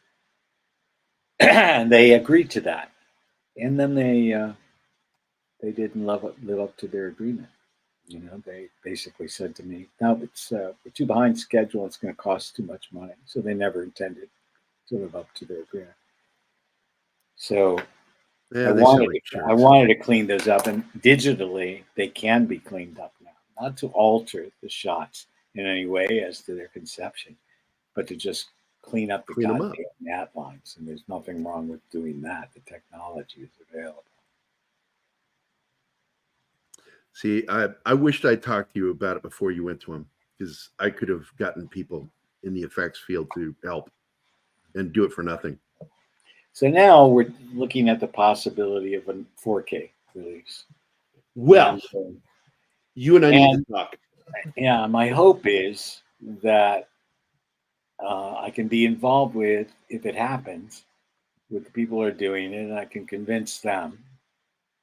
And they agreed to that. And then they didn't live up to their agreement. They basically said to me, "No, we're too behind schedule. It's going to cost too much money." So they never intended to live up to their agreement. So
yeah,
I wanted to clean those up, and digitally they can be cleaned up now. Not to alter the shots in any way as to their conception, but to just clean up the
Clean 'em up.
goddamn mat lines. And there's nothing wrong with doing that. The technology is available.
See, I wished I'd talked to you about it before you went to him, because I could have gotten people in the effects field to help and do it for nothing.
So now we're looking at the possibility of a 4K release.
Well,
And,
you and I need to talk.
yeah, my hope is that I can be involved with, if it happens, with the people who are doing it, and I can convince them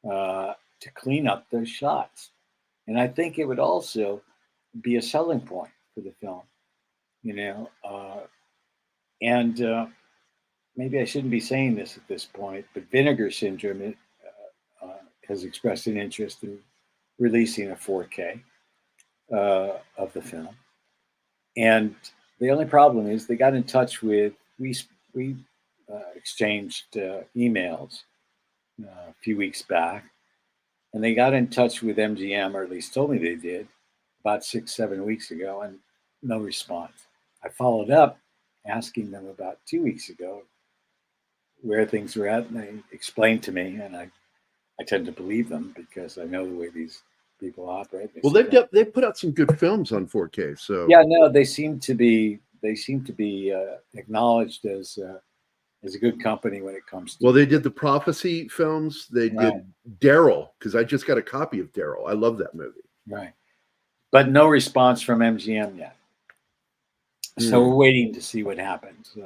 to clean up those shots. And I think it would also be a selling point for the film, you know. And maybe I shouldn't be saying this at this point, but Vinegar Syndrome has expressed an interest in releasing a 4K of the film. And the only problem is they got in touch with, we exchanged emails a few weeks back, and they got in touch with MGM, or at least told me they did, about 6-7 weeks ago, and no response. I followed up asking them about 2 weeks ago where things were at, and they explained to me, and I tend to believe them because I know the way these people operate.
Well, they've put out some good films on 4K. So
yeah, no, they seem to be acknowledged as a good company when it comes to.
Well, they did the Prophecy films. They did Daryl, because I just got a copy of Daryl. I love that movie.
Right, but no response from MGM yet. So we're waiting to see what happens.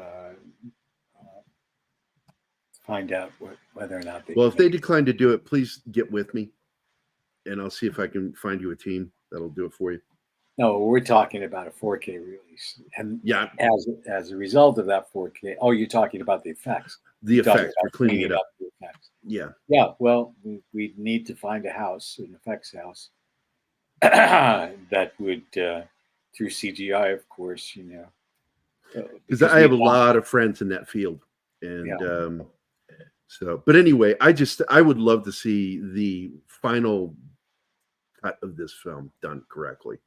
Find out whether or not they.
Well, if they decline to do it, please get with me, and I'll see if I can find you a team that'll do it for you.
No, we're talking about a 4K release, and
yeah,
as a result of that 4K. Oh, you're talking about the effects.
The effects. We're cleaning it up.
The effects.
Yeah.
Yeah. Well, we need to find a house, an effects house, that would, through CGI, of course, you know.
Because I have a lot of friends in that field, and so. But anyway, I would love to see the final cut of this film done correctly.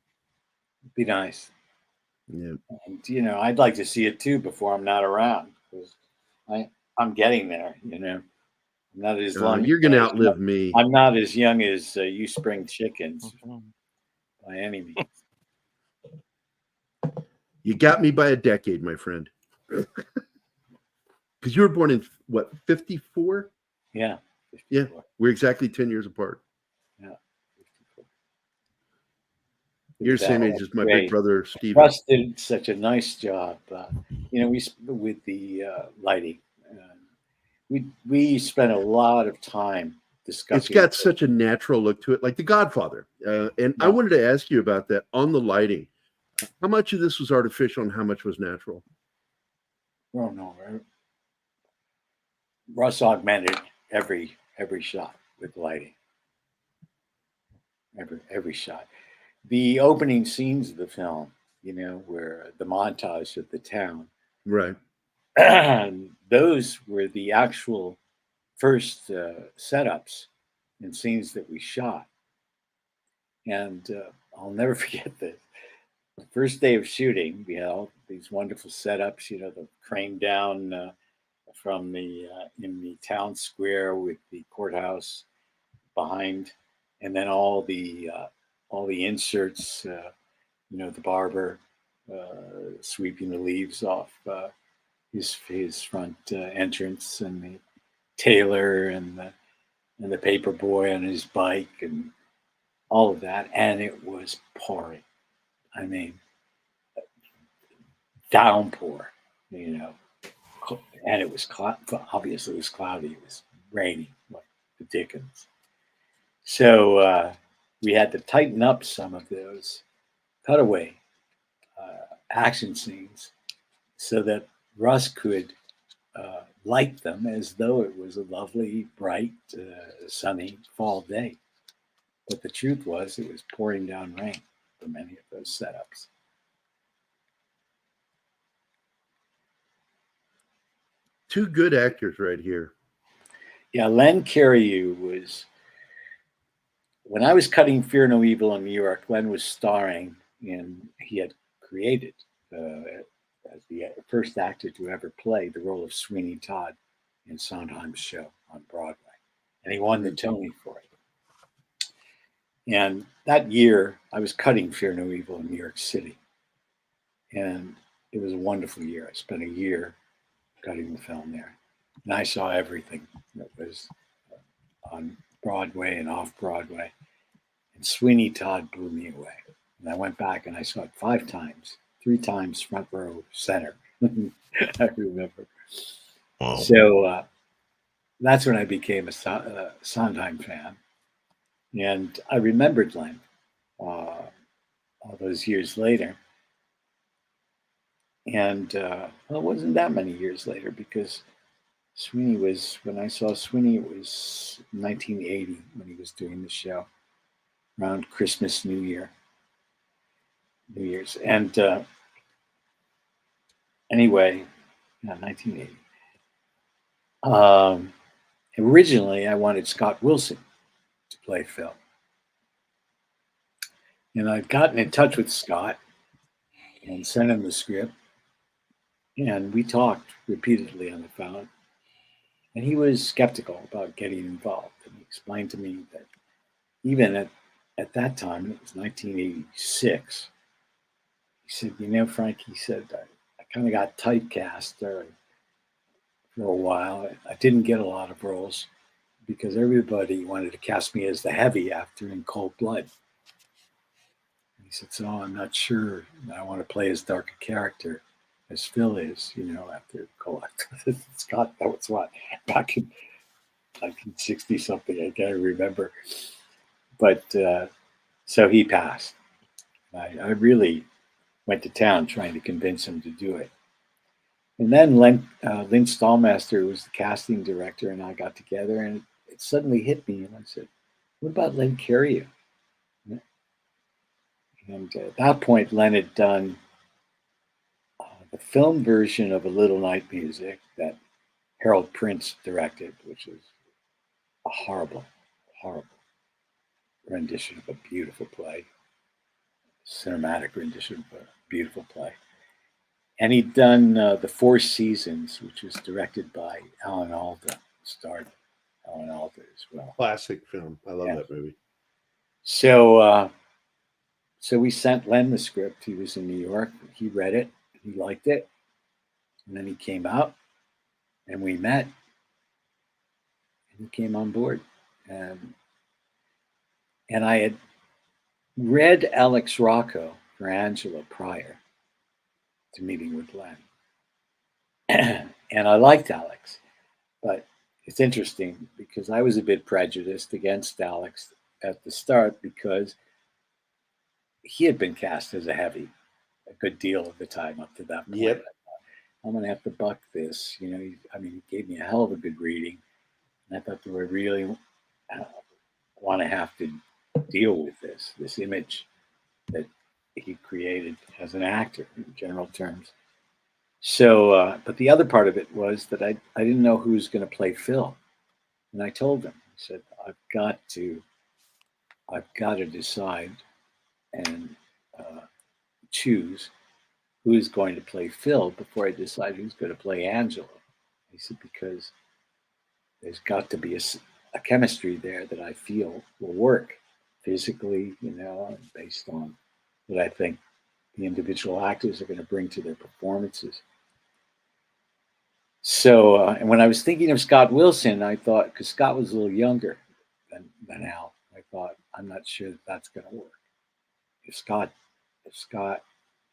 Be nice.
Yeah.
And, you know, I'd like to see it too before I'm not around, because I'm getting there, you know. I'm not as long.
You're going to outlive me.
I'm not as young as you spring chickens by any means.
You got me by a decade, my friend. Because you were born in what, 54?
Yeah.
54. Yeah. We're exactly 10 years apart.
Yeah. 54.
You're the same age as my big brother, Steve.
Russ did such a nice job. You know, with the lighting. We spent a lot of time discussing.
It's got such a natural look to it, like The Godfather. And I wanted to ask you about that on the lighting. How much of this was artificial and how much was natural?
Oh no, Russ augmented every shot with lighting. Every shot. The opening scenes of the film, you know, where the montage of the town,
right?
Those were the actual first setups and scenes that we shot. And I'll never forget this. The first day of shooting, we had all these wonderful setups, you know, the crane down from the in the town square with the courthouse behind, and then all the inserts, you know, the barber sweeping the leaves off his front entrance, and the tailor and the paper boy on his bike, and all of that, and it was pouring. I mean, downpour, you know, and it was obviously it was cloudy. It was raining like the dickens. So we had to tighten up some of those cutaway action scenes so that Russ could light them as though it was a lovely, bright, sunny fall day. But the truth was, it was pouring down rain for many of those setups.
Two good actors right here.
Yeah, Len Cariou was, when I was cutting Fear No Evil in New York, Len was starring in, he had created as the first actor to ever play the role of Sweeney Todd in Sondheim's show on Broadway. And he won the Tony for it. And that year, I was cutting Fear No Evil in New York City. And it was a wonderful year. I spent a year cutting the film there. And I saw everything that was on Broadway and off Broadway. And Sweeney Todd blew me away. And I went back and I saw it 5 times, 3 times front row center. I remember.
Wow.
So that's when I became a Sondheim fan. And I remembered Len all those years later. And well, it wasn't that many years later because Sweeney was, when I saw Sweeney, it was 1980 when he was doing the show around Christmas, New Year's. And anyway, yeah, 1980. Originally, I wanted Scott Wilson to play Phil. And I'd gotten in touch with Scott and sent him the script. And we talked repeatedly on the phone. And he was skeptical about getting involved. And he explained to me that even at that time, it was 1986, he said, you know, Frank, he said, I kind of got typecast there for a while. I didn't get a lot of roles because everybody wanted to cast me as the heavy after In Cold Blood. He said, so I'm not sure I want to play as dark a character as Phil is, you know, after Cold. Scott, that was what, back in 1960 something, I can't remember. But so he passed. I really went to town trying to convince him to do it. And then Lynn Stallmaster was the casting director, and I got together, and it suddenly hit me, and I said, what about Len Cariou? And at that point, Len had done the film version of A Little Night Music that Harold Prince directed, which is a horrible, horrible rendition of a beautiful play, cinematic rendition of a beautiful play. And he'd done The Four Seasons, which was directed by Alan Alda, starred Alan Alda as well.
Classic film. I love that movie.
So, so we sent Len the script. He was in New York. He read it. He liked it. And then he came out and we met. And he came on board. And I had read Alex Rocco for Angela prior to meeting with Len. And I liked Alex. But it's interesting because I was a bit prejudiced against Alex at the start because he had been cast as a heavy a good deal of the time up to that point.
Yep.
I'm going to have to buck this. You know, he gave me a hell of a good reading. And I thought, do I really want to have to deal with this image that he created as an actor in general terms? So, but the other part of it was that I didn't know who was going to play Phil. And I told him, I said, I've got to decide and choose who is going to play Phil before I decide who's going to play Angela. He said, because there's got to be a chemistry there that I feel will work physically, you know, based on what I think the individual actors are going to bring to their performances. So, and when I was thinking of Scott Wilson, I thought, because Scott was a little younger than Al, I thought, I'm not sure that's going to work. If Scott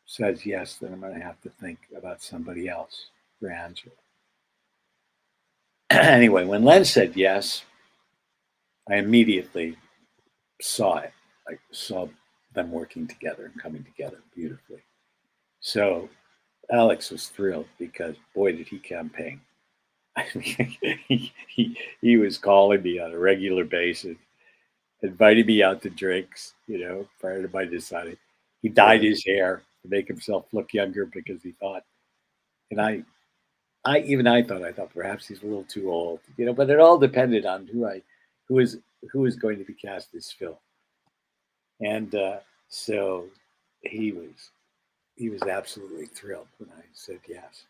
says yes, then I'm going to have to think about somebody else for Angela. Anyway, when Len said yes, I immediately saw it. I saw them working together and coming together beautifully. So Alex was thrilled because, boy, did he campaign. I mean, he was calling me on a regular basis, inviting me out to drinks, you know, prior to my deciding. He dyed his hair to make himself look younger because he thought, and I thought perhaps he's a little too old, you know, but it all depended on who was going to be cast as Phil. And so he was he was absolutely thrilled when I said yes.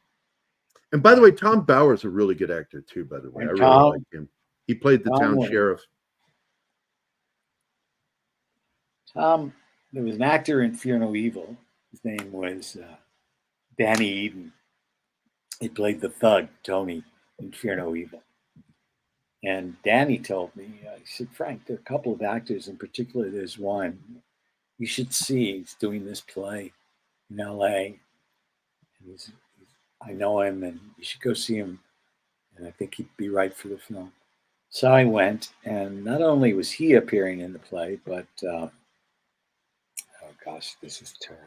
And by the way, Tom Bauer's a really good actor too. By the way,
And
I really
Tom-
like him. He played the
Tom
town
was-
sheriff.
There was an actor in Fear No Evil. His name was Danny Eden. He played the thug, Tony, in Fear No Evil. And Danny told me, he said, Frank, there are a couple of actors in particular. There's one you should see. He's doing this play in L.A. And I know him, and you should go see him. And I think he'd be right for the film. So I went, and not only was he appearing in the play, but oh gosh, this is terrible.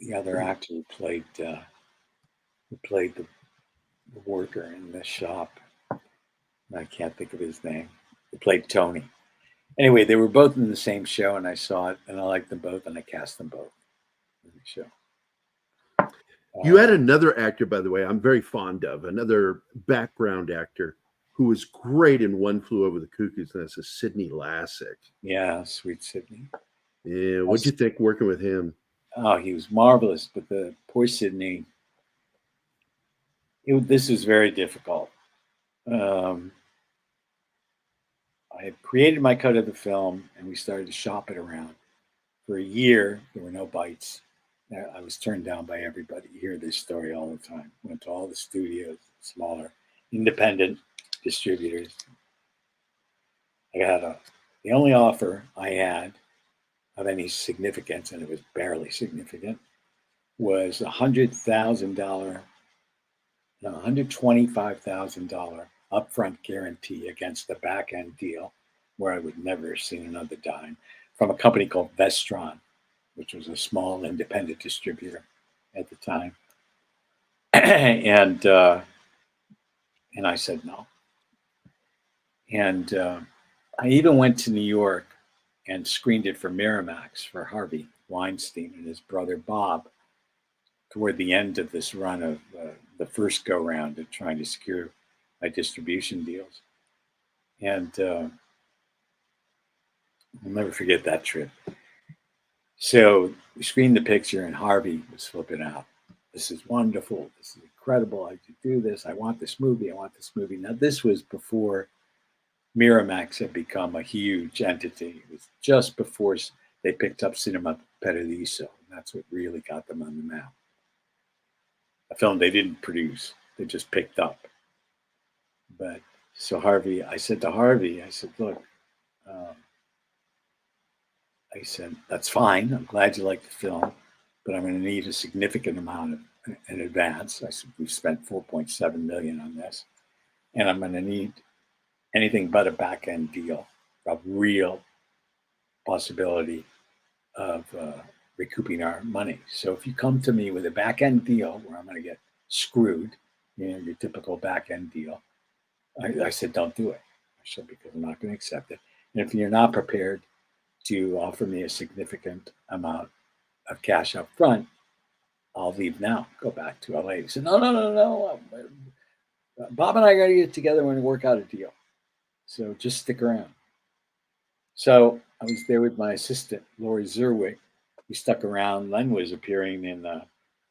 The other actor who played the worker in the shop, I can't think of his name. He played Tony. Anyway, they were both in the same show, and I saw it, and I liked them both, and I cast them both in the show.
You had another actor, by the way, I'm very fond of, another background actor who was great in One Flew Over the Cuckoo's Nest, is Sidney Lassick.
Yeah, sweet Sidney.
Yeah, what'd you think working with him?
Oh, he was marvelous, but the poor Sidney. This was very difficult. I had created my cut of the film, and we started to shop it around. For a year, there were no bites. I was turned down by everybody. You hear this story all the time. Went to all the studios, smaller, independent distributors. I got the only offer I had of any significance, and it was barely significant, was $125,000 upfront guarantee against a back end deal where I would never have seen another dime from a company called Vestron, which was a small independent distributor at the time. and I said no. And I even went to New York and screened it for Miramax for Harvey Weinstein and his brother Bob toward the end of this run of the first go round of trying to secure my distribution deals. And I'll never forget that trip. So we screened the picture, and Harvey was flipping out. This is wonderful. This is incredible. I could do this. I want this movie. I want this movie. Now, this was before Miramax had become a huge entity. It was just before they picked up Cinema Paradiso. And that's what really got them on the map. A film they didn't produce. They just picked up. But so Harvey, I said to Harvey, I said, look, I said, that's fine. I'm glad you like the film, but I'm going to need a significant amount in advance. I said, we've spent $4.7 million on this, and I'm going to need anything but a back end deal, a real possibility of recouping our money. So if you come to me with a back end deal where I'm going to get screwed, your typical back end deal, I said, don't do it. I said, because I'm not going to accept it. And if you're not prepared to offer me a significant amount of cash up front, I'll leave now, go back to LA. He said, no. Bob and I got to get together and work out a deal. So just stick around. So I was there with my assistant, Lori Zerwick. We stuck around. Len was appearing in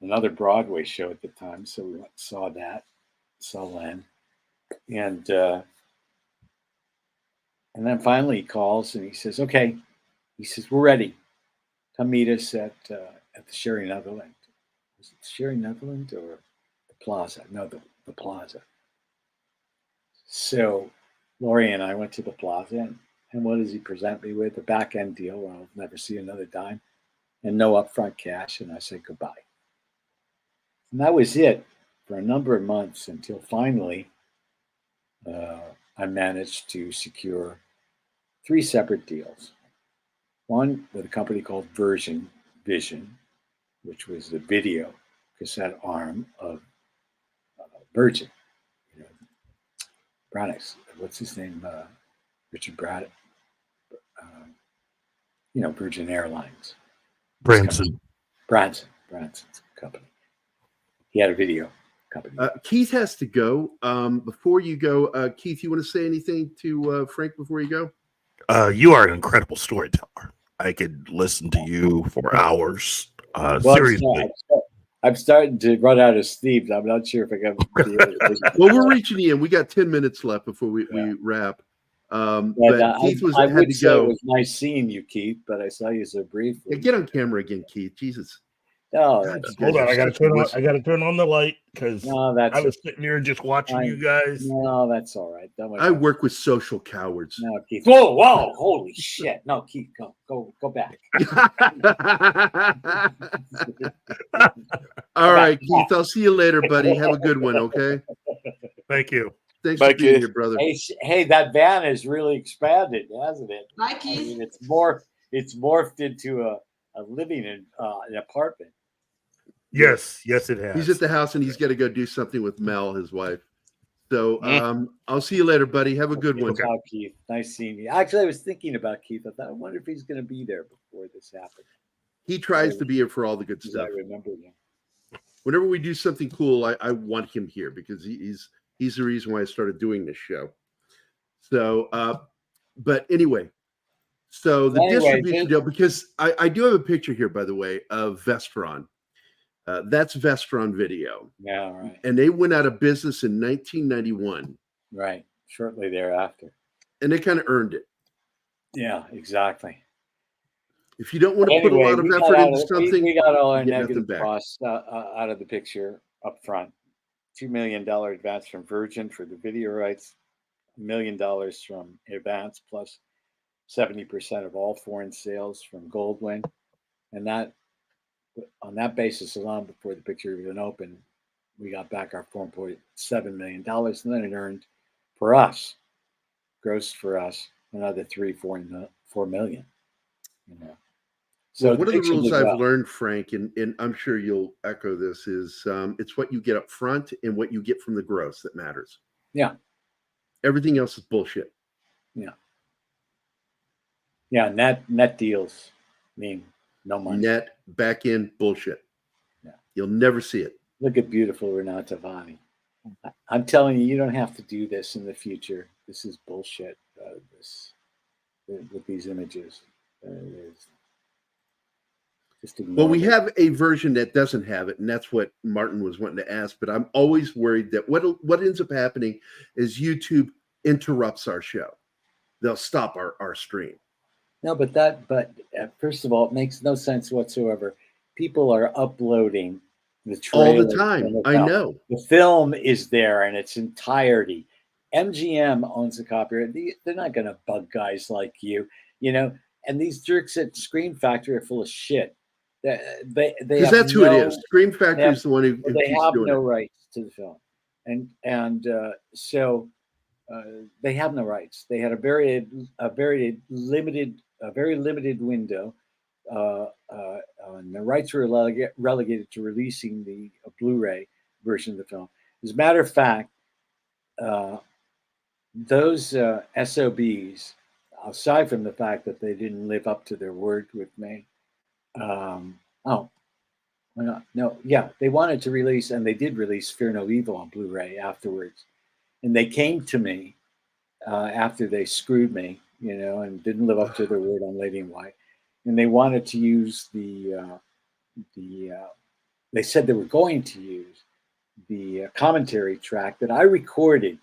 another Broadway show at the time. So we went and saw that, saw Len. And then finally he calls and he says, okay. He says, we're ready. Come meet us at the Sherry Netherland. Was it Sherry Netherland or the Plaza? No, the Plaza. So Lori and I went to the Plaza, and what does he present me with? A back end deal where I'll never see another dime and no upfront cash. And I said goodbye. And that was it for a number of months until finally I managed to secure 3 separate deals. One with a company called Vision, which was the video cassette arm of Virgin. Brannick's, what's his name? Richard Braddock. Virgin Airlines.
Branson.
Branson's company. He had a video company.
Keith has to go. Before you go, Keith, you want to say anything to Frank before you go?
You are an incredible storyteller. I could listen to you for hours.
Well,
Seriously.
I'm starting to run out of steam. I'm not sure if I got.
Well, we're reaching the end. We got 10 minutes left before we wrap. But Keith
I
had
would
to
say
go.
it was nice seeing you, Keith, but I saw you so briefly.
Yeah, get on camera again, Keith. Jesus.
Oh,
God, you
Hold
guys
on,
are
I gotta
such
turn on.
wusses.
I gotta turn on the light because
no, that's
I was sitting here just watching you guys.
No, that's all right. Don't worry
I
about it.
work with social cowards.
No, Keith. Whoa, holy shit! No, Keith, go back.
All right, Keith. I'll see you later, buddy. Have a good one. Okay.
Thank you.
Thanks
Bye,
for being
Keith.
here, brother.
Hey, that van is really expanded, hasn't it?
Bye,
I
Keith.
mean, it's morphed into a living in an apartment.
Yes, it has.
He's at the house and he's got to go do something with Mel, his wife. So I'll see you later, buddy. Have a good one.
Ciao, Keith. Nice seeing you. Actually, I was thinking about Keith. I thought, I wonder if he's going to be there before this happens.
He tries to be here for all the good stuff.
I remember him.
Whenever we do something cool, I want him here because he's the reason why I started doing this show. So, but anyway, so the distribution deal, because I do have a picture here, by the way, of Vestron. That's Vestron Video.
Yeah, right.
And they went out of business in 1991.
Right. Shortly thereafter.
And they kind of earned it.
Yeah, exactly.
If you don't want to put a lot of effort into something,
we got all our
you get
negative
nothing back.
costs out of the picture up front. $2 million advance from Virgin for the video rights, $1 million from Advance, plus 70% of all foreign sales from Goldwyn. And that, on that basis alone, before the picture even opened, we got back our $4.7 million. And then it earned for us, grossed for us, another $4 million. You know. So
one of the rules I've learned, Frank, and I'm sure you'll echo this, is it's what you get up front and what you get from the gross that matters.
Yeah.
Everything else is bullshit.
Yeah. Yeah, net deals mean no money.
Net, back end, bullshit.
Yeah.
You'll never see it.
Look at beautiful Renata Vani. I'm telling you, you don't have to do this in the future. This is bullshit. With these images.
Well, we have a version that doesn't have it, and that's what Martin was wanting to ask. But I'm always worried that what ends up happening is YouTube interrupts our show. They'll stop our stream.
No, but first of all, it makes no sense whatsoever. People are uploading the trailer
all the time. I know
the film is there in its entirety. MGM owns the copyright. They're not going to bug guys like you, you know. And these jerks at Scream Factory are full of shit. Because
that's who it is. Scream Factory is the one who
they have no
it.
rights to the film, and so they have no rights. They had a very limited window, and the rights were relegated to releasing the Blu-ray version of the film. As a matter of fact, those SOBs, aside from the fact that they didn't live up to their word with me. They wanted to release, and they did release Fear No Evil on Blu-ray afterwards. And they came to me after they screwed me, you know, and didn't live up to their word on Lady in White. And they wanted to use they said they were going to use the commentary track that I recorded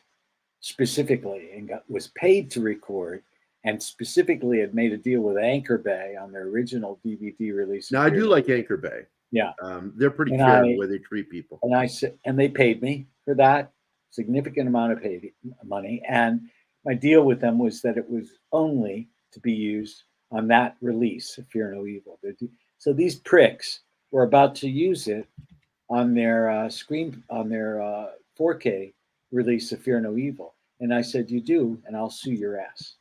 specifically and was paid to record, and specifically had made a deal with Anchor Bay on their original DVD release.
Now, I do like Anchor Bay.
Yeah.
They're pretty fair in the way they treat people.
And I said, and they paid me for that significant amount of money. And my deal with them was that it was only to be used on that release of Fear No Evil. So these pricks were about to use it on their 4K release of Fear No Evil. And I said, you do, and I'll sue your ass.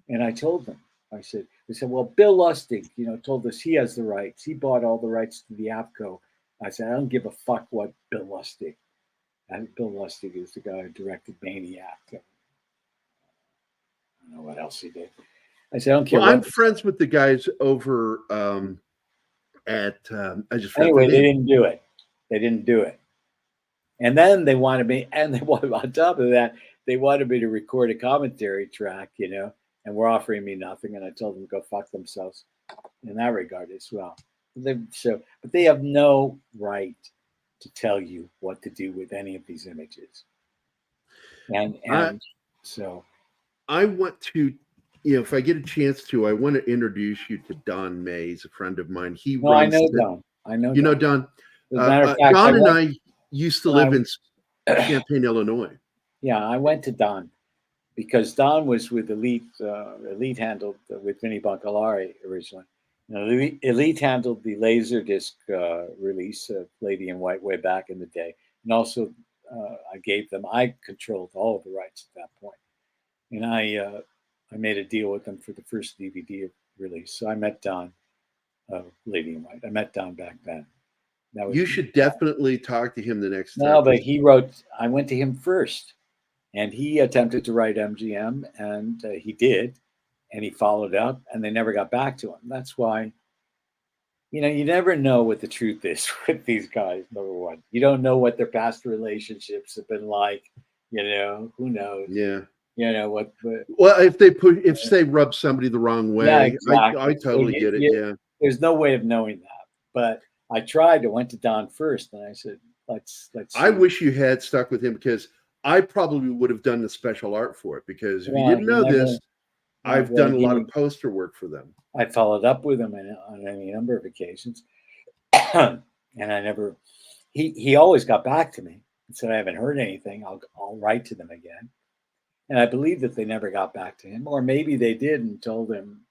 And I told them, they said, well, Bill Lustig, you know, told us he has the rights. He bought all the rights to the APCO. I said, I don't give a fuck what Bill Lustig. And Bill Lustig is the guy who directed Maniac. I don't know what else he did. I said, I don't care.
Well, I'm friends with the guys over at.
Anyway, they didn't do it. They didn't do it. And then they wanted me, and they wanted, on top of that, they wanted me to record a commentary track, you know, and were offering me nothing. And I told them to go fuck themselves in that regard as well. But they have no right to tell you what to do with any of these images. And so
I want to, you know, if I get a chance to, I want to introduce you to Don May. He's a friend of mine. He
no, I
runs.
know Don. I know
You know
Don.
Don.
As a matter of fact,
Don and I used to live in
I-
Champaign, Illinois.
Yeah, I went to Don because Don was with Elite. Elite handled with Vinnie Boncalari originally. You know, Elite handled the Laserdisc release of Lady in White way back in the day, and also I controlled all of the rights at that point, and I made a deal with them for the first DVD release. So I met Don, Lady in White. I met Don back then. That was
You should definitely talk to him the next time.
no, but he wrote. I went to him first. And he attempted to write MGM, and he did, and he followed up, and they never got back to him. That's why, you know, you never know what the truth is with these guys. Number one, you don't know what their past relationships have been like. You know, who knows?
Yeah.
You know what?
Well, if they rub somebody the wrong way,
Yeah, exactly.
I totally get it. Yeah.
There's no way of knowing that. But I tried. I went to Don first, and I said, "Let's."
I
see.
wish you had stuck with him because I probably would have done the special art for it because if you
Well,
didn't know this, I've
well,
done a lot of poster work for them.
I followed up with him on any number of occasions, and I never. He always got back to me and said, "I haven't heard anything. I'll write to them again." And I believe that they never got back to him, or maybe they did and told him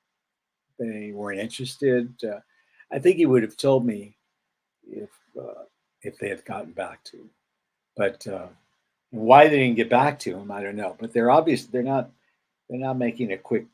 they weren't interested. I think he would have told me if they had gotten back to him, but. Why they didn't get back to him, I don't know. But they're not making a quick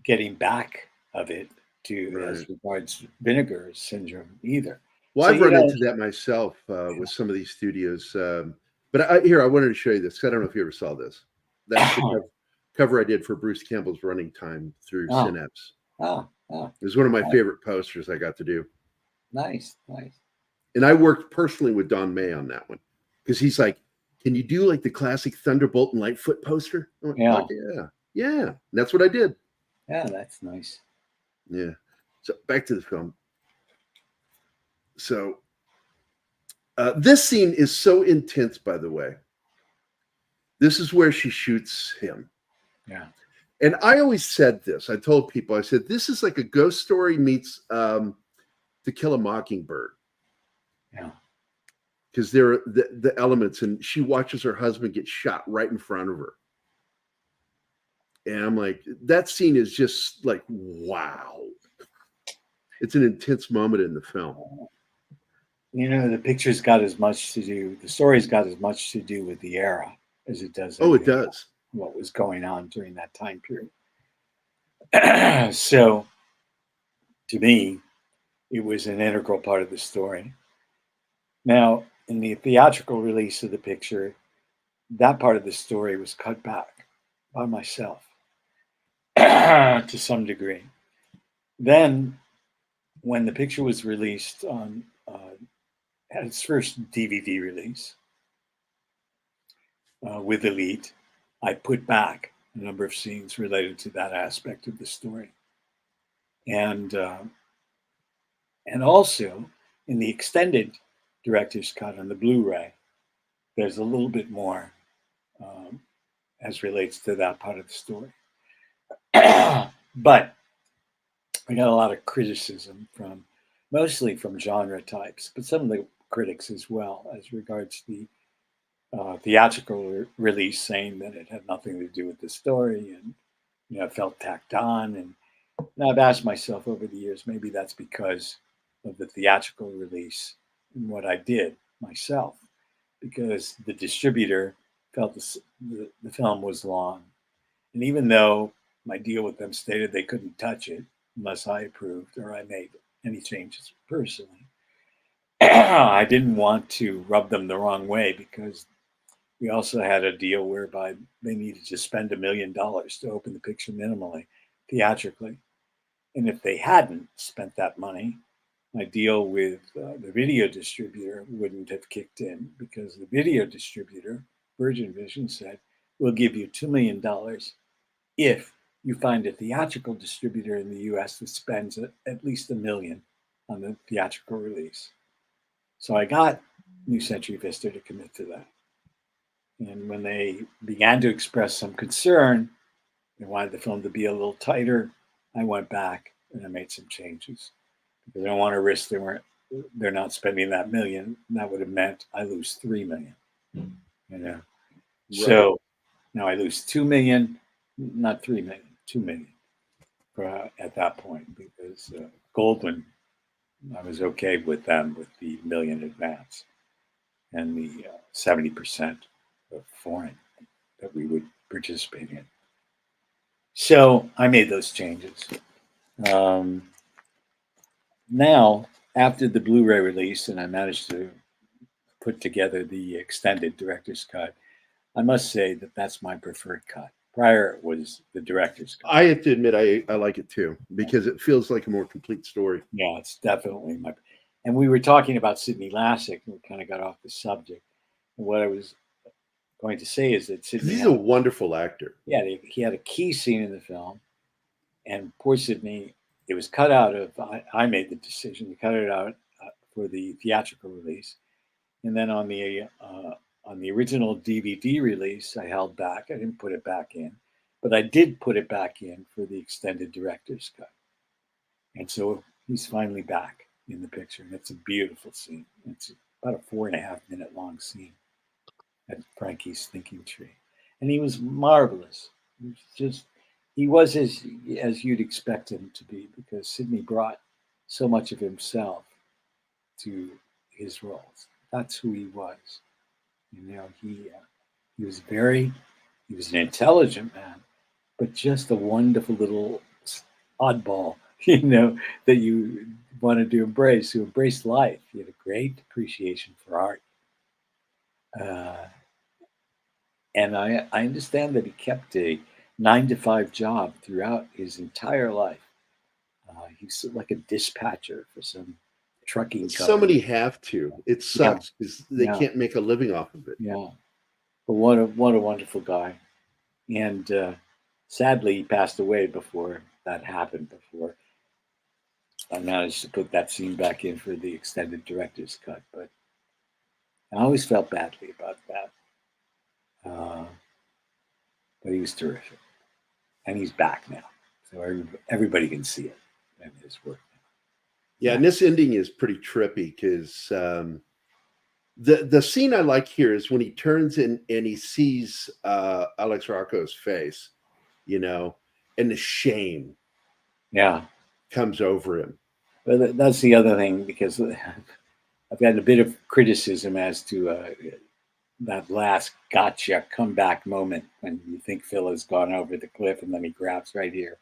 getting back of it as regards Vinegar syndrome either.
Well,
So,
I've run into that myself with some of these studios. But I wanted to show you this. I don't know if you ever saw this. That's the cover I did for Bruce Campbell's Running Time through Synapse.
It
was one of my favorite posters I got to do.
Nice.
And I worked personally with Don May on that one. Because he's like, can you do like the classic Thunderbolt and Lightfoot poster? I went, yeah. And that's what I did.
Yeah, that's nice.
Yeah. So back to the film. So this scene is so intense, by the way. This is where she shoots him.
Yeah.
And I always said this. I told people, I said, this is like a ghost story meets To Kill a Mockingbird.
Yeah.
Because there are the elements, and she watches her husband get shot right in front of her. And I'm like, that scene is just like, wow. It's an intense moment in the film.
You know, the picture's got as much to do, the story's got as much to do with the era as it does.
Oh, it does.
What was going on during that time period. So, to me, it was an integral part of the story. Now, in the theatrical release of the picture, that part of the story was cut back by myself to some degree. Then, when the picture was released on at its first DVD release with Elite, I put back a number of scenes related to that aspect of the story, and also in the extended director's cut on the Blu-ray, there's a little bit more as relates to that part of the story. But I got a lot of criticism mostly from genre types, but some of the critics as well, as regards the theatrical release, saying that it had nothing to do with the story and it felt tacked on. And I've asked myself over the years, maybe that's because of the theatrical release and what I did myself, because the distributor felt the film was long. And even though my deal with them stated they couldn't touch it unless I approved or I made any changes personally, I didn't want to rub them the wrong way, because we also had a deal whereby they needed to spend $1 million to open the picture minimally, theatrically. And if they hadn't spent that money, my deal with the video distributor wouldn't have kicked in, because the video distributor, Virgin Vision, said, we'll give you $2 million if you find a theatrical distributor in the US that spends at least $1 million on the theatrical release. So I got New Century Vista to commit to that. And when they began to express some concern, they wanted the film to be a little tighter, I went back and I made some changes. Because I don't want to risk they're not spending that $1 million. That would have meant I lose $3 million. You know. Right. So now I lose $2 million, not $3 million, $2 million at that point, because Goldwyn, I was okay with them with the $1 million advance and the 70% of foreign that we would participate in. So I made those changes. Now, after the Blu-ray release, and I managed to put together the extended director's cut, I must say that that's my preferred cut. Prior it was the director's cut.
I have to admit, I like it too, because it feels like a more complete story.
Yeah, it's definitely my. And we were talking about Sidney Lassick, and we kind of got off the subject. And what I was going to say is that Sidney,
he's a wonderful actor.
Yeah, he had a key scene in the film, and poor Sidney, it was cut out of. I made the decision to cut it out for the theatrical release, and then on the original DVD release, I held back. I didn't put it back in, but I did put it back in for the extended director's cut. And so he's finally back in the picture, and it's a beautiful scene. It's about a 4.5 minute long scene at Frankie's thinking tree, and he was marvelous. He was as you'd expect him to be, because Sidney brought so much of himself to his roles. That's who he was. You know, he was an intelligent man, but just a wonderful little oddball, you know, that you wanted to embrace, who embraced life. He had a great appreciation for art. And I understand that he kept a 9-to-5 job throughout his entire life. He's like a dispatcher for some trucking company.
So many have to. It sucks because they can't make a living off of it.
Yeah. But what a wonderful guy. And sadly, he passed away before that happened, before I managed to put that scene back in for the extended director's cut. But I always felt badly about that. But he was terrific. And he's back now. So everybody can see it in his work.
Yeah, and this ending is pretty trippy, because the scene I like here is when he turns in and he sees Alex Rocco's face, you know, and the shame comes over him.
But that's the other thing, because I've gotten a bit of criticism as to that last gotcha comeback moment when you think Phil has gone over the cliff and then he grabs right here.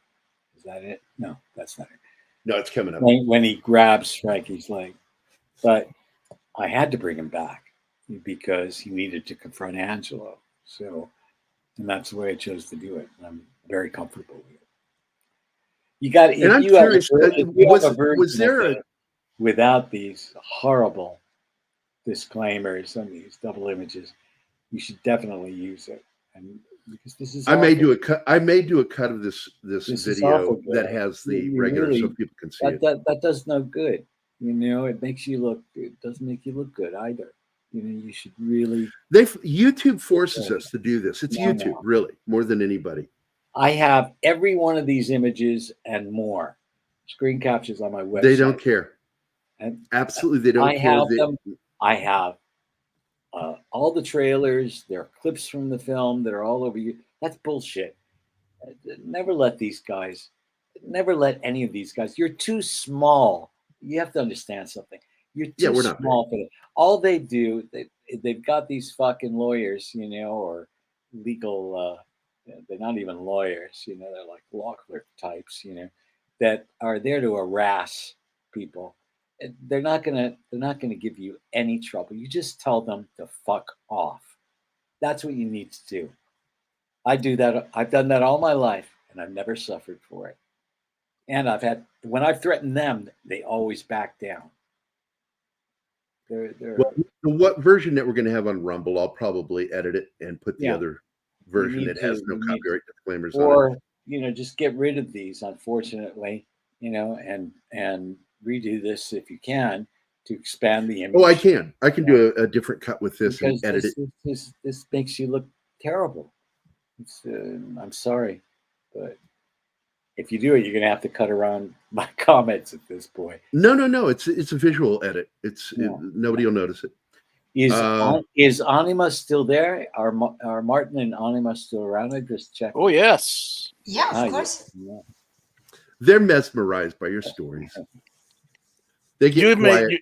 Is that it? No, that's not it.
No, it's coming up.
When he grabs Frankie's leg. But I had to bring him back because he needed to confront Angelo. So, and that's the way I chose to do it. I'm very comfortable with it. You got.
And I'm curious, was there
without these horrible disclaimers and these double images, you should definitely use it. And because this is,
I may do a cut of this video that has the regular, so people can see it.
That does no good. You know, it makes you look. It doesn't make you look good either. You know, you should really.
YouTube forces us to do this. It's YouTube, really, more than anybody.
I have every one of these images and more screen captures on my website.
They don't care.
And
absolutely, they don't care.
I have all the trailers. There are clips from the film that are all over you. That's bullshit. Never let any of these guys. You're too small. You have to understand something. You're too small for it. All they do, they've got these fucking lawyers, you know, or legal. They're not even lawyers, you know. They're like law clerk types, you know, that are there to harass people. They're not gonna give you any trouble. You just tell them to fuck off. That's what you need to do. I do that. I've done that all my life, and I've never suffered for it. And when I've threatened them, they always back down.
Well, what version that we're going to have on Rumble, I'll probably edit it and put the other version that has no copyright disclaimers on it.
just get rid of these, unfortunately, and redo this if you can to expand the image.
Oh, I can. I can do a different cut with this
because
and edit
this makes you look terrible. I'm sorry, but if you do it, you're gonna have to cut around my comments at this point.
No. It's a visual edit. Nobody will notice it.
Is Anima still there? Are Martin and Anima still around? I just checked.
Oh yes.
Yeah, of course.
Yeah.
They're mesmerized by your stories. They get quiet.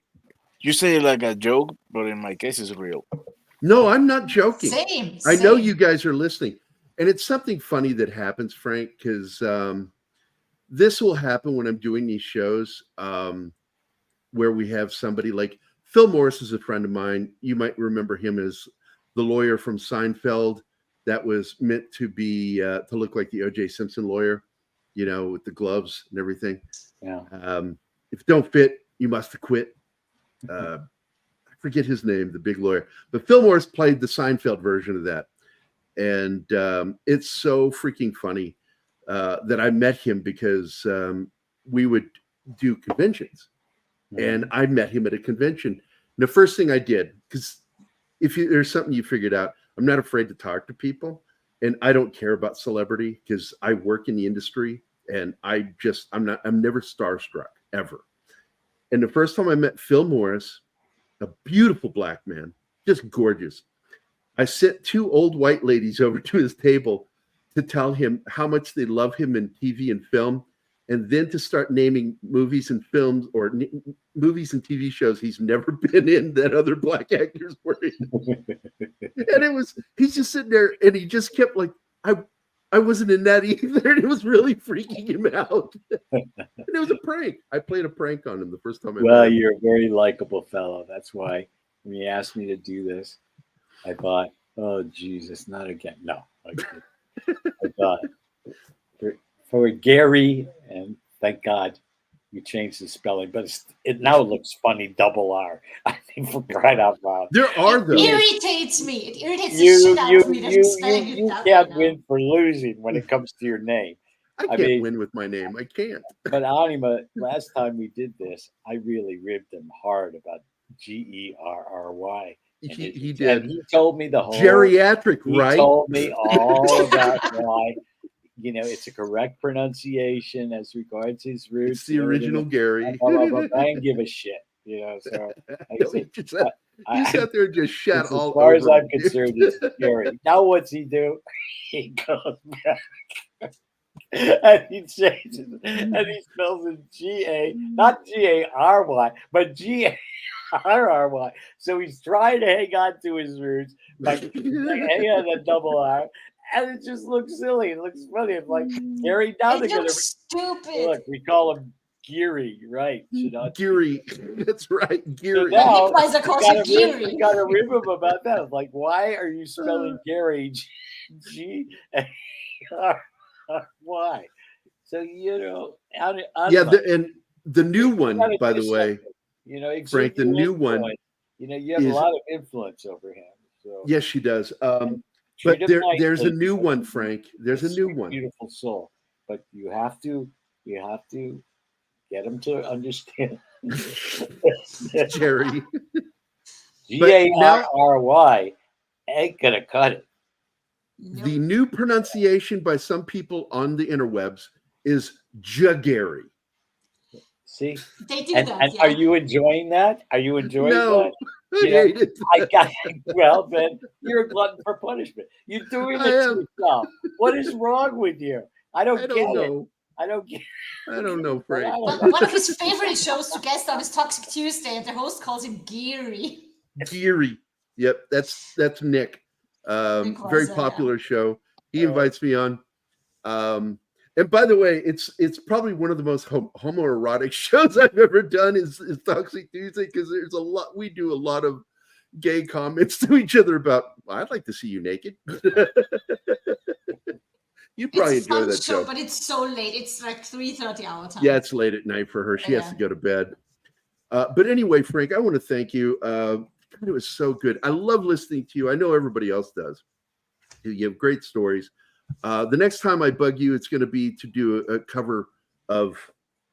You say it like a joke, but in my case, it's real.
No, I'm not joking.
Same.
I know you guys are listening. And it's something funny that happens, Frank, because this will happen when I'm doing these shows where we have somebody like Phil Morris is a friend of mine. You might remember him as the lawyer from Seinfeld that was meant to be to look like the O.J. Simpson lawyer, with the gloves and everything.
Yeah.
If it don't fit, you must have quit. I forget his name, the big lawyer. But Phil Morris played the Seinfeld version of that. And it's so freaking funny that I met him because we would do conventions. And I met him at a convention. And the first thing I did, because there's something you figured out, I'm not afraid to talk to people. And I don't care about celebrity because I work in the industry and I'm never starstruck ever. And the first time I met Phil Morris, a beautiful black man, just gorgeous. I sent two old white ladies over to his table to tell him how much they love him in TV and film, and then to start naming movies and films or movies and TV shows he's never been in that other black actors were in. And he's just sitting there and he just kept like, I wasn't in that either. And it was really freaking him out. And it was a prank. I played a prank on him the first time I met him.
You're a very likable fellow. That's why when you asked me to do this, I thought, oh, Jesus, not again. No. I thought, for Gary, and thank God you changed the spelling, but it now looks funny, double R. I think for crying out loud.
There are those.
It irritates me. It irritates the shit out of me that you're spelling it
You
out
can't
right
win for losing when it comes to your name.
I can't win with my name. I can't.
But Anima, last time we did this, I really ribbed him hard about Gerry.
He did.
And he told me the whole
geriatric, right?
He told me all about why. It's a correct pronunciation as regards his roots.
It's the original Gary.
I didn't give a shit, So
he sat there and just shat all over.
As far as I'm concerned, it's Gary. Now what's he do? He goes back and he changes and he spells it G-A, not G-A-R-Y, but G-A-R-R-Y. So he's trying to hang on to his roots by hanging on the double R. And it just looks silly. It looks funny. It's like Gary. Now they're gonna
stupid.
Look, we call him Geary, right?
Geary. That's right, Geary.
So now,
Geary.
We got to rib him about that. It's like, why are you spelling Gary G-A-R-Y? So
and the new one, by the way, Frank, the new one.
You have a lot of influence over him. So.
Yes, she does. But there's a new one, Frank. There's a new one.
Beautiful soul, but you have to get him to understand.
Jerry.
G-A-R-R-Y ain't gonna cut it.
The new pronunciation by some people on the interwebs is Jagary.
See,
they do that.
And are you enjoying that? Are you enjoying that? Well, then you're a glutton for punishment. You're doing it to yourself. What is wrong with you? I don't get it. I don't know,
Frank.
One of his favorite shows to guest on is Toxic Tuesday, and the host calls him Geary.
Geary. Yep, that's Nick. Very popular show. He invites me on. And by the way, it's probably one of the most homoerotic shows I've ever done is Toxic Tuesday, because we do a lot of gay comments to each other about, I'd like to see you naked. You probably enjoy that show.
But it's so late. It's like 3:30 our time.
Yeah, it's late at night for her. She has to go to bed. But anyway, Frank, I want to thank you. It was so good. I love listening to you. I know everybody else does. You have great stories. The next time I bug you, it's going to be to do a cover of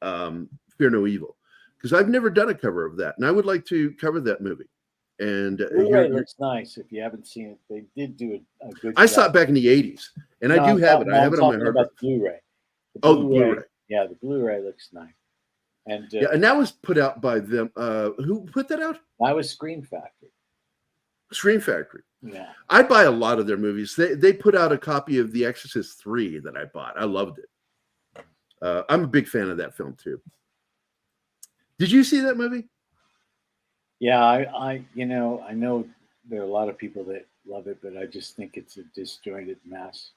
Fear No Evil, because I've never done a cover of that, and I would like to cover that movie. And
Blu-ray looks nice. If you haven't seen it, they did do a good.
I saw it back in the '80s, and I do have it. I have it on my hard drive.
Blu-ray.
Oh, the Blu-ray.
Yeah, the Blu-ray looks nice. And
yeah, and that was put out by them. Who put that out?
That was Screen Factory.
Screen Factory.
Yeah.
I buy a lot of their movies. They put out a copy of The Exorcist 3 that I bought. I loved it. I'm a big fan of that film too. Did you see that movie?
Yeah, I know there are a lot of people that love it, but I just think it's a disjointed mess.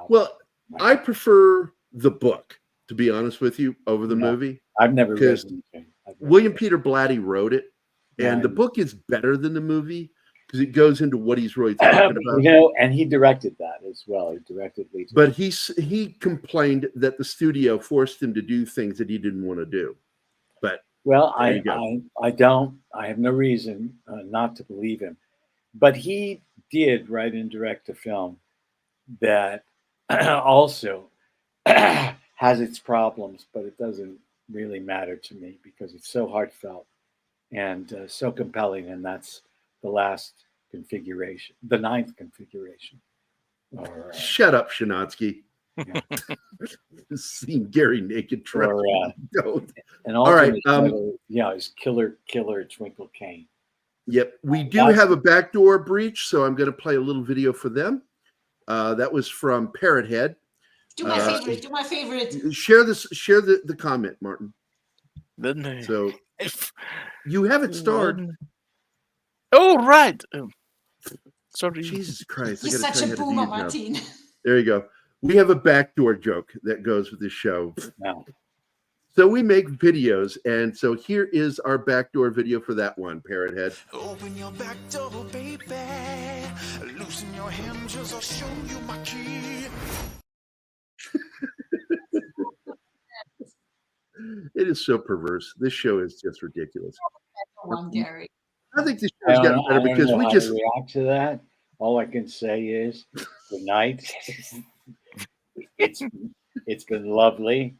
Well, I prefer the book, to be honest with you, over the movie.
I've never read
it. William Peter Blatty wrote it, and the book is better than the movie because it goes into what he's really talking about.
And he directed that as well. He directed Lethal.
But he complained that the studio forced him to do things that he didn't want to do. But
well, I have no reason not to believe him. But he did write and direct a film that also has its problems, but it doesn't really matter to me because it's so heartfelt and so compelling, and that's the last configuration, the 9th configuration. Or,
shut up, Shinatsky.
Yeah.
Seeing Gary naked.
All right. It's Killer Twinkle Kane.
Yep, we do have a backdoor breach, so I'm going to play a little video for them. That was from Parrot Head.
Do my favorite. Do my favorite.
Share this. Share the comment, Martin.
Then
so you haven't starred.
Oh right. Sorry.
Jesus Christ!
You're such a boomer, Martin.
There you go. We have a backdoor joke that goes with the show.
No.
So we make videos, and so here is our backdoor video for that one, Parrot Head.
Open your back door, baby. Loosen your hinges, I'll show you my key.
It is so perverse. This show is just ridiculous.
Gary.
I think this show's gotten better because we just
react to that. All I can say is good night. It's been lovely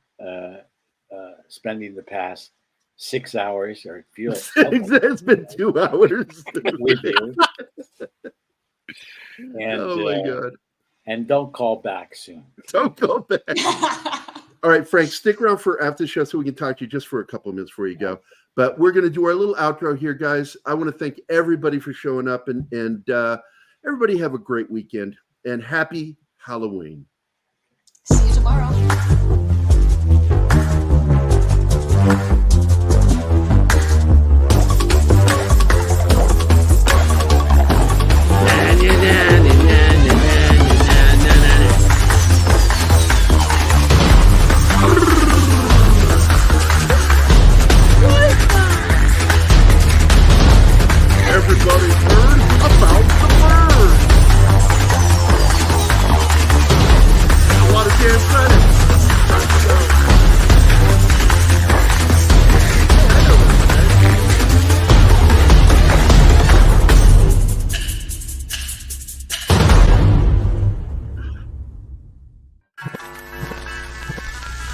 spending the past 6 hours, or it feels
it's been 2 hours
with you. And,
oh my God.
And don't call back soon.
Don't call back. All right, Frank, stick around for after the show so we can talk to you just for a couple of minutes before you go. But we're going to do our little outro here, guys. I want to thank everybody for showing up, and everybody have a great weekend and happy Halloween.
See you tomorrow.
Everybody